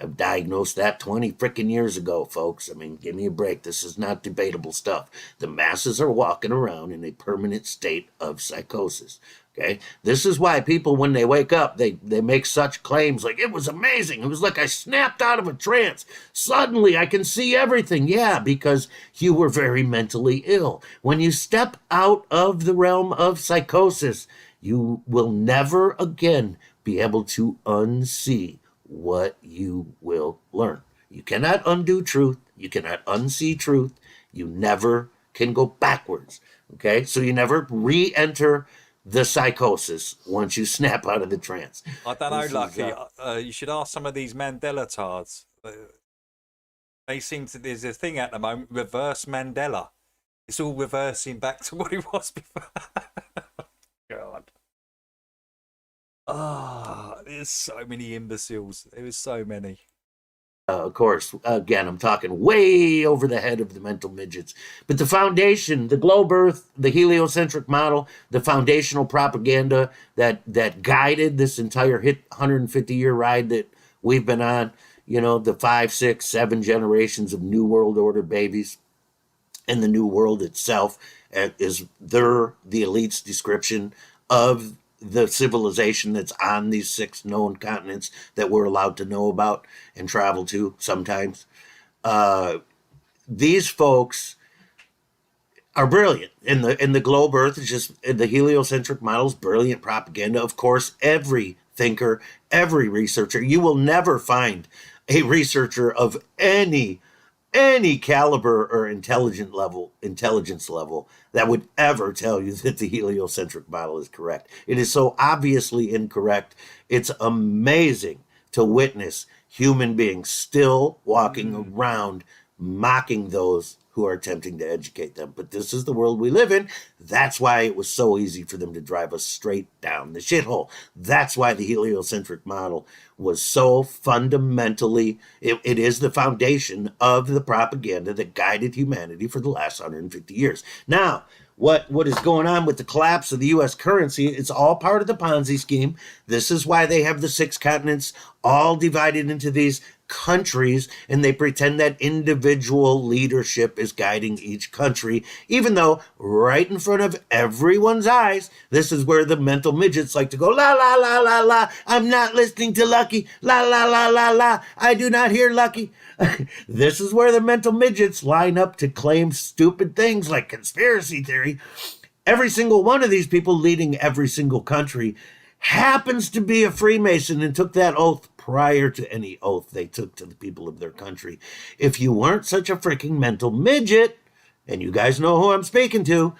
I've diagnosed that 20 frickin' years ago, folks. I mean, give me a break. This is not debatable stuff. The masses are walking around in a permanent state of psychosis. Okay, this is why people, when they wake up, they make such claims like, it was amazing. It was like I snapped out of a trance. Suddenly I can see everything. Yeah, because you were very mentally ill. When you step out of the realm of psychosis, you will never again be able to unsee what you will learn. You cannot undo truth. You cannot unsee truth. You never can go backwards. Okay, so you never re-enter the psychosis once you snap out of the trance. I don't know, Lucky. You should ask some of these Mandela tards. They seem to. There's a thing at the moment, reverse Mandela. It's all reversing back to what it was before. God. There's so many imbeciles. There's so many. Of course, again, I'm talking way over the head of the mental midgets. But the foundation, the globe earth, the heliocentric model, the foundational propaganda that guided this entire 150-year ride that we've been on, the 5, 6, 7 generations of New World Order babies, and the New World itself is the elite's description of the civilization that's on these 6 known continents that we're allowed to know about and travel to sometimes. These folks are brilliant. And the globe Earth is just, the heliocentric model is brilliant propaganda. Of course, every thinker, every researcher, you will never find a researcher of any caliber or intelligence level that would ever tell you that the heliocentric model is correct. It is so obviously incorrect. It's amazing to witness human beings still walking around mocking those who are attempting to educate them. But this is the world we live in. That's why it was so easy for them to drive us straight down the shithole. That's why the heliocentric model was so fundamentally, it is the foundation of the propaganda that guided humanity for the last 150 years. Now, what is going on with the collapse of the U.S. currency, it's all part of the Ponzi scheme. This is why they have the 6 continents all divided into these countries, and they pretend that individual leadership is guiding each country, even though right in front of everyone's eyes, this is where the mental midgets like to go, la, la, la, la, la, I'm not listening to Lucky, la, la, la, la, la, I do not hear Lucky. This is where the mental midgets line up to claim stupid things like conspiracy theory. Every single one of these people leading every single country happens to be a Freemason and took that oath prior to any oath they took to the people of their country. If you weren't such a freaking mental midget, and you guys know who I'm speaking to,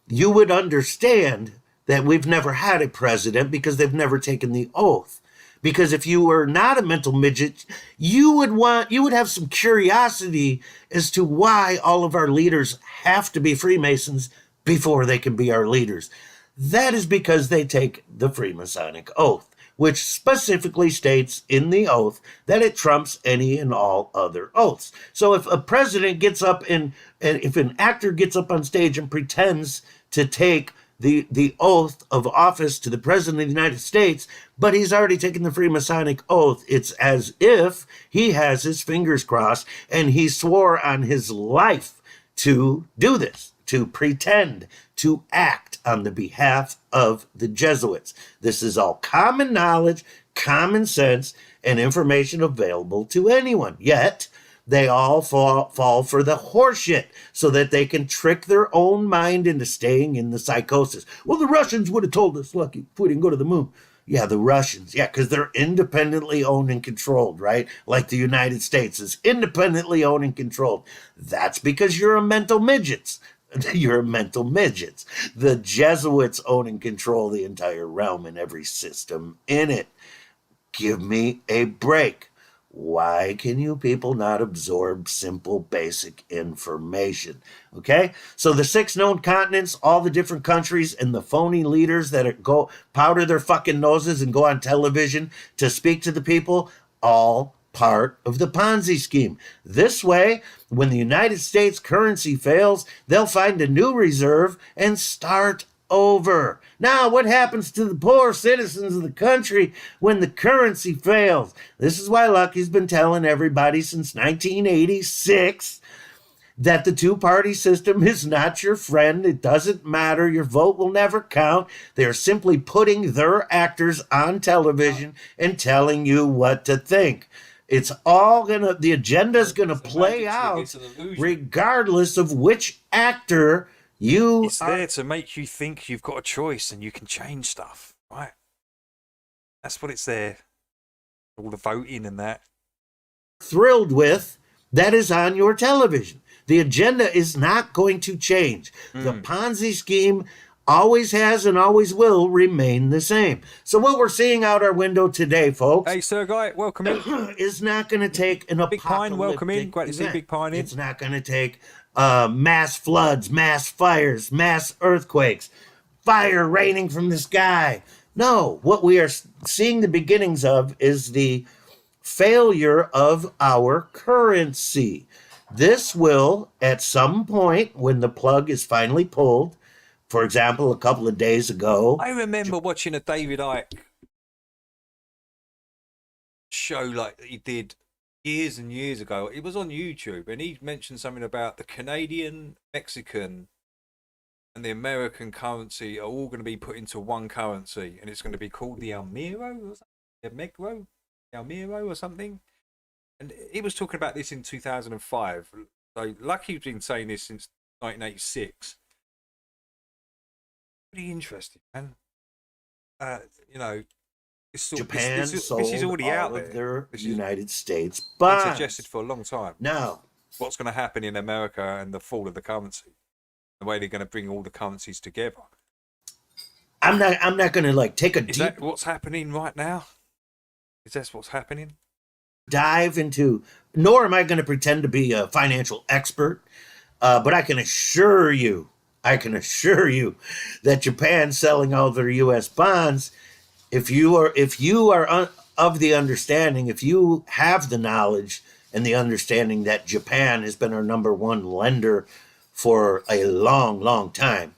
you would understand that we've never had a president because they've never taken the oath. Because if you were not a mental midget, you would have some curiosity as to why all of our leaders have to be Freemasons before they can be our leaders. That is because they take the Freemasonic oath, which specifically states in the oath that it trumps any and all other oaths. So if a president gets up and if an actor gets up on stage and pretends to take the oath of office to the president of the United States, but he's already taken the Freemasonic oath, it's as if he has his fingers crossed and he swore on his life to do this, to pretend, to act on the behalf of the Jesuits. This is all common knowledge, common sense, and information available to anyone. Yet, they all fall for the horseshit so that they can trick their own mind into staying in the psychosis. Well, the Russians would have told us, Lucky, if we didn't go to the moon. Yeah, the Russians. Yeah, because they're independently owned and controlled, right? Like the United States is independently owned and controlled. That's because you're a mental midgets. You're mental midgets. The Jesuits own and control the entire realm and every system in it. Give me a break. Why can you people not absorb simple, basic information? Okay? So the 6 known continents, all the different countries, and the phony leaders that go powder their fucking noses and go on television to speak to the people, all part of the Ponzi scheme. This way, when the United States currency fails, they'll find a new reserve and start over. Now, what happens to the poor citizens of the country when the currency fails? This is why Lucky's been telling everybody since 1986 that the 2-party system is not your friend. It doesn't matter. Your vote will never count. They're simply putting their actors on television and telling you what to think. It's all the agenda's gonna play out regardless of which actor it's there to make you think you've got a choice and you can change stuff, right? That's what it's there. All the voting and that. Thrilled with, that is on your television. The agenda is not going to change. The Ponzi scheme always has and always will remain the same. So what we're seeing out our window today, folks. Hey, Sir Guy, welcome in. Is not going to take an Big Pine, welcome in. Great to see Big Pine in. It's not going to take mass floods, mass fires, mass earthquakes, fire raining from the sky. No, what we are seeing the beginnings of is the failure of our currency. This will, at some point, when the plug is finally pulled, for example, a couple of days ago. I remember watching a David Icke show like he did years and years ago. It was on YouTube, and he mentioned something about the Canadian-Mexican and the American currency are all going to be put into one currency, and it's going to be called the Almiro or something, the Megro, Almiro or something. And he was talking about this in 2005. So Lucky's been saying this since 1986. Pretty interesting, man. You know, Japan this is sold already all out of there. their United States Been bonds. suggested for a long time. Now, what's going to happen in America and the fall of the currency, the way they're going to bring all the currencies together. I'm not going to like take a Is deep that what's happening right now? Is that what's happening? dive into, nor am I going to pretend to be a financial expert, but I can assure you that Japan selling all their U.S. bonds, if you are of the understanding, if you have the knowledge and the understanding that Japan has been our number one lender for a long, long time,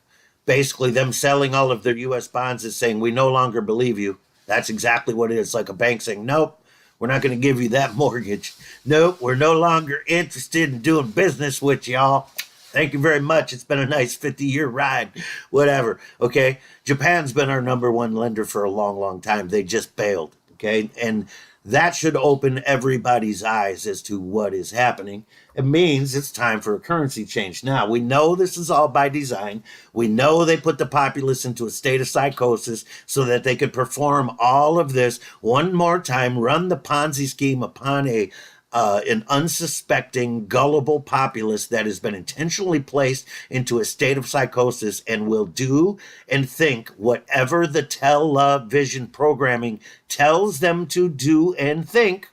basically them selling all of their U.S. bonds is saying, we no longer believe you. That's exactly what it is. Like a bank saying, nope, we're not going to give you that mortgage. Nope, we're no longer interested in doing business with y'all. Thank you very much. It's been a nice 50-year ride, whatever. Okay. Japan's been our number one lender for a long, long time. They just bailed. Okay. And that should open everybody's eyes as to what is happening. It means it's time for a currency change. Now, we know this is all by design. We know they put the populace into a state of psychosis so that they could perform all of this one more time, run the Ponzi scheme upon an unsuspecting, gullible populace that has been intentionally placed into a state of psychosis and will do and think whatever the television programming tells them to do and think.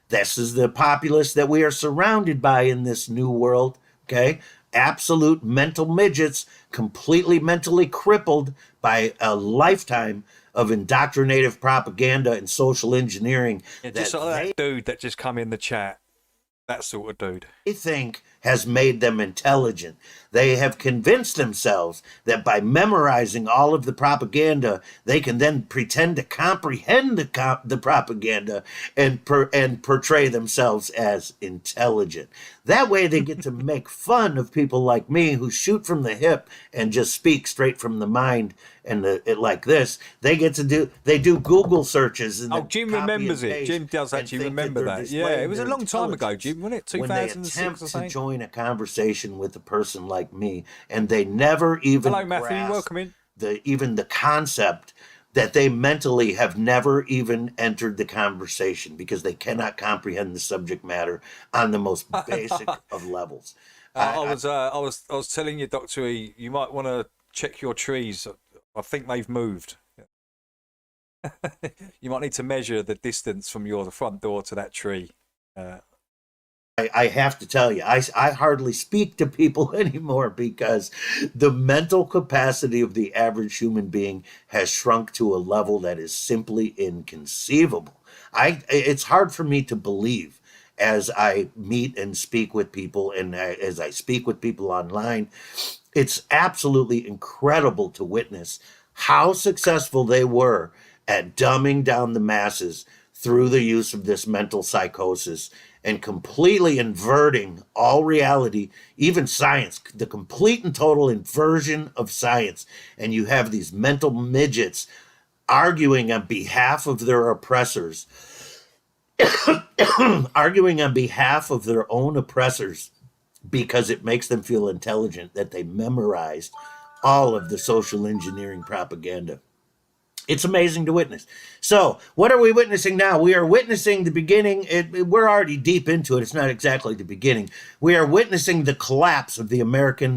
This is the populace that we are surrounded by in this new world, okay? Absolute mental midgets, completely mentally crippled by a lifetime of indoctrinative propaganda and social engineering. Yeah, just sort of that dude that just come in the chat. That sort of dude. They think has made them intelligent. They have convinced themselves that by memorizing all of the propaganda, they can then pretend to comprehend the propaganda and portray themselves as intelligent. That way they get to make fun of people like me who shoot from the hip and just speak straight from the mind and like this. They do Google searches. And Jim remembers it. Jim does actually remember that. Yeah, it was a long time ago, Jim, wasn't it? 2006 when they attempt or something? to join a conversation with a person like me, and they never even Hello, Matthew. grasp Welcome in. the concept that they mentally have never even entered the conversation because they cannot comprehend the subject matter on the most basic of levels. I was telling you, Dr. E, you might want to check your trees. I think they've moved. You might need to measure the distance from the front door to that tree. I have to tell you, I hardly speak to people anymore because the mental capacity of the average human being has shrunk to a level that is simply inconceivable. It's hard for me to believe as I meet and speak with people and as I speak with people online. It's absolutely incredible to witness how successful they were at dumbing down the masses through the use of this mental psychosis and completely inverting all reality, even science, the complete and total inversion of science. And you have these mental midgets arguing on behalf of their oppressors, arguing on behalf of their own oppressors because it makes them feel intelligent that they memorized all of the social engineering propaganda. It's amazing to witness. So, what are we witnessing now? We are witnessing the beginning. We're already deep into it. It's not exactly the beginning. We are witnessing the collapse of the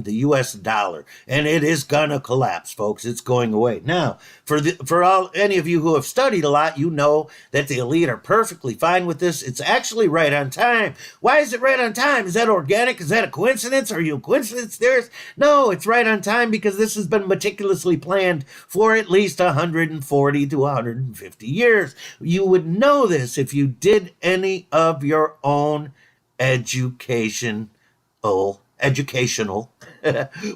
U.S. dollar, and it is gonna collapse, folks. It's going away. Now, for any of you who have studied a lot, you know that the elite are perfectly fine with this. It's actually right on time. Why is it right on time? Is that organic? Is that a coincidence? Are you a coincidence theorist? No, it's right on time because this has been meticulously planned for at least 140 to 150 years. You would know this if you did any of your own educational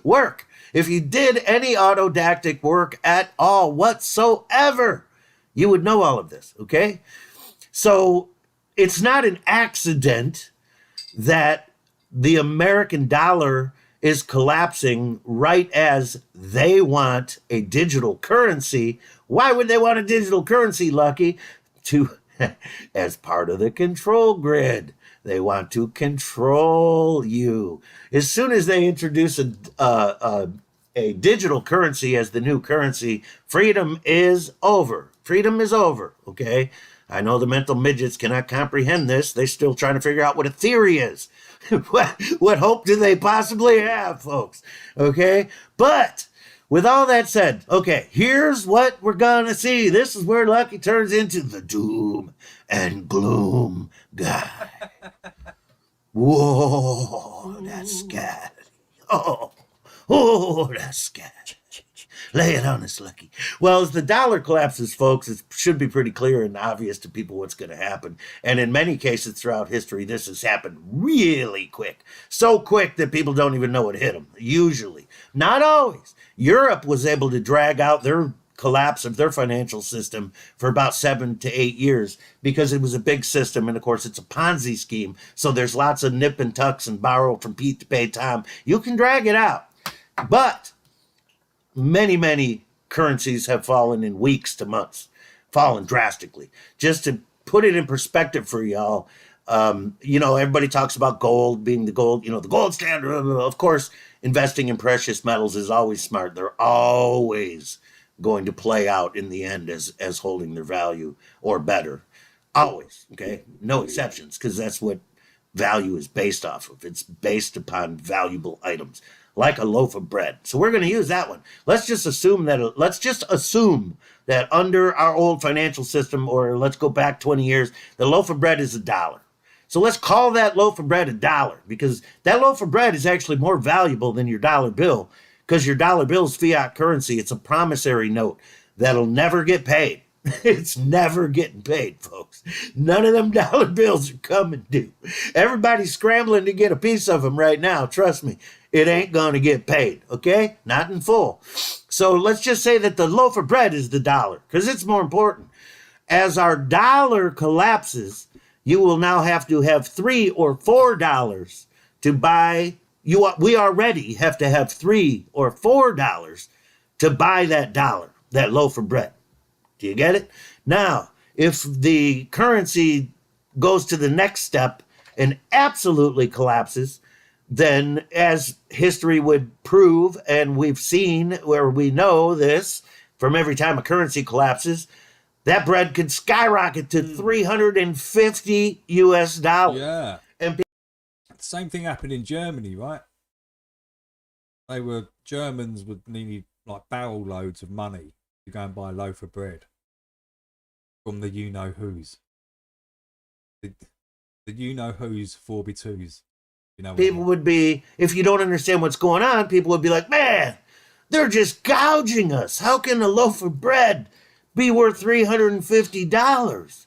work. If you did any autodactic work at all whatsoever, you would know all of this, okay? So it's not an accident that the American dollar is collapsing right as they want a digital currency. Why would they want a digital currency, Lucky? As part of the control grid. They want to control you. As soon as they introduce a digital currency as the new currency, freedom is over. Freedom is over, okay? I know the mental midgets cannot comprehend this. They're still trying to figure out what a theory is. What hope do they possibly have, folks? Okay? But with all that said, okay, here's what we're going to see. This is where Lucky turns into the doom and gloom guy. Whoa, that's scary. Oh, that's scary. Lay it on us, Lucky. Well, as the dollar collapses, folks, it should be pretty clear and obvious to people what's going to happen. And in many cases throughout history, this has happened really quick. So quick that people don't even know what hit them, usually. Not always. Europe was able to drag out their collapse of their financial system for about 7 to 8 years because it was a big system. And of course, it's a Ponzi scheme. So there's lots of nip and tucks and borrow from Pete to pay Tom. You can drag it out. But many currencies have fallen in weeks to months, fallen drastically. Just to put it in perspective for y'all, everybody talks about gold being the gold standard. Of course, investing in precious metals is always smart. They're always going to play out in the end as holding their value or better. Always, okay? No exceptions, because that's what value is based off of. It's based upon valuable items, like a loaf of bread. So we're going to use that one. Let's just assume that under our old financial system, or let's go back 20 years, the loaf of bread is $1. So let's call that loaf of bread $1, because that loaf of bread is actually more valuable than your dollar bill, because your dollar bill is fiat currency. It's a promissory note that'll never get paid. It's never getting paid, folks. None of them dollar bills are coming due. Everybody's scrambling to get a piece of them right now. Trust me, it ain't going to get paid, okay? Not in full. So let's just say that the loaf of bread is $1, because it's more important. As our dollar collapses, you will now have to have $3 or $4 to buy. We already have to have $3 or $4 to buy that dollar, that loaf of bread. Do you get it? Now, if the currency goes to the next step and absolutely collapses, then as history would prove, and we've seen where we know this from every time a currency collapses, that bread could skyrocket to $350 US. Yeah. And same thing happened in Germany, right? Germans would need like barrel loads of money to go and buy a loaf of bread from the you-know-who's. The you-know-who's 4x2s. People would be, if you don't understand what's going on, people would be like, man, they're just gouging us. How can a loaf of bread be worth $350?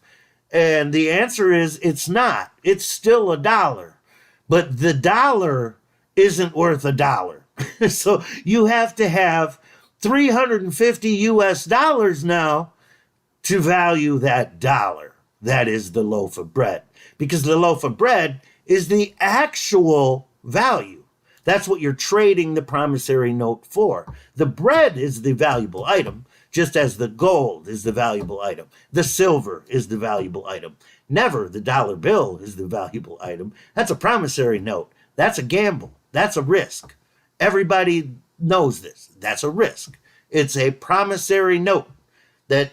And the answer is it's not. It's still $1. But the dollar isn't worth $1. So you have to have $350 US now to value that dollar. That is the loaf of bread. Because the loaf of bread is the actual value. That's what you're trading the promissory note for. The bread is the valuable item, just as the gold is the valuable item. The silver is the valuable item. Never the dollar bill is the valuable item. That's a promissory note. That's a gamble. That's a risk. Everybody knows this. That's a risk. It's a promissory note that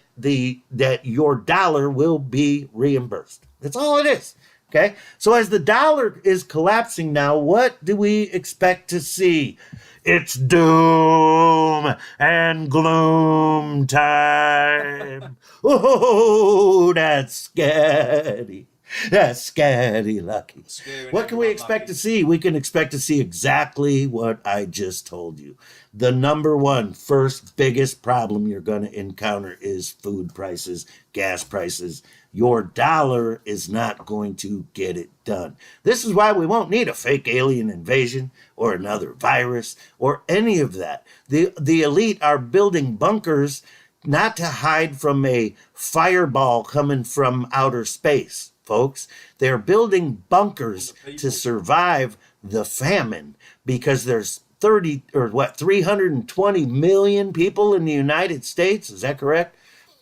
your dollar will be reimbursed. That's all it is. Okay? So as the dollar is collapsing now, what do we expect to see? It's doom and gloom time. Oh, that's scary. That's scary, Lucky. What can we expect to see? We can expect to see exactly what I just told you. The number one, first biggest problem you're going to encounter is food prices, gas prices. Your dollar is not going to get it done. This is why we won't need a fake alien invasion or another virus or any of that. The elite are building bunkers not to hide from a fireball coming from outer space. folks. They're building bunkers to survive the famine because there's 320 million people in the United States. Is that correct?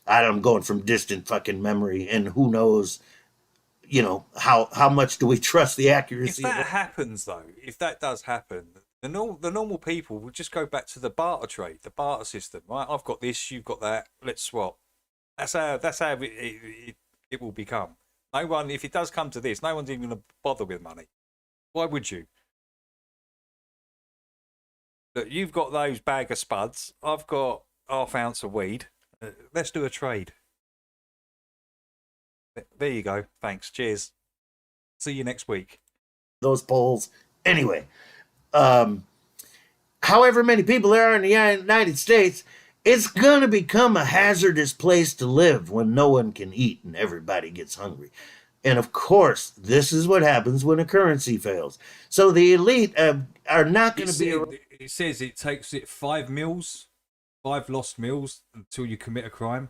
I'm going from distant fucking memory, and who knows, how much do we trust the accuracy If of that it? happens, though, if that does happen, the normal people will just go back to the barter trade, the barter system. Right? I've got this, you've got that. Let's swap. That's how it will become. No one, if it does come to this, no one's even going to bother with money. Why would you? Look, you've got those bag of spuds. I've got half ounce of weed. Let's do a trade. There you go. Thanks. Cheers. See you next week. Those polls. Anyway, however many people there are in the United States, it's going to become a hazardous place to live when no one can eat and everybody gets hungry. And of course, this is what happens when a currency fails. So the elite are not going to be... It says it takes 5 meals, 5 lost meals until you commit a crime.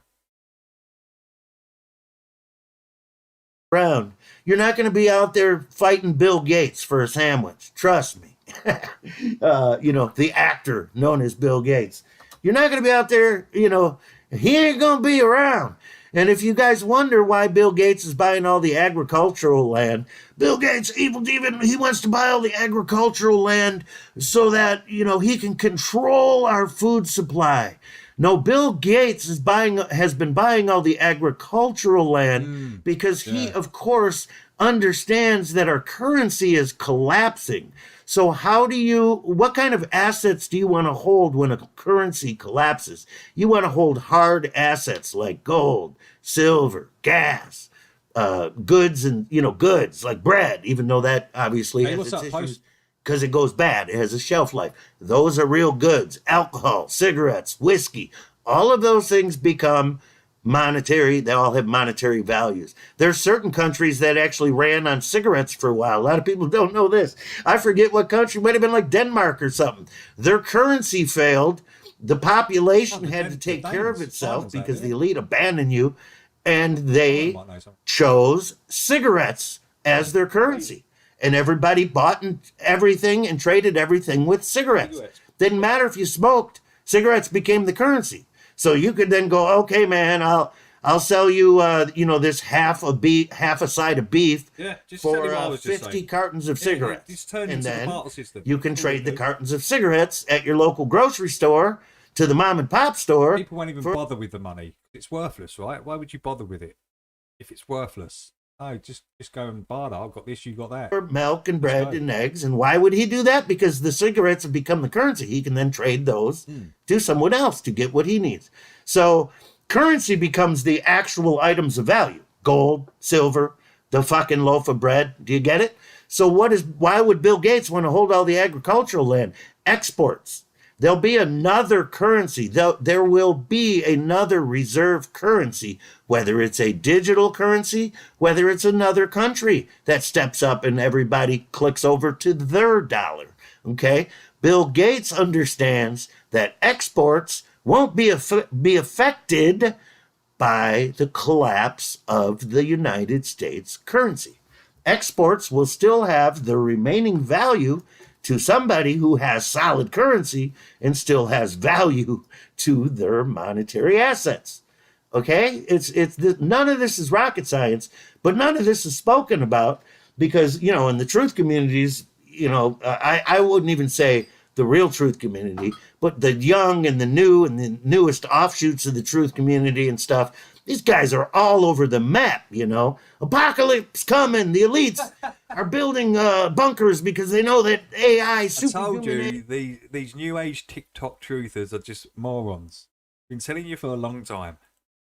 around. You're not going to be out there fighting Bill Gates for a sandwich. Trust me. The actor known as Bill Gates. You're not going to be out there, he ain't going to be around. And if you guys wonder why Bill Gates is buying all the agricultural land, Bill Gates, evil demon, he wants to buy all the agricultural land so that, he can control our food supply. No, Bill Gates has been buying all the agricultural land because he, of course, understands that our currency is collapsing. So what kind of assets do you want to hold when a currency collapses? You want to hold hard assets like gold, silver, gas, goods, and, goods like bread, even though that obviously has its issues because it goes bad. It has a shelf life. Those are real goods. Alcohol, cigarettes, whiskey, all of those things become monetary. They all have monetary values. There's certain countries that actually ran on cigarettes for a while. A lot of people don't know this. I forget what country. Might have been like Denmark or something. Their currency failed. The population had to take care of itself because the elite abandoned you, and they chose cigarettes as their currency. And everybody bought everything and traded everything with cigarettes. Didn't matter if you smoked. Cigarettes became the currency. So you could then go, okay, man, I'll sell you, this half a side of beef for 50 cartons of cigarettes. And then you can trade the cartons of cigarettes at your local grocery store to the mom and pop store. People won't even bother with the money. It's worthless, right? Why would you bother with it if it's worthless? Oh, just go and barter. I've got this, you got that. For milk and bread and eggs. And why would he do that? Because the cigarettes have become the currency. He can then trade those to someone else to get what he needs. So currency becomes the actual items of value. Gold, silver, the fucking loaf of bread. Do you get it? So why would Bill Gates want to hold all the agricultural land? Exports. There'll be another currency. There will be another reserve currency, whether it's a digital currency, whether it's another country that steps up and everybody clicks over to their dollar. Okay? Bill Gates understands that exports won't be affected by the collapse of the United States currency. Exports will still have the remaining value to somebody who has solid currency and still has value to their monetary assets. Okay? None of this is rocket science, but none of this is spoken about because, in the truth communities, I wouldn't even say the real truth community, but the young and the new and the newest offshoots of the truth community and stuff, these guys are all over the map, Apocalypse coming. The elites are building bunkers because they know that AI is superhuman. I told you, these new age TikTok truthers are just morons. Been telling you for a long time.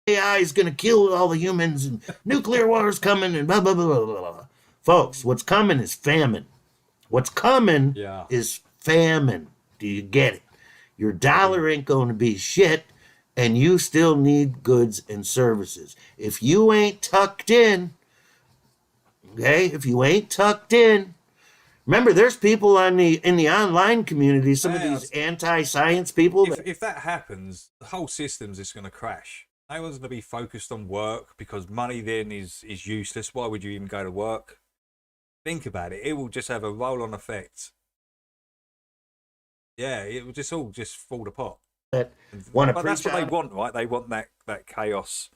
AI is going to kill all the humans and nuclear war is coming and blah, blah, blah, blah, blah. Folks, what's coming is famine. What's coming is famine. Do you get it? Your dollar ain't going to be shit, and you still need goods and services. If you ain't tucked in, remember, there's people in the online community, some of these anti-science people. If that happens, the whole system's just going to crash. No one's going to be focused on work because money then is useless. Why would you even go to work? Think about it. It will just have a roll-on effect. Yeah, it will just all just fall apart. That But that's what they want, right? They want that chaos.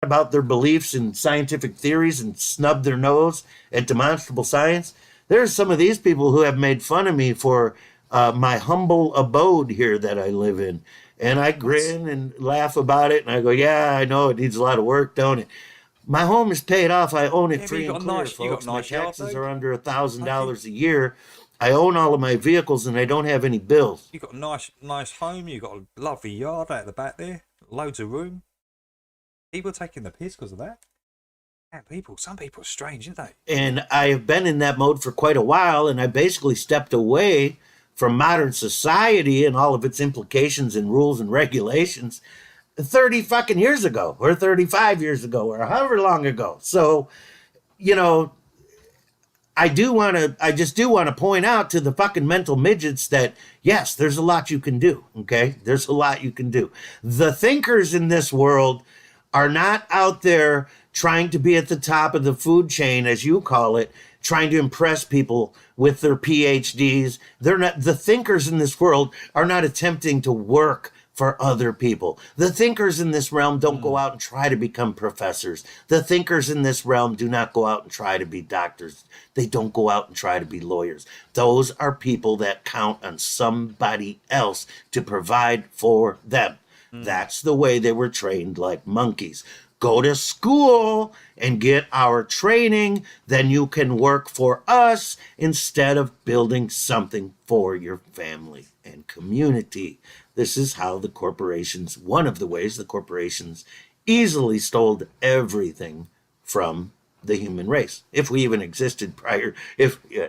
About their beliefs and scientific theories and snub their nose at demonstrable science. There's some of these people who have made fun of me for my humble abode here that I live in. And I grin and laugh about it. And I go, yeah, I know it needs a lot of work, don't it? My home is paid off. I own it free and clear, folks. My taxes are under $1,000 a year. I own all of my vehicles and I don't have any bills. You got a nice home. You got a lovely yard out the back there. Loads of room. People are taking the piss because of that. Man, some people are strange, aren't they? And I have been in that mode for quite a while, and I basically stepped away from modern society and all of its implications and rules and regulations 30 fucking years ago, or 35 years ago, or however long ago. So, you know, I just do want to point out to the fucking mental midgets that, yes, there's a lot you can do, okay? There's a lot you can do. The thinkers in this world are not out there trying to be at the top of the food chain, as you call it, trying to impress people with their PhDs. They're not, the thinkers in this world are not attempting to work for other people. The thinkers in this realm don't go out and try to become professors. The thinkers in this realm do not go out and try to be doctors. They don't go out and try to be lawyers. Those are people that count on somebody else to provide for them. That's the way they were trained, like monkeys. Go to school and get our training, then you can work for us instead of building something for your family and community. This is how the corporations, one of the ways the corporations easily stole everything from the human race, if we even existed prior.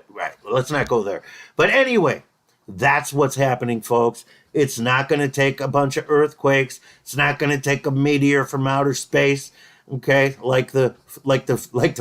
Right, let's not go there. But anyway, that's what's happening, folks. It's not going to take a bunch of earthquakes. It's not going to take a meteor from outer space, okay? Like the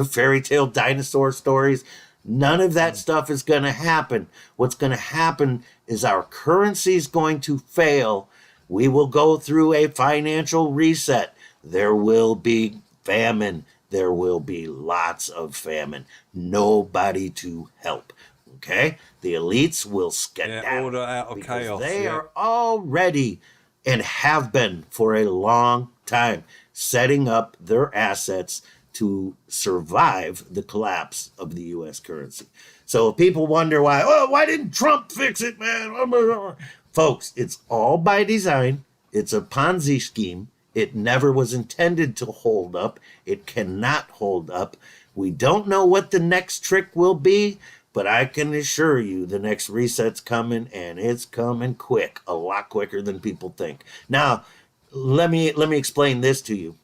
fairy tale dinosaur stories. None of that stuff is going to happen. What's going to happen is our currency is going to fail. We will go through a financial reset. There will be famine. There will be lots of famine. Nobody to help. Okay, the elites will skedaddle order out of because chaos. They are already and have been for a long time setting up their assets to survive the collapse of the U.S. currency. So if people wonder why didn't Trump fix it, man? Folks, it's all by design. It's a Ponzi scheme. It never was intended to hold up. It cannot hold up. We don't know what the next trick will be. But I can assure you the next reset's coming, and it's coming quick, a lot quicker than people think. Now, let me explain this to you.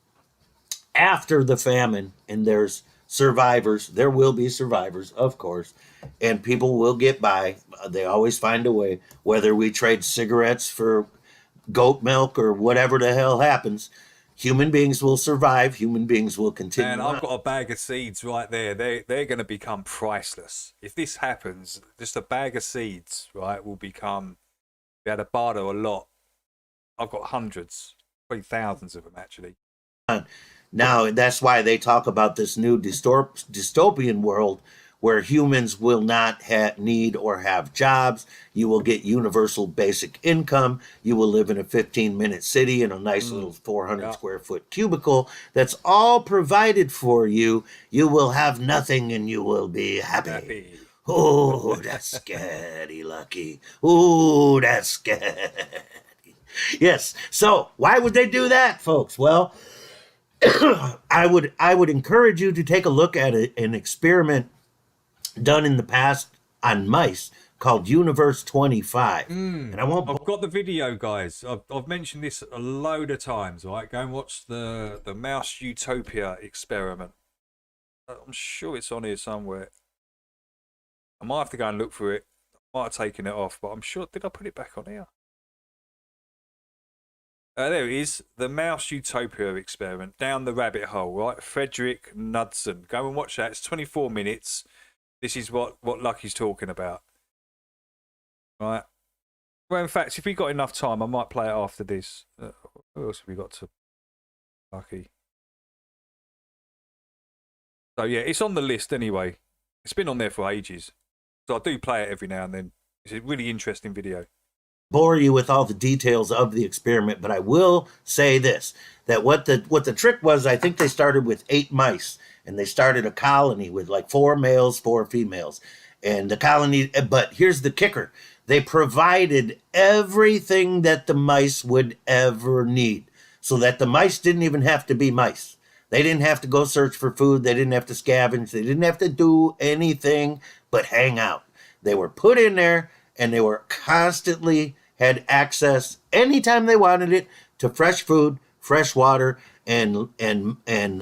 After the famine, and there's survivors, there will be survivors, of course, and people will get by. They always find a way, whether we trade cigarettes for goat milk or whatever the hell happens. Human beings will survive. Human beings will continue. And I've got a bag of seeds right there. They're going to become priceless. If this happens, just a bag of seeds, right, will become. We had to barter a lot. I've got hundreds, probably thousands of them actually. Now that's why they talk about this new dystopian world where humans will not need or have jobs. You will get universal basic income. You will live in a 15-minute city in a nice little 400 square foot cubicle. That's all provided for you. You will have nothing and you will be happy. Oh, that's scary, Lucky. Oh, that's scary. Yes. So why would they do that, folks? Well, I would encourage you to take a look at an experiment done in the past on mice called Universe 25. And I've got the video, guys. I've mentioned this a load of times, right? Go and watch the mouse utopia experiment. I'm sure it's on here somewhere. I might have to go and look for it. I might have taken it off, but I'm sure. Did I put it back on here? There it is. The mouse utopia experiment. Down the rabbit hole, right? Frederick Knudsen. Go and watch that. It's 24 minutes. This is what Lucky's talking about. Right. Well, in fact, if we got enough time, I might play it after this. What else have we got to Lucky. So yeah, it's on the list anyway. It's been on there for ages. So I do play it every now and then. It's a really interesting video. Bore you with all the details of the experiment, but I will say this, that what the trick was, I think they started with 8 mice, and they started a colony with like 4 males, 4 females. And the colony, but here's the kicker. They provided everything that the mice would ever need, so that the mice didn't even have to be mice. They didn't have to go search for food. They didn't have to scavenge. They didn't have to do anything but hang out. They were put in there, and they were constantly had access anytime they wanted it to fresh food, fresh water, and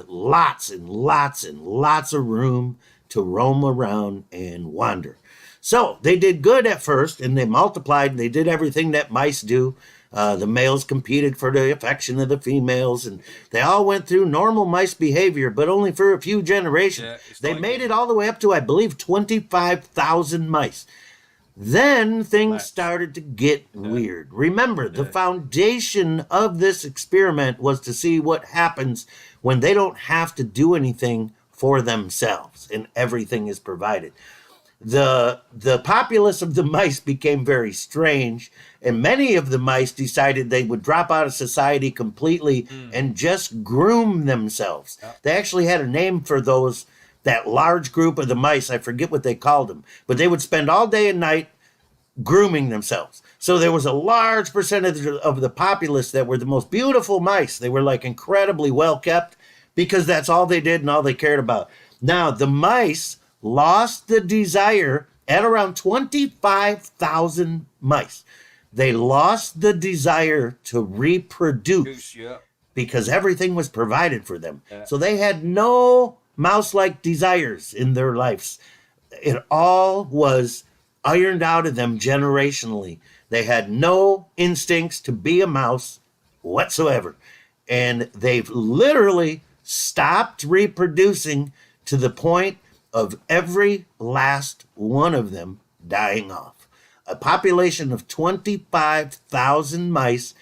lots and lots and lots of room to roam around and wander. So they did good at first, and they multiplied, and they did everything that mice do. The males competed for the affection of the females, and they all went through normal mice behavior, but only for a few generations. They made it all the way up to, I believe, 25,000 mice. Then things started to get weird. Remember, the foundation of this experiment was to see what happens when they don't have to do anything for themselves and everything is provided. The populace of the mice became very strange, and many of the mice decided they would drop out of society completely and just groom themselves. They actually had a name for that large group of the mice. I forget what they called them, but they would spend all day and night grooming themselves. So there was a large percentage of the populace that were the most beautiful mice. They were like incredibly well kept because that's all they did and all they cared about. Now, the mice lost the desire at around 25,000 mice. They lost the desire to reproduce because everything was provided for them. So they had no mouse-like desires in their lives. It all was ironed out of them generationally. They had no instincts to be a mouse whatsoever. And they've literally stopped reproducing to the point of every last one of them dying off. A population of 25,000 mice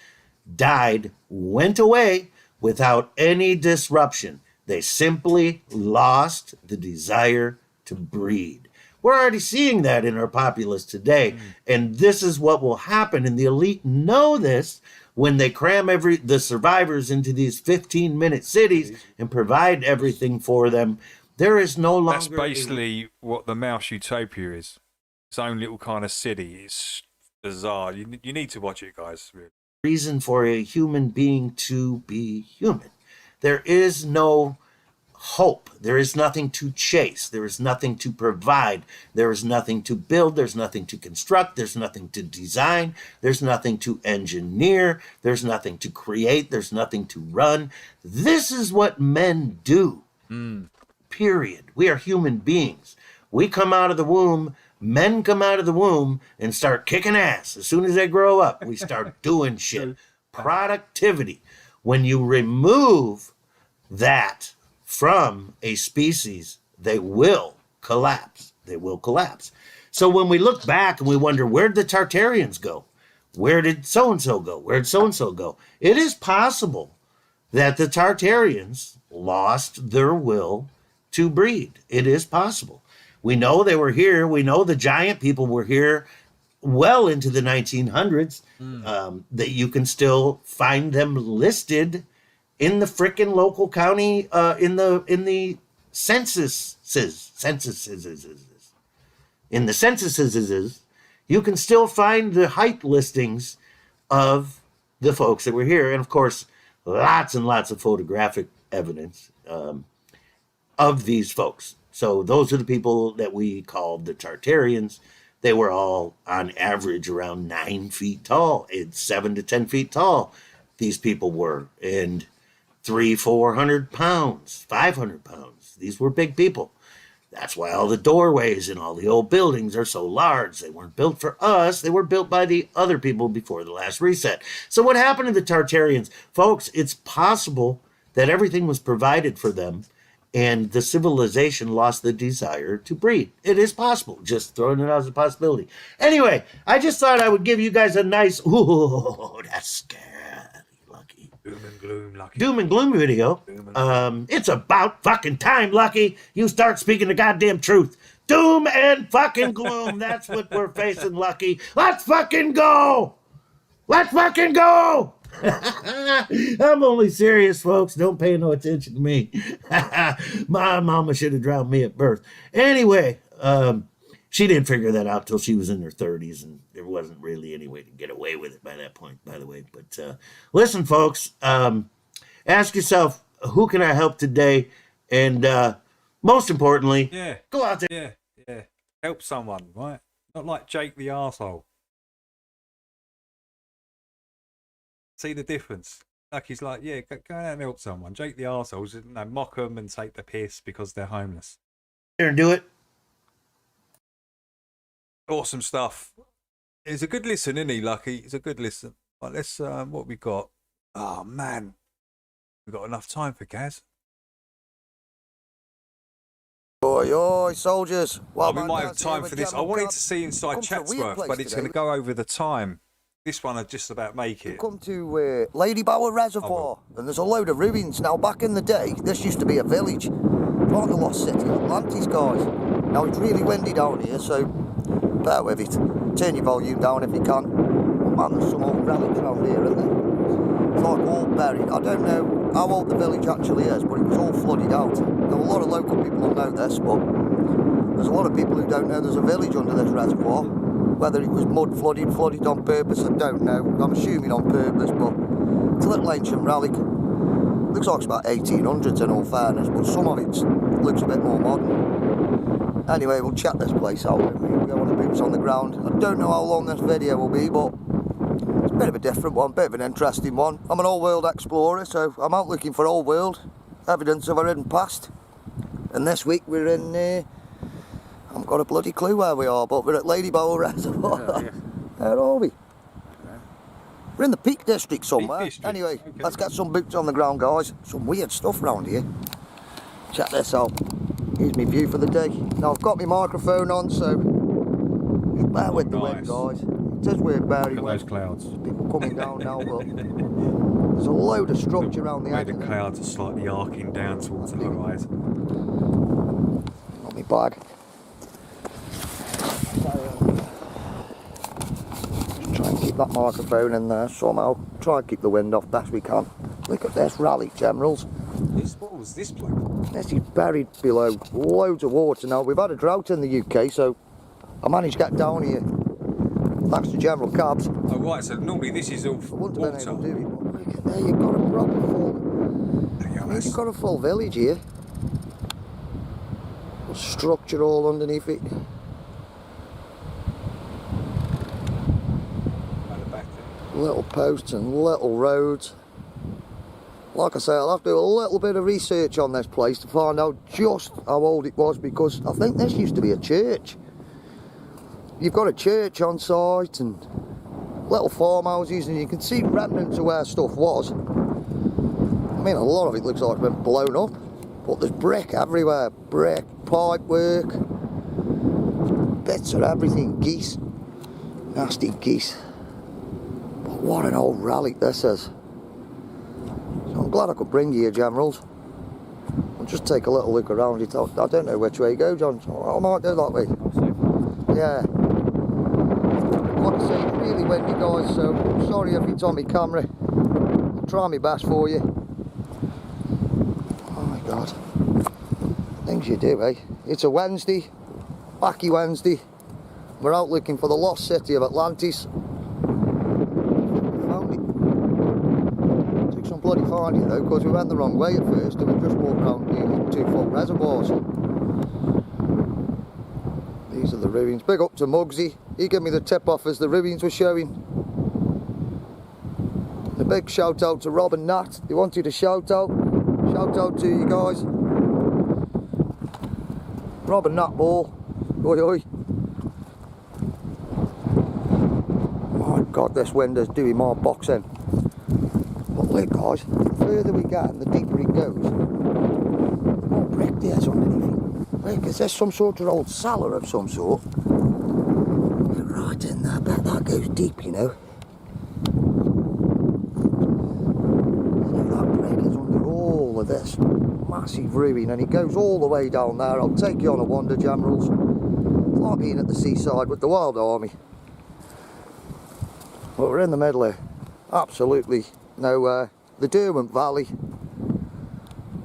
died, went away without any disruption. They simply lost the desire to breed. We're already seeing that in our populace today, and this is what will happen. And the elite know this when they cram the survivors into these 15-minute cities and provide everything for them. There is no longer... That's basically what the mouse utopia is. Its own little kind of city. It's bizarre. You need to watch it, guys. Reason for a human being to be human. There is no hope. There is nothing to chase. There is nothing to provide. There is nothing to build. There's nothing to construct. There's nothing to design. There's nothing to engineer. There's nothing to create. There's nothing to run. This is what men do. Period. We are human beings. We come out of the womb. Men come out of the womb and start kicking ass. As soon as they grow up, we start doing shit. Productivity. When you remove that from a species, they will collapse. They will collapse. So when we look back and we wonder, where did the Tartarians go? Where did so-and-so go? Where did so-and-so go? It is possible that the Tartarians lost their will to breed. It is possible. We know they were here. We know the giant people were here well into the 1900s. That you can still find them listed in the frickin' local county, in the censuses. In the censuses, you can still find the height listings of the folks that were here, and of course, lots and lots of photographic evidence of these folks. So those are the people that we called the Tartarians. They were all on average around 9 feet tall, and 7 to 10 feet tall. These people were, and 300-400 pounds, 500 pounds. These were big people. That's why all the doorways and all the old buildings are so large. They weren't built for us. They were built by the other people before the last reset. So what happened to the Tartarians? Folks, it's possible that everything was provided for them and the civilization lost the desire to breed. It is possible. Just throwing it out as a possibility. Anyway, I just thought I would give you guys a nice, ooh, that's scary. Lucky. Doom and gloom, Lucky. Doom and gloom video. It's about fucking time, Lucky. You start speaking the goddamn truth. Doom and fucking gloom. That's what we're facing, Lucky. Let's fucking go. Let's fucking go. I'm only serious, folks. Don't pay no attention to me. My mama should have drowned me at birth. Anyway, she didn't figure that out till she was in her 30s, and there wasn't really any way to get away with it by that point, by the way. But listen, folks, ask yourself, who can I help today? And most importantly, go out there. Yeah. Help someone, right? Not like Jake the arsehole. See the difference? Lucky's like, yeah, go out and help someone. Jake the arseholes, mock them and take the piss because they're homeless. Here and do it. Awesome stuff. It's a good listen, isn't he, Lucky? It's a good listen. Right, let's, what we got? Oh, man. We've got enough time for Gaz. Oi, oi, soldiers. Well, we might have time for this. I wanted to see inside Chatsworth, but it's going to go over the time. This one, I just about make it. Come to Lady Bower Reservoir, and there's a load of ruins. Now, back in the day, this used to be a village. Like the lost city of Atlantis, guys. Now, it's really windy down here, so bear with it. Turn your volume down if you can. Oh, man, there's some old relics around here, isn't there? It's like all buried. I don't know how old the village actually is, but it was all flooded out. Now, a lot of local people will know this, but there's a lot of people who don't know there's a village under this reservoir. Whether it was mud flooded on purpose, I don't know. I'm assuming on purpose, but it's a little ancient relic. Looks like it's about 1800s in all fairness, but some of it looks a bit more modern. Anyway, we'll check this place out. We'll go on the boots on the ground. I don't know how long this video will be, but it's a bit of a different one, bit of an interesting one. I'm an old world explorer, so I'm out looking for old world evidence of our hidden past. And this week we're in I haven't got a bloody clue where we are, but we're at Lady Bower Reservoir. Yeah. Where are we? We're in the Peak District somewhere. Anyway, okay. Let's get some boots on the ground, guys. Some weird stuff around here. Check this out. Here's my view for the day. Now, I've got my microphone on, so just bear with the wind, guys. It is weird bearing wind. Look at those clouds. People coming down now, but there's a load of structure around the edge. The clouds are slightly arcing down towards the horizon. Got my bag. Just try and keep that microphone in there. Somehow try and keep the wind off best we can. Look at this rally, generals. What was this bloke? This is buried below loads of water. Now, we've had a drought in the UK, so I managed to get down here thanks to General Cabs. Oh, right, so normally this is all water. Look at there, you've got a proper full... You've got a full village here. A structure all underneath it. Little posts and little roads. Like I say, I'll have to do a little bit of research on this place to find out just how old it was, because I think this used to be a church. You've got a church on site and little farmhouses, and you can see remnants of where stuff was. I mean, a lot of it looks like it's been blown up, but there's brick everywhere. Brick, pipe work, bits of everything, geese, nasty geese. But what an old relic this is. So I'm glad I could bring you here, generals. I'll just take a little look around it. I don't know which way you go, John, so I might do that way. Yeah. Like I say, it's really windy, guys, so I'm sorry if it's on my camera. I'll try my best for you. Oh my God. Things you do, eh? It's a Wednesday, wacky Wednesday. We're out looking for the lost city of Atlantis. Found it. Took some bloody finding though, because we went the wrong way at first and we just walked around nearly 2 full reservoirs. These are the ruins. Big up to Muggsy. He gave me the tip off as the ruins were showing. A big shout out to Rob and Nat. They wanted a shout out. Shout out to you guys. Rob and Nat Ball. Oi oi. My God, this wind is doing more boxing. But look guys, the further we get and the deeper it goes, the more brick there's underneath it. Look, is this some sort of old cellar of some sort? Right in there, I bet that goes deep, you know. middle of this massive ruin, and it goes all the way down there. I'll take you on a wander, Generals. It's like being at the seaside with the Wild Army. But we're in the middle of absolutely nowhere. The Derwent Valley.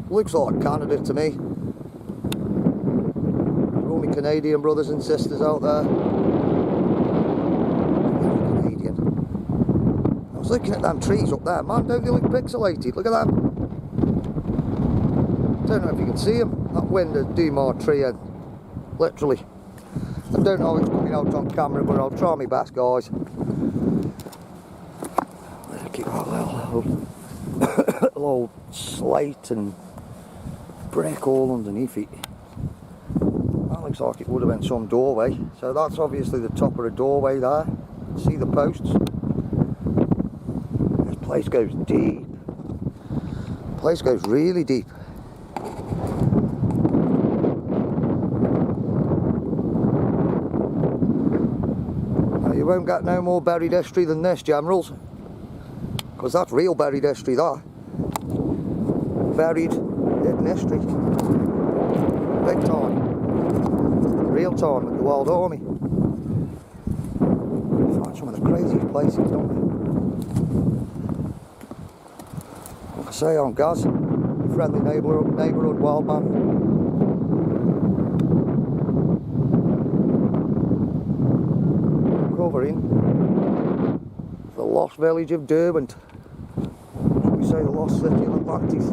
Looks like Canada to me. All my Canadian brothers and sisters out there. Canadian. I was looking at them trees up there, man, don't they look pixelated? Look at them. Don't know if you can see them. That wind is doing my tree in. Literally. I don't know if it's coming out on camera, but I'll try my best, guys. Look at that little old slate and brick all underneath it. That looks like it would have been some doorway. So that's obviously the top of a doorway there. See the posts? This place goes deep. The place goes really deep. Now you won't get no more buried history than this, Generals. Because that's real buried history, that. Buried hidden history. Big time. Real time with the Wild Army. We find some of the craziest places, don't we? Like I say, I'm Gaz, friendly neighbourhood wild man. Covering the lost village of Derwent. Should we say the lost city of Atlantis?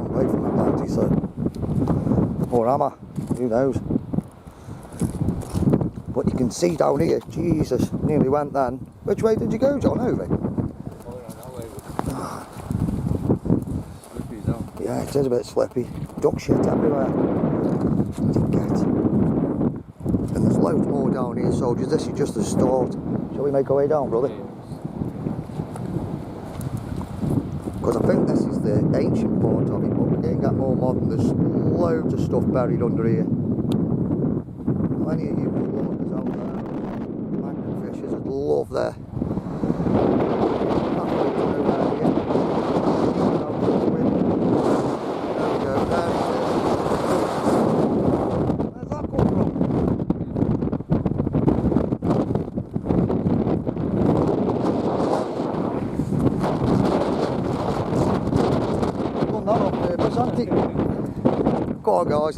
Away from Atlantis, so. Or am I? Who knows? But you can see down here, Jesus, nearly went then. Which way did you go, John? Over? Yeah, it is a bit slippy. Duck shit everywhere. And there's loads more down here, soldiers. This is just the start. Shall we make our way down, brother? Because I think this is the ancient part of it, but we're getting more modern. There's loads of stuff buried under here. Plenty of you walkers out there. Magnet fishers would love there. Go on, guys.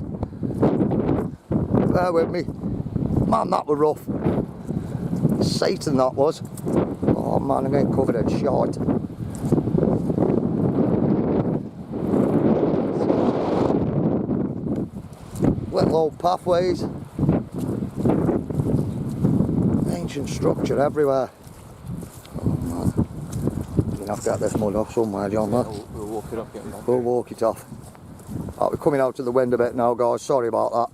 Bear with me. Man, that was rough. Satan, that was. Oh man, I'm getting covered in shite. Little old pathways. Ancient structure everywhere. Oh man. You're gonna have to get this mud off somewhere, John. We'll walk it off. We'll walk it off. Right, we're coming out to the wind a bit now, guys. Sorry about that.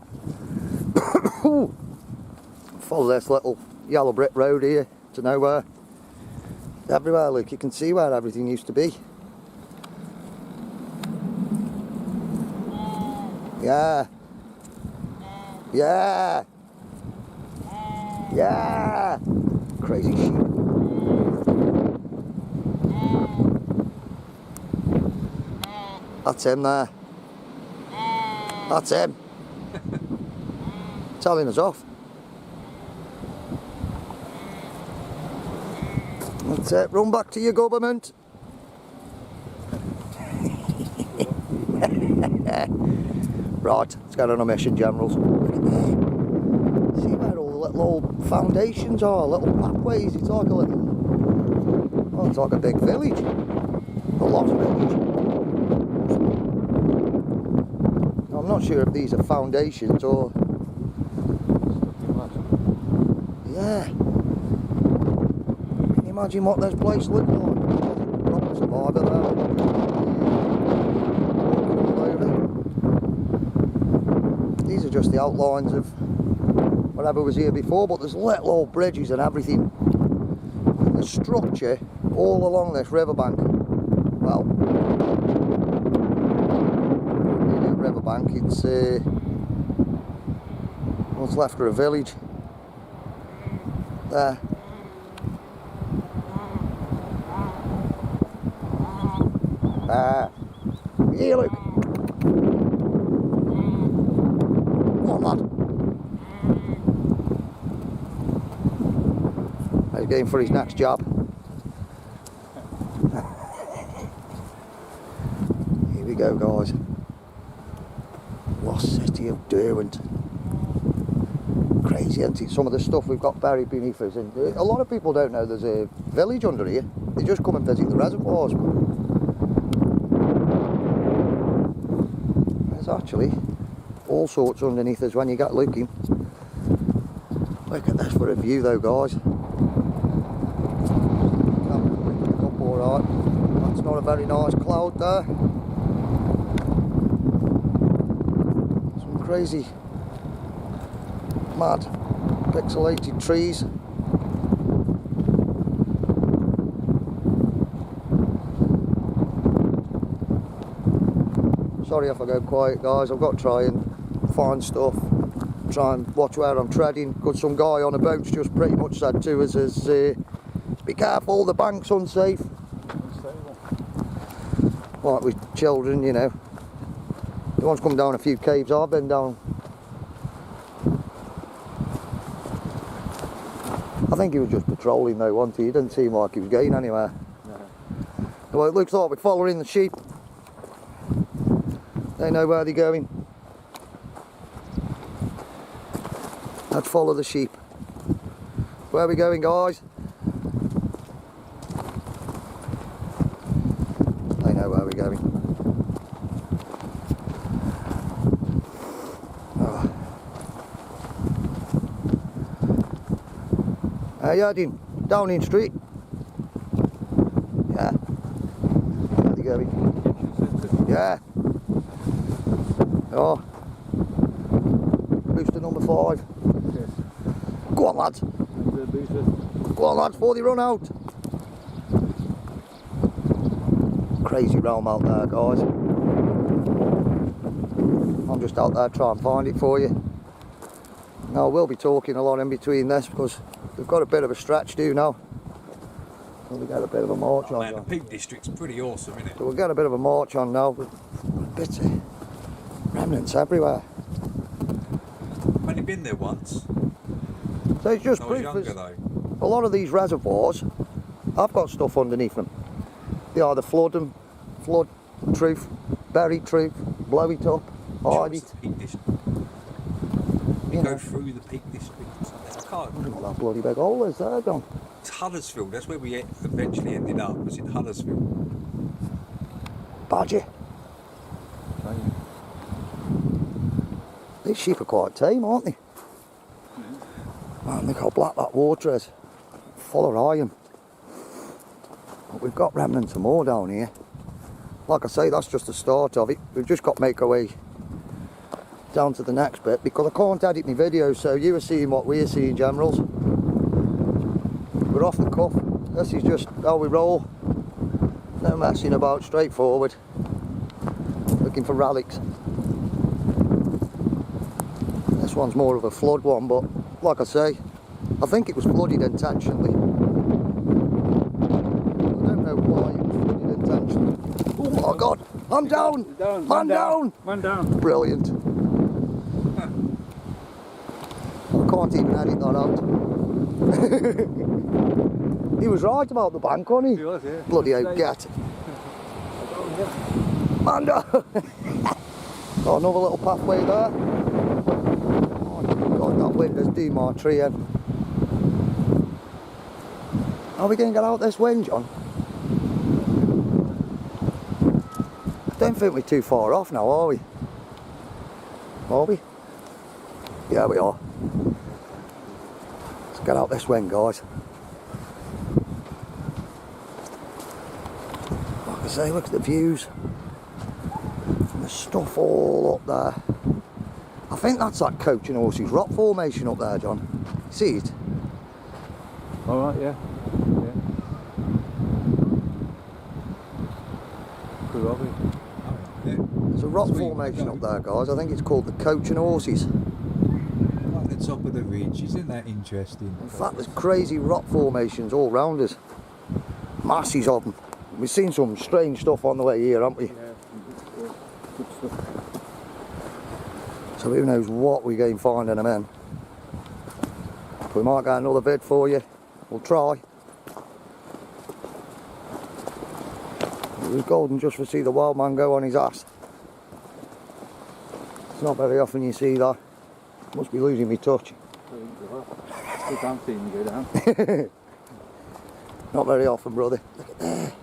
Follow this little yellow brick road here to nowhere. Everywhere, look, you can see where everything used to be. Yeah. Yeah. Yeah. Crazy sheep. That's him there. That's him. Telling us off. That's it. Run back to your government. Right, let's get on a mission, Generals. See where all the little old foundations are, little pathways. It's like a little... Oh, it's like a big village. A lost village. I'm not sure if these are foundations or... Yeah. Can you imagine what this place looked like? Proper survivor there. These are just the outlines of whatever was here before, but there's little old bridges and everything. And the structure all along this riverbank. Well, riverbank, it's what's left of a village there. Here, look. Come on, lad. He's going for his next job. Here we go, guys. Lost city of Derwent. Crazy, isn't it? Some of the stuff we've got buried beneath us. And a lot of people don't know there's a village under here. They just come and visit the reservoirs. There's actually all sorts underneath us when you get looking. Look at this for a view though, guys. Alright, that's not a very nice cloud there. Some crazy, mad, pixelated trees. Sorry if I go quiet, guys. I've got to try and find stuff, try and watch where I'm treading, because some guy on a boat's just pretty much said to us be careful, the bank's unsafe. Like with children, you know. He wants to come down a few caves I've been down. I think he was just patrolling though, wasn't he? He didn't seem like he was going anywhere. No. Well, it looks like we're following the sheep. They know where they're going. Let's follow the sheep. Where are we going, guys? They know where we're going. Oh. How you heading? Downing Street? Yeah. Where are they going? Yeah. Oh. Booster number 5. Yes. Go on, lads. Go on, lads, before they run out. Crazy realm out there, guys. I'm just out there trying to find it for you. Now, we'll be talking a lot in between this because we've got a bit of a stretch to now. So we got a bit of a march on. Man, the Peak District's pretty awesome, isn't it? So we'll get a bit of a march on now. With bits of remnants everywhere. I've only been there once. So it's just I was proof. younger, though. A lot of these reservoirs, I've got stuff underneath them. They either flood them, flood truth, bury truth, blow it up, hide it. Peak District. You go through the Peak District. I can't remember what that bloody big hole is there, John. It's Huddersfield. That's where we eventually ended up. Was in Huddersfield. Badger. These sheep are quite tame, aren't they? Man, look how black that water is. Full of iron. But we've got remnants of more down here. Like I say, that's just the start of it. We've just got to make our way down to the next bit because I can't edit my videos, so you are seeing what we're seeing, generals. We're off the cuff. This is just how we roll. No messing about, straightforward. Looking for relics. This one's more of a flood one, but like I say, I think it was flooded intentionally. I don't know why it was flooded intentionally. Oh my God, I'm down! Man down! Man down. Brilliant. I can't even edit that out. He was right about the bank, wasn't he? He was, yeah. Bloody hell, get. Man down! Got another little pathway there. God, that wind has doing my tree in. Are we going to get out this wind, John? I don't think we're too far off now, are we? Are we? Yeah, we are. Let's get out this wind, guys. Like I say, look at the views. There's stuff all up there. I think that's that Coach and Horses rock formation up there, John. See it? All right, yeah. There's a rock formation up there, guys. I think it's called the Coach and Horses. At the top of the ridge, isn't that interesting? In fact, there's crazy rock formations all round us. Masses of them. We've seen some strange stuff on the way here, haven't we? So who knows what we're going to find in them in. We might get another vid for you. We'll try. It was golden just to see the wild man go on his ass. It's not very often you see that. Must be losing me touch. Still can't see him go down. Not very often, brother. Look at there.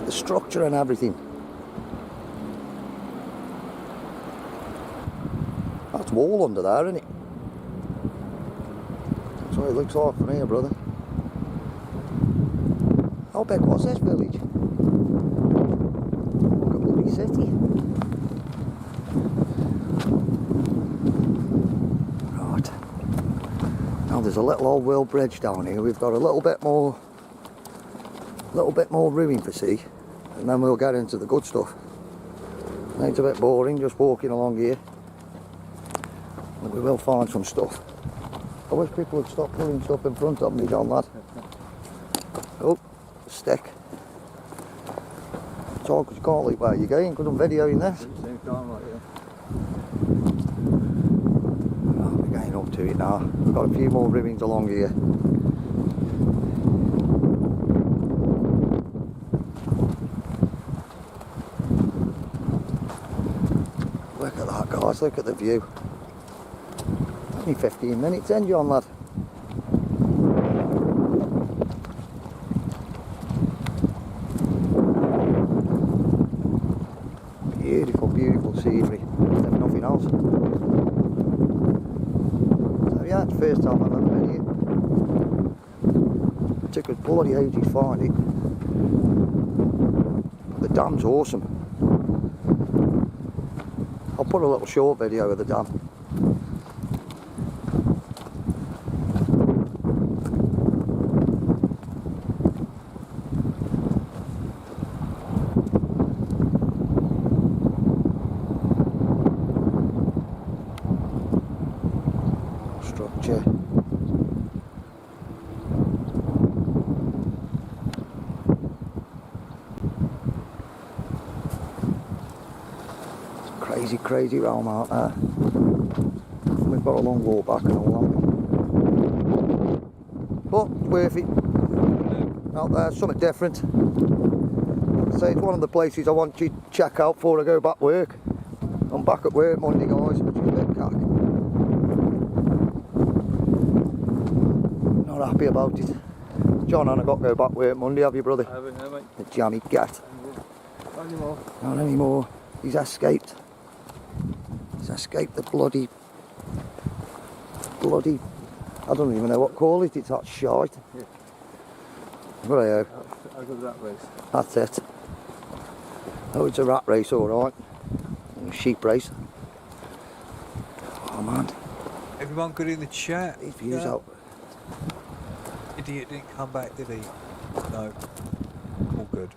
The structure and everything. That's wall under there, isn't it? That's what it looks like from here, brother. How big was this village? Look at bloody city. Right. Now there's a little old world bridge down here. We've got a little bit more ruin to see, and then we'll get into the good stuff. It's a bit boring just walking along here, but we will find some stuff. I wish people would stop putting stuff in front of me, John, lad. Oh, stick. It's all because you can't look where you're going, because I'm videoing this. Oh, we're getting up to it now. We've got a few more ruins along here. Look at that, guys, look at the view. Only 15 minutes in, John, lad. Beautiful, beautiful scenery, if nothing else. So yeah, it's the first time I've ever been here. It took us bloody ages to find it. The dam's awesome. I'll put a little short video of the dam. Structure. Crazy, crazy realm out there. We've got a long walk back and all that. But it's worth it. Out there, something different. Like I say, it's one of the places I want you to check out before I go back to work. I'm back at work Monday, guys, which is a bit cack. Not happy about it. John and I got to go back to work Monday, have you, brother? I haven't, mate. The jammy gat. Not anymore. Not anymore. He's escaped. He's escaped the bloody, I don't even know what to call it. It's that shite. Yeah. Right, I'll go to that race. that's it. Oh, it's a rat race, all right. And a sheep race. Oh man. Everyone good in the chat? These views out. Idiot didn't come back, did he? No. All good.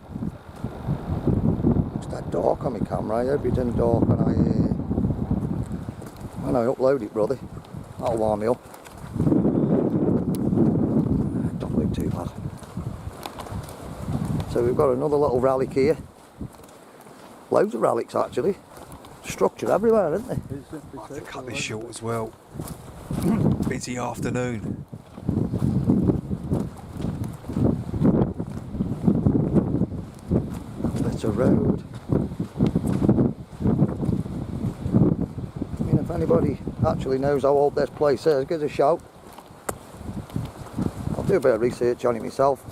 It's that dark on my camera. I hope it didn't dark when I upload it, brother. That'll warm me up. Don't look too bad. So we've got another little relic here. Loads of relics actually. Structured everywhere, isn't there? I have to cut this short as well. Busy afternoon. That's a road. I mean, if anybody actually knows how old this place is, give us a shout. I'll do a bit of research on it myself.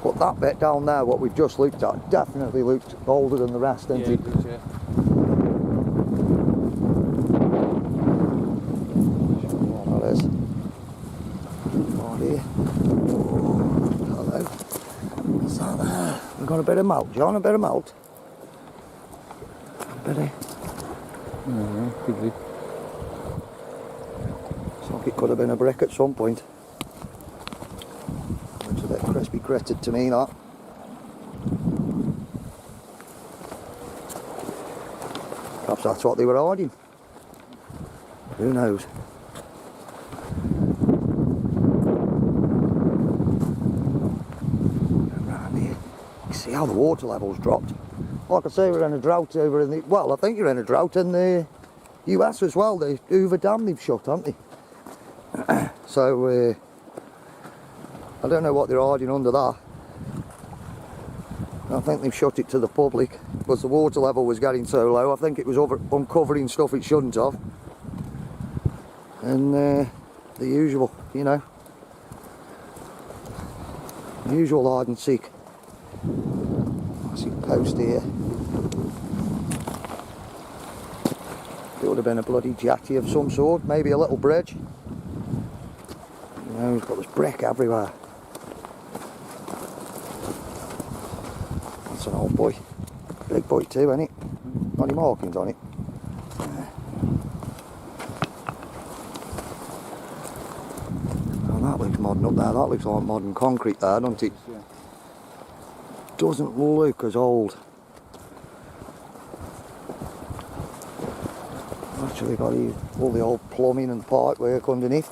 But that bit down there, what we've just looked at, definitely looked older than the rest, didn't it? Yeah. What that is. Oh dear. Oh, hello. What's that there? We've got a bit of malt, John, a bit of malt. A bit of... Could be. Looks like it could have been a brick at some point. Looks a bit crispy gritted to me, that. Perhaps that's what they were hiding. Who knows? how the water level's dropped. Like I say, we're in a drought over in the, well, I think you're in a drought in the US as well. The Hoover Dam they've shut, haven't they? So, I don't know what they're hiding under that. I think they've shut it to the public because the water level was getting so low. I think it was uncovering stuff it shouldn't have. And the usual, you know. The usual hide and seek. I see a post here. It would have been a bloody jetty of some sort, maybe a little bridge. You know, but there's brick everywhere. That's an old boy. Big boy too, ain't it? Got any markings on it? Oh, that looks modern up there. That looks like modern concrete there, doesn't it? Doesn't look as old. Actually got all the old plumbing and pipe work underneath.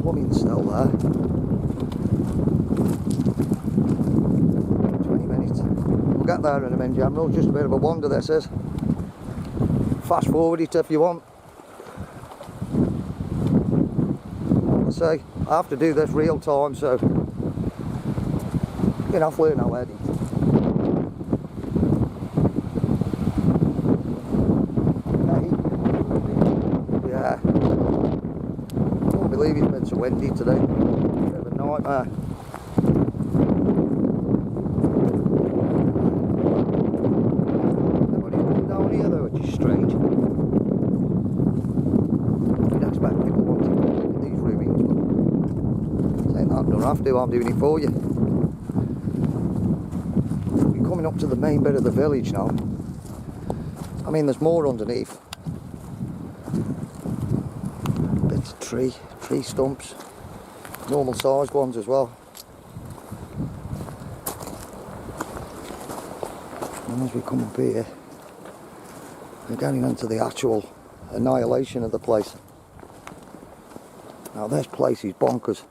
Plumbing's still there. 20 minutes. We'll get there in a minute, General. Just a bit of a wander this is. Fast forward it if you want. I say, I have to do this real time, so you know, I've learned already. Yeah. I can't believe it's been so windy today. Bit of a nightmare. Nobody's coming down here though, which is strange. You'd expect people wanting to look at these ruins, but saying that, I don't have to, I'm doing it for you. Coming up to the main bit of the village now. I mean, there's more underneath. Bits of tree stumps, normal sized ones as well. And as we come up here, we're getting into the actual annihilation of the place. Now this place is bonkers.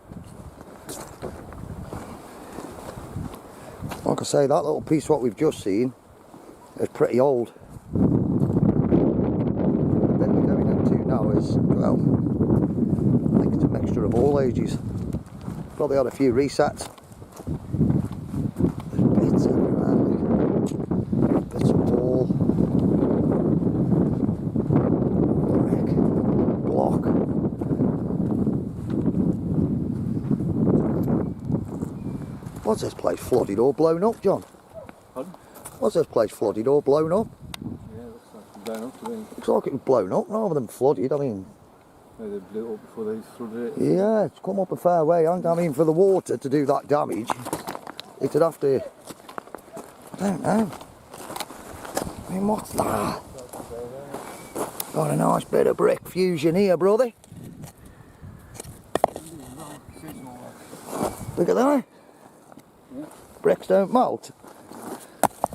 Like I say, that little piece what we've just seen is pretty old. The bit we're going into now is, well, I think it's a mixture of all ages. Probably had a few resets. There's bits everywhere, bits of wall, brick, block. Was this place flooded or blown up, John? Pardon? Was this place flooded or blown up? Yeah, looks like blown up to me. Looks like it was blown up rather than flooded, I mean. No, they blew it up before they flooded it. Yeah, it's come up a fair way, hasn't it? I mean, for the water to do that damage, it'd have to... I don't know. I mean, what's that? Got a nice bit of brick fusion here, brother. Look at that. Bricks don't melt.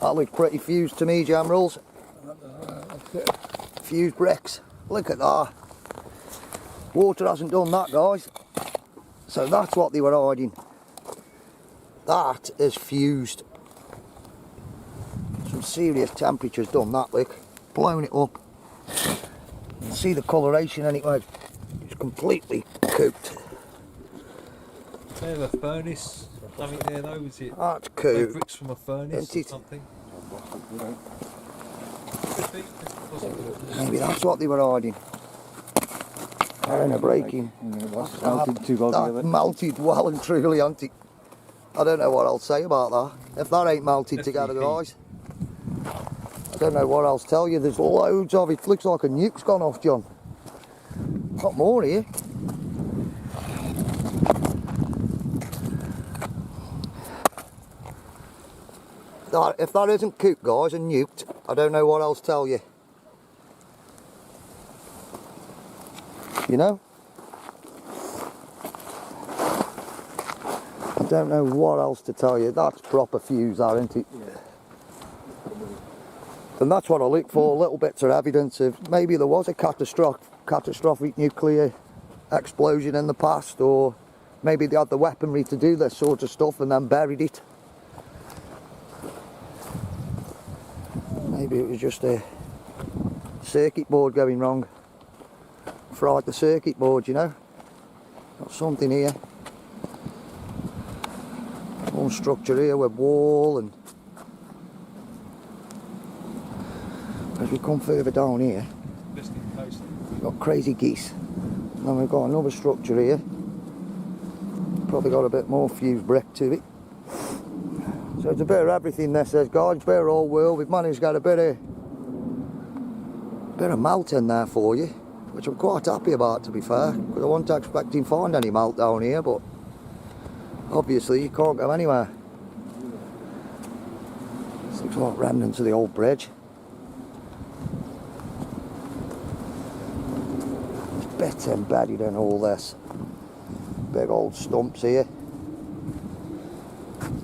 That looks pretty fused to me, Jamrals. Fused bricks. Look at that. Water hasn't done that, guys. So that's what they were hiding. That is fused. Some serious temperatures done that, look. Blown it up. You can see the coloration anyway. It's completely cooked. They have a furnace. Something there though, is it? That's cool. Bricks from a furnace or something. Maybe that's what they were hiding. They're in a breaking. That melted well and truly, hasn't it? I don't know what I'll say about that. If that ain't melted together, guys, I don't know what else to tell you. There's loads of it. Looks like a nuke's gone off, John. Got more here. If that isn't cooked, guys, and nuked, I don't know what else to tell you. You know? I don't know what else to tell you. That's proper fuse, that, isn't it? Yeah. And that's what I look for, little bits of evidence of maybe there was a catastrophic nuclear explosion in the past, or maybe they had the weaponry to do this sort of stuff and then buried it. Maybe it was just a circuit board going wrong. Fried the circuit board, you know. Got something here. One structure here with wall, and as we come further down here, we've got crazy geese. And then we've got another structure here. Probably got a bit more fused brick to it. So it's a bit of everything, this is, guys. It's a bit of all world. We've managed to get a bit of malt in there for you, which I'm quite happy about, to be fair, because I wasn't expecting to find any malt down here, but obviously you can't go anywhere. This looks like remnants of the old bridge. It's a bit embedded in all this. Big old stumps here.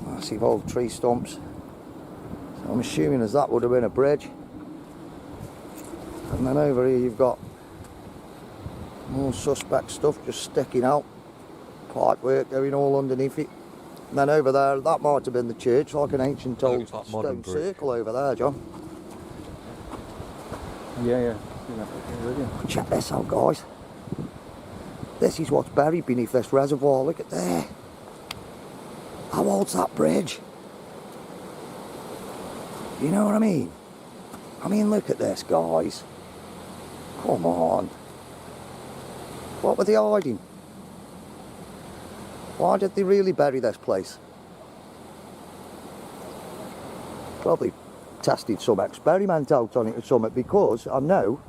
Massive old tree stumps. So I'm assuming as that would have been a bridge. And then over here you've got more suspect stuff just sticking out. Pipe work going all underneath it. And then over there, that might have been the church, like an ancient old like stone circle over there, John. Yeah. Check this out, guys. This is what's buried beneath this reservoir. Look at there. How old's that bridge? You know what I mean? I mean, look at this, guys. Come on. What were they hiding? Why did they really bury this place? Probably tested some experiment out on it or something, because I know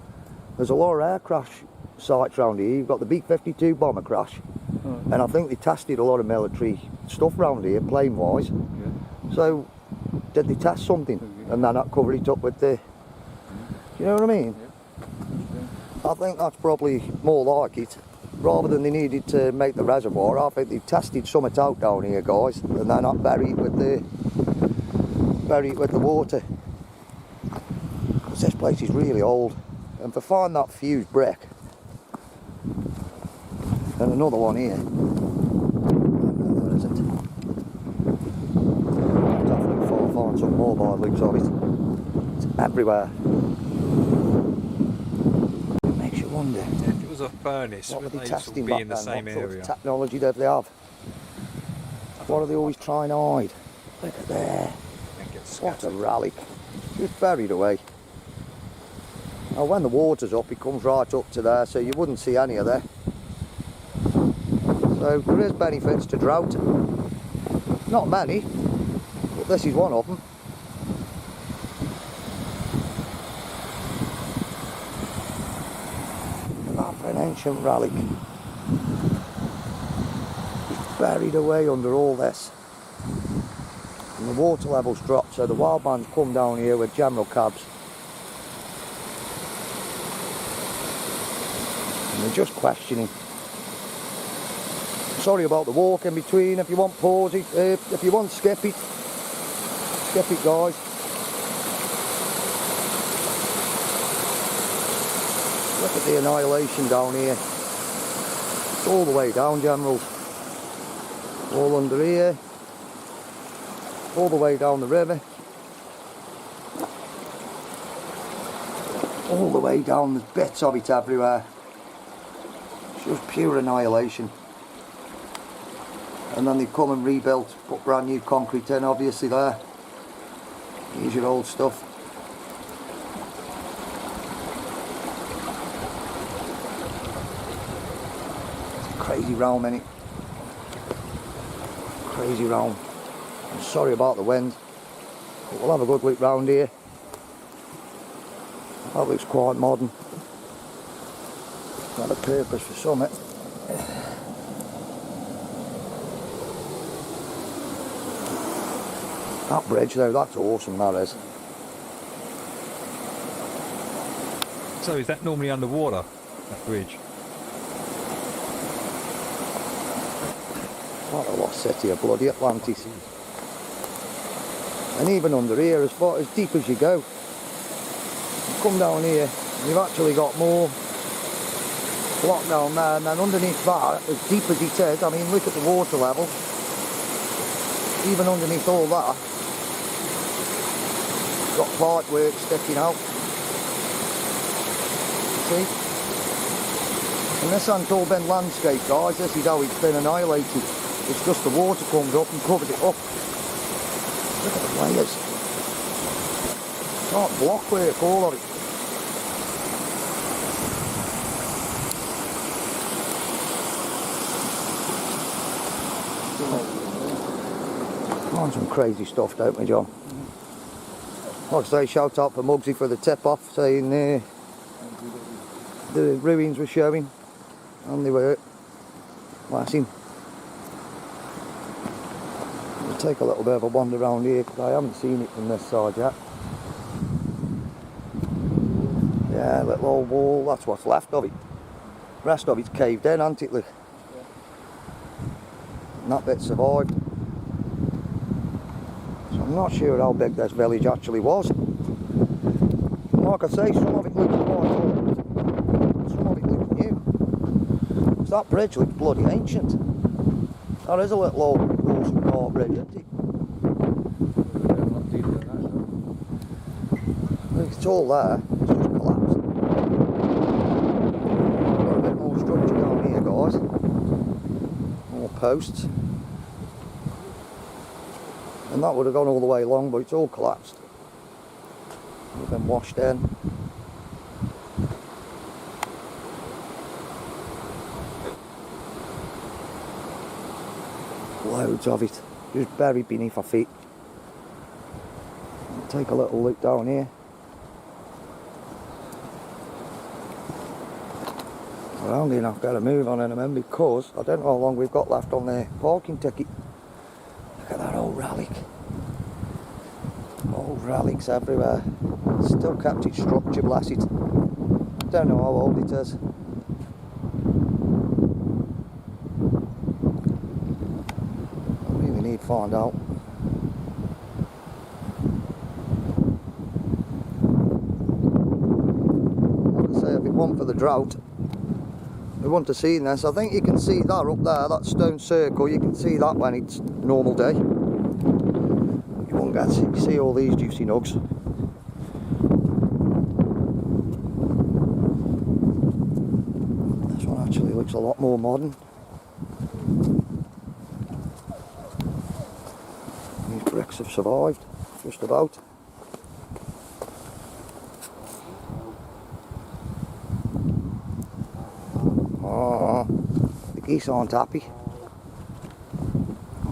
there's a lot of air crash sites around here. You've got the B-52 bomber crash, and I think they tested a lot of military stuff around here, plane-wise. Yeah. So, did they test something and then not cover it up with the... You know what I mean? Yeah. I think that's probably more like it. Rather than they needed to make the reservoir, I think they tested something out down here, guys, and then not bury it with the water. Because this place is really old, and to find that fused brick, and another one here, where is it? Definitely find some more by the looks of it. It's everywhere. It makes you wonder. If it was a furnace, what were would they they testing be back in the then? same What sort area? of technology did they have? What are they always trying to hide? Look at there. What a relic. Just buried away. Now when the water's up, it comes right up to there, so you wouldn't see any of that. So there is benefits to drought. Not many, but this is one of them. And that for an ancient relic. It's buried away under all this. And the water level's dropped, so the wild man's come down here with general cabs. And they're just questioning. Sorry about the walk in between. If you want, pause it. If you want, skip it. Skip it, guys. Look at the annihilation down here. It's all the way down, generals. All under here. All the way down the river. All the way down, there's bits of it everywhere. It's just pure annihilation. And then they've come and rebuilt, put brand new concrete in, obviously there. Here's your old stuff. It's a crazy realm, innit? Crazy realm. I'm sorry about the wind, but we'll have a good look round here. That looks quite modern. Got a purpose for summit. That bridge though, that's awesome, that is. So is that normally underwater, that bridge? What a lost city of bloody Atlantis. And even under here, as far as deep as you go, you come down here and you've actually got more block down there, and then underneath that, as deep as it is, I mean, look at the water level. Even underneath all that, got pipe work sticking out. See? And this hasn't all been landscape, guys. This is how it's been annihilated. It's just the water comes up and covered it up. Look at the layers. Not block work, all of it. Some crazy stuff, don't we, John? Like I say, shout out for Muggsy for the tip off, saying the ruins were showing, and they were. Bless him. We'll take a little bit of a wander around here because I haven't seen it from this side yet. Yeah, little old wall, that's what's left of it. The rest of it's caved in, hasn't it, Luke? And that bit survived. So I'm not sure how big this village actually was. Like I say, some of it looks quite old, some of it looks new. Because that bridge looks bloody ancient. That is a little old horse and cart bridge, isn't it? Look, it's all there, it's just collapsed. Got a bit more structure down here, guys. More posts. And that would have gone all the way along, but it's all collapsed. It's been washed in. Loads of it, just buried beneath our feet. Take a little look down here. We're only enough to move on in a minute because I don't know how long we've got left on the parking ticket. Look at that old relic. Old relics everywhere. Still kept its structure, bless it. Don't know how old it is. I really need to find out. Like I say, if it weren't for the drought, we wouldn't have seen this. I think you can see that up there, that stone circle. You can see that when it's normal day. You won't get to see all these juicy nugs. This one actually looks a lot more modern. These bricks have survived, just about. Oh, the geese aren't happy.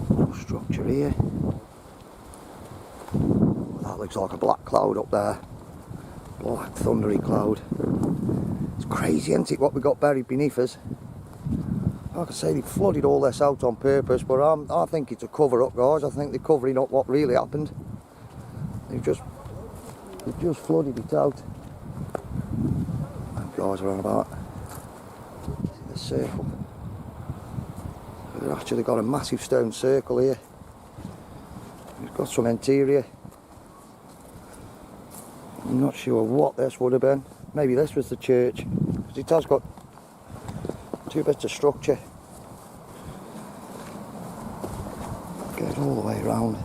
More structure here. That looks like a black cloud up there. Black thundery cloud. It's crazy, isn't it, what we got buried beneath us. Like I say, they flooded all this out on purpose, but I think it's a cover-up, guys. I think they're covering up what really happened. They've just flooded it out. That guys are on about. See the circle. We've actually got a massive stone circle here. We've got some interior. I'm not sure what this would have been. Maybe this was the church, because it has got two bits of structure. Goes all the way around.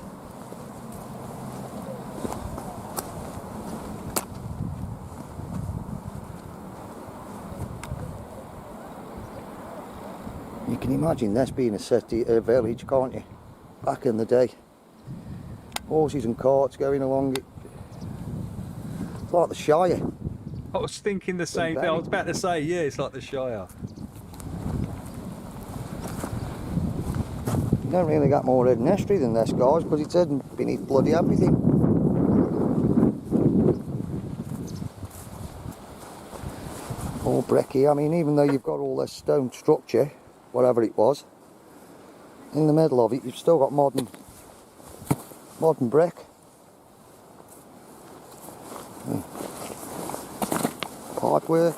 You can imagine this being a city, a village, can't you? Back in the day. Horses and carts going along it. It's like the Shire. I was thinking the same thing. I was about to say, yeah, it's like the Shire. You don't really get more hidden history than this, guys, because it's hidden beneath bloody everything. All bricky. I mean, even though you've got all this stone structure, whatever it was, in the middle of it, you've still got modern brick. Pipe work.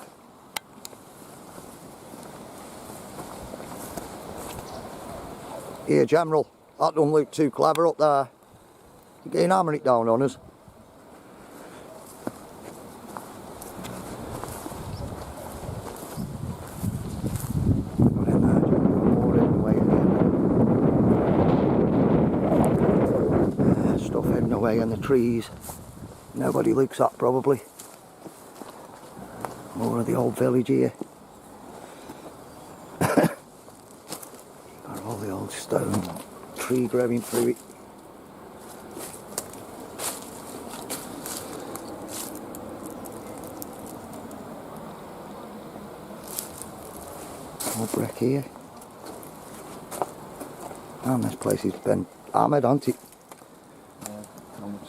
Here, General, that don't look too clever up there. You can hammer it down on us. away in the trees. Nobody looks at probably. More of the old village here. Got all the old stone tree growing through it. More brick here. And this place has been hammered, hasn't it?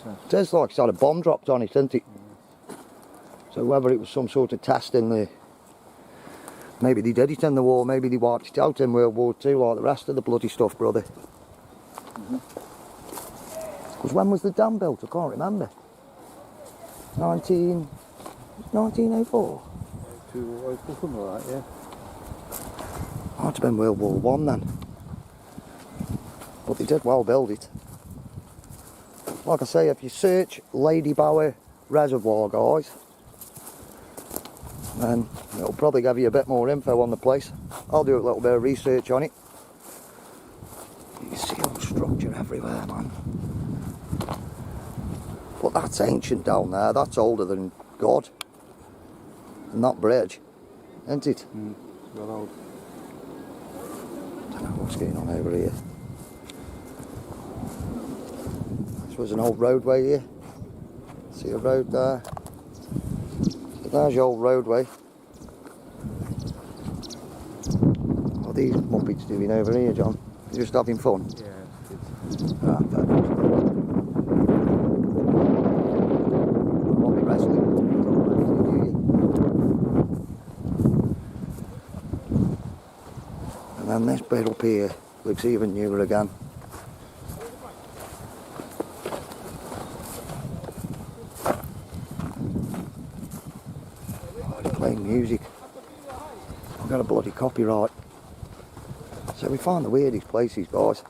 It says like it's had a bomb dropped on it, isn't it? So whether it was some sort of test in the... Maybe they did it in the war, maybe they wiped it out in World War II like the rest of the bloody stuff, brother. Because when was the dam built? I can't remember. 1904? Something like that, yeah. Might have been World War I then. But they did well build it. Like I say, if you search Lady Bower Reservoir, guys, then it'll probably give you a bit more info on the place. I'll do a little bit of research on it. You can see old structure everywhere, man. But that's ancient down there, that's older than God. And that bridge, isn't it? Got old. Don't know what's going on over here. This was an old roadway here. See a road there. So there's your old roadway. What are these muppets doing over here, John? They're just having fun? Yeah. Right, perfect. Won't be wrestling. And then this bit up here looks even newer again. Playing music. I've got a bloody copyright. So we find the weirdest places, guys.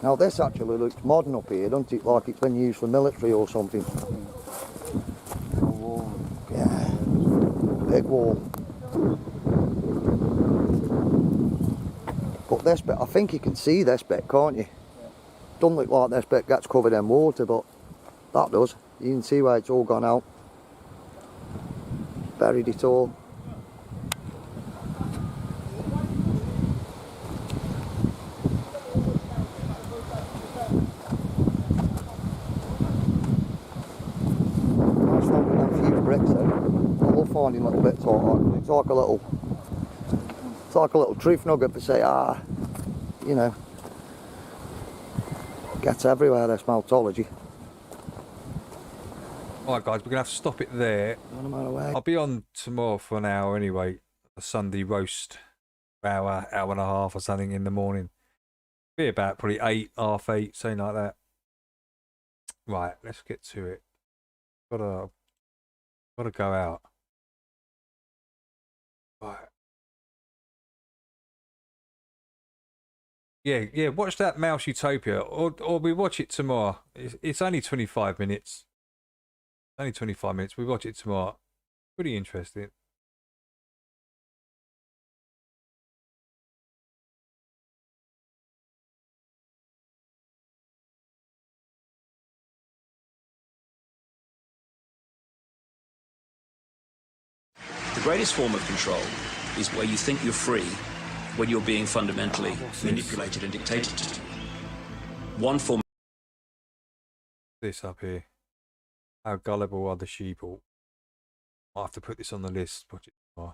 Now this actually looks modern up here, doesn't it? Like it's been used for military or something. Yeah. Big wall. But this bit, I think you can see this bit, can't you? Doesn't look like this bit gets covered in water, but that does. You can see where it's all gone out. Buried it all. Nice one with them few bricks though. I love finding little bits like that. It's like a little truth nugget to say, you know, gets everywhere, this maltology. Alright guys, we're going to have to stop it there. I'll be on tomorrow for an hour anyway. A Sunday roast. Hour and a half or something in the morning. Be about probably 8, half 8, something like that. Right, let's get to it. Gotta go out. Right. Yeah, watch that Mouse Utopia, or we watch it tomorrow. It's only 25 minutes. Only 25 minutes. We watch it tomorrow. Pretty interesting. The greatest form of control is where you think you're free when you're being fundamentally manipulated and dictated to. One form. This up here. How gullible are the sheeple? I'll have to put this on the list. Watch it tomorrow.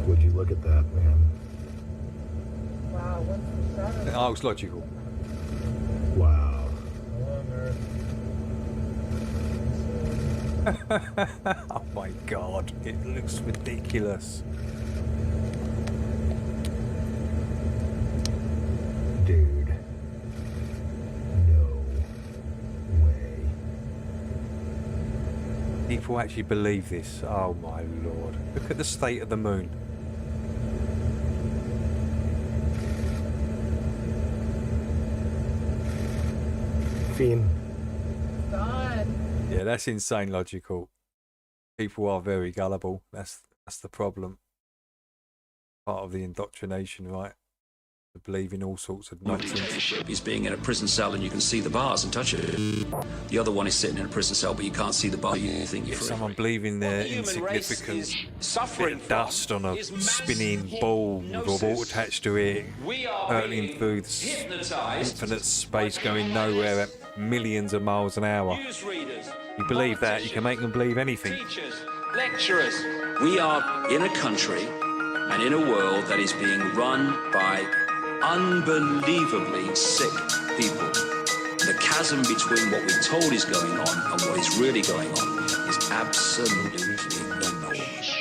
Would you look at that, man? Wow, what's the sound? Oh, it's logical. Wow. Oh my god, it looks ridiculous. Dude. No way. People actually believe this. Oh my lord. Look at the state of the moon. Fiend. God. Yeah, that's insane logical. People are very gullible. That's the problem. Part of the indoctrination, right? To believe in all sorts of nonsense. Is being in a prison cell and you can see the bars and touch it. The other one is sitting in a prison cell, but you can't see the bar. You think you're free. Someone believing they're insignificant bit of dust on a spinning ball with a ball attached to it, hurtling through infinite space, going nowhere at millions of miles an hour. You believe that, you can make them believe anything. Lecturers. We are in a country and in a world that is being run by unbelievably sick people. The chasm between what we're told is going on and what is really going on is absolutely enormous.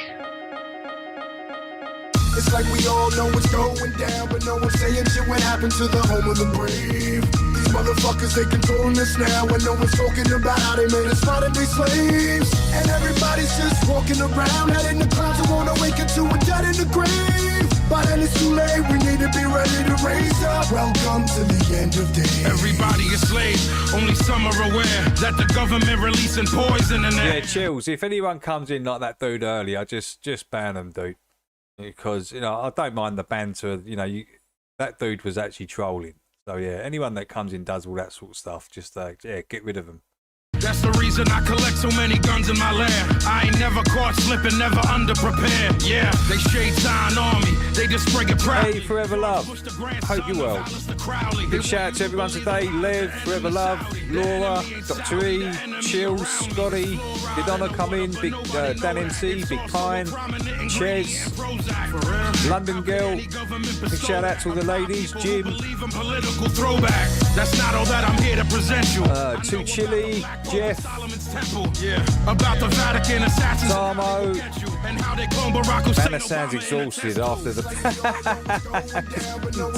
It's like we all know what's going down, but no one's saying shit. What happened to the home of the brave? These motherfuckers, they controlling us now, and no one's talking about how they made us modern day slaves. And everybody's just walking around, heading the clouds and wanna wake up to a dead in the grave. But then it's too late, we need to be ready to raise up. Welcome to the end of days. Everybody is slaves, only some are aware that the government releasing poison in there. Yeah, chills. If anyone comes in like that dude earlier, just ban them, dude. Because, you know, I don't mind the banter. You know, that dude was actually trolling. So, yeah, anyone that comes in does all that sort of stuff, just, yeah, get rid of them. That's the reason I collect so many guns in my lair. I ain't never caught slipping, never underprepared. Yeah, they shade sign on me, they just spray it proud. Hey, Forever Love, hope you're well. Big shout out to everyone today. Lev, Forever Love, Laura, Dr. E, Chills, Scotty, Didonna come in, Big Dan MC, Big Pine, Ches, London Girl. Big shout out to all the ladies, Jim. Political throwback. That's not all that I'm here to present you. Too Chilly, Jeff, about the Vatican assassins. Tarmo. Man, sounds exhausted after the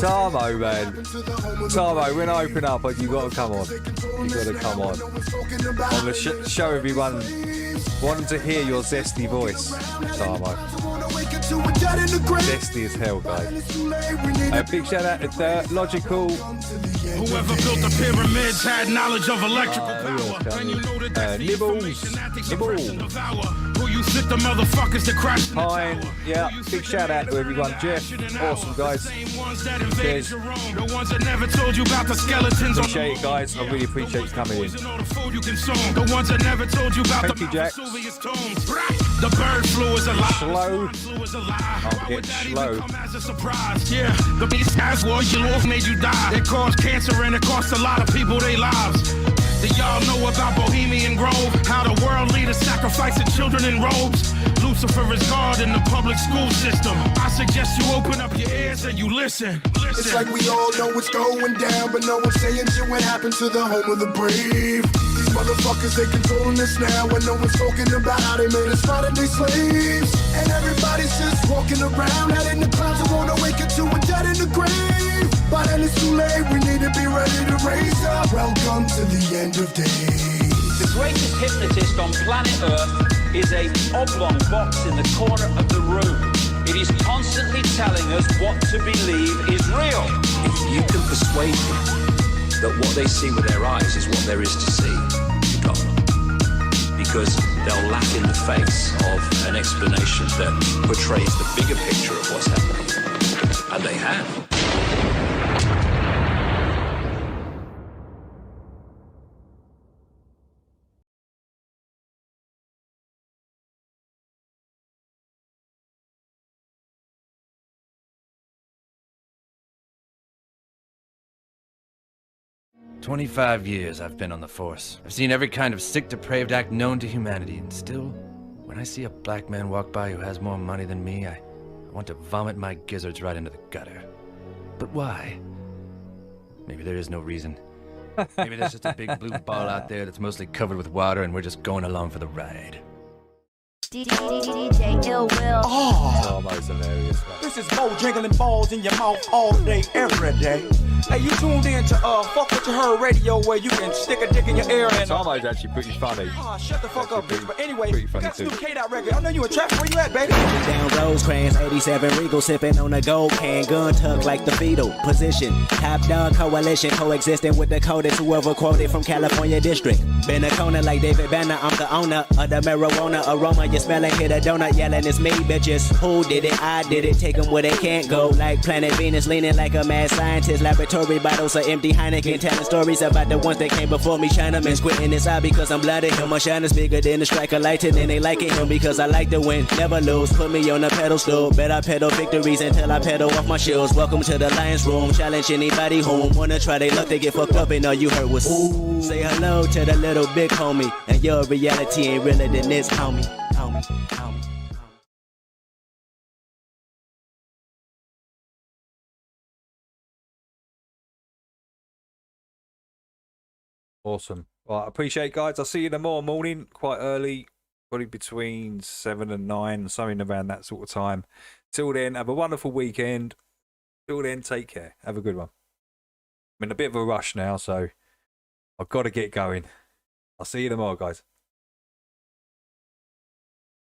Tarmo, man. Tarmo, when I open up, you got to come on. You got to come on. On the show everyone wanting to hear your zesty voice, Tarmo. Zesty as hell, guys. Big shout out to Logical. Whoever built the pyramids had knowledge of electrical power. Nibbles. Who you think the motherfuckers that crash? Pine. Yeah, big shout out to everyone. Jeff, awesome, guys. Cheers. The ones that never told you about the skeletons. Appreciate it, guys. I really appreciate you coming in. The ones that never told you about Thank you, Jack. The bird flu is a lie. Slow. I'll get slow. Yeah, the beast has war, your wolf made you die. It caused cancer and it cost a lot of people their lives. Do y'all know about Bohemian Grove? How the world leaders sacrificing children in robes? Lucifer is God in the public school system. I suggest you open up your ears and you listen. It's like we all know what's going down, but no one's saying shit. What happened to the home of the brave? These motherfuckers, they controlling us now, and no one's talking about how they made us modern day slaves. And everybody's just walking around, heading the clouds and wanna wake up to a dead in the grave. But then it's too late, we need to be ready to raise up. Welcome to the end of days. The greatest hypnotist on planet Earth is a oblong box in the corner of the room. It is constantly telling us what to believe is real. If you can persuade them that what they see with their eyes is what there is to see, you got them. Because they'll laugh in the face of an explanation that portrays the bigger picture of what's happening. And they have. 25 years I've been on the force. I've seen every kind of sick, depraved act known to humanity, and still, when I see a black man walk by who has more money than me, I want to vomit my gizzards right into the gutter. But why? Maybe there is no reason. Maybe there's just a big blue ball out there that's mostly covered with water, and we're just going along for the ride. DJ Ill Will. Oh, that's hilarious. This is Mo jiggling balls in your mouth all day, every day. Hey, you tuned in to Fuck What You Heard Radio, where you can stick a dick in your ear and Tomo's actually pretty funny. Oh, shut the fuck up, bitch. But anyway, pretty we funny got some too. new K-Dot record. I know you in traffic. Where you at, baby? Down Rosecrans, 87 Regal, sipping on a gold can, gun tucked like the fetal position. Top dog coalition, coexisting with the codest, whoever quoted from California district. Been a corner like David Banner, I'm the owner of the marijuana aroma. You smelling, hit a donut, yelling, it's me, bitches. Who did it? I did it. Take them where they can't go. Like planet Venus, leaning like a mad scientist. Laboratory bottles of empty Heineken, telling stories about the ones that came before me. Chinaman squinting his eye because I'm blooded. Him, my shine is bigger than the striker lighted, and they like it him because I like to win, never lose. Put me on a pedestal, bet I pedal victories until I pedal off my shoes. Welcome to the Lions Room. Challenge anybody home. Wanna try they luck, they get fucked up, and all you heard was ooh. Say hello to the little big homie, and your reality ain't realer than this, homie. Awesome. Well, I appreciate it, guys. I'll see you tomorrow morning, quite early, probably between 7 and 9, something around that sort of time. Till then, have a wonderful weekend. Till then, take care. Have a good one. I'm in a bit of a rush now, so I've got to get going. I'll see you tomorrow, guys.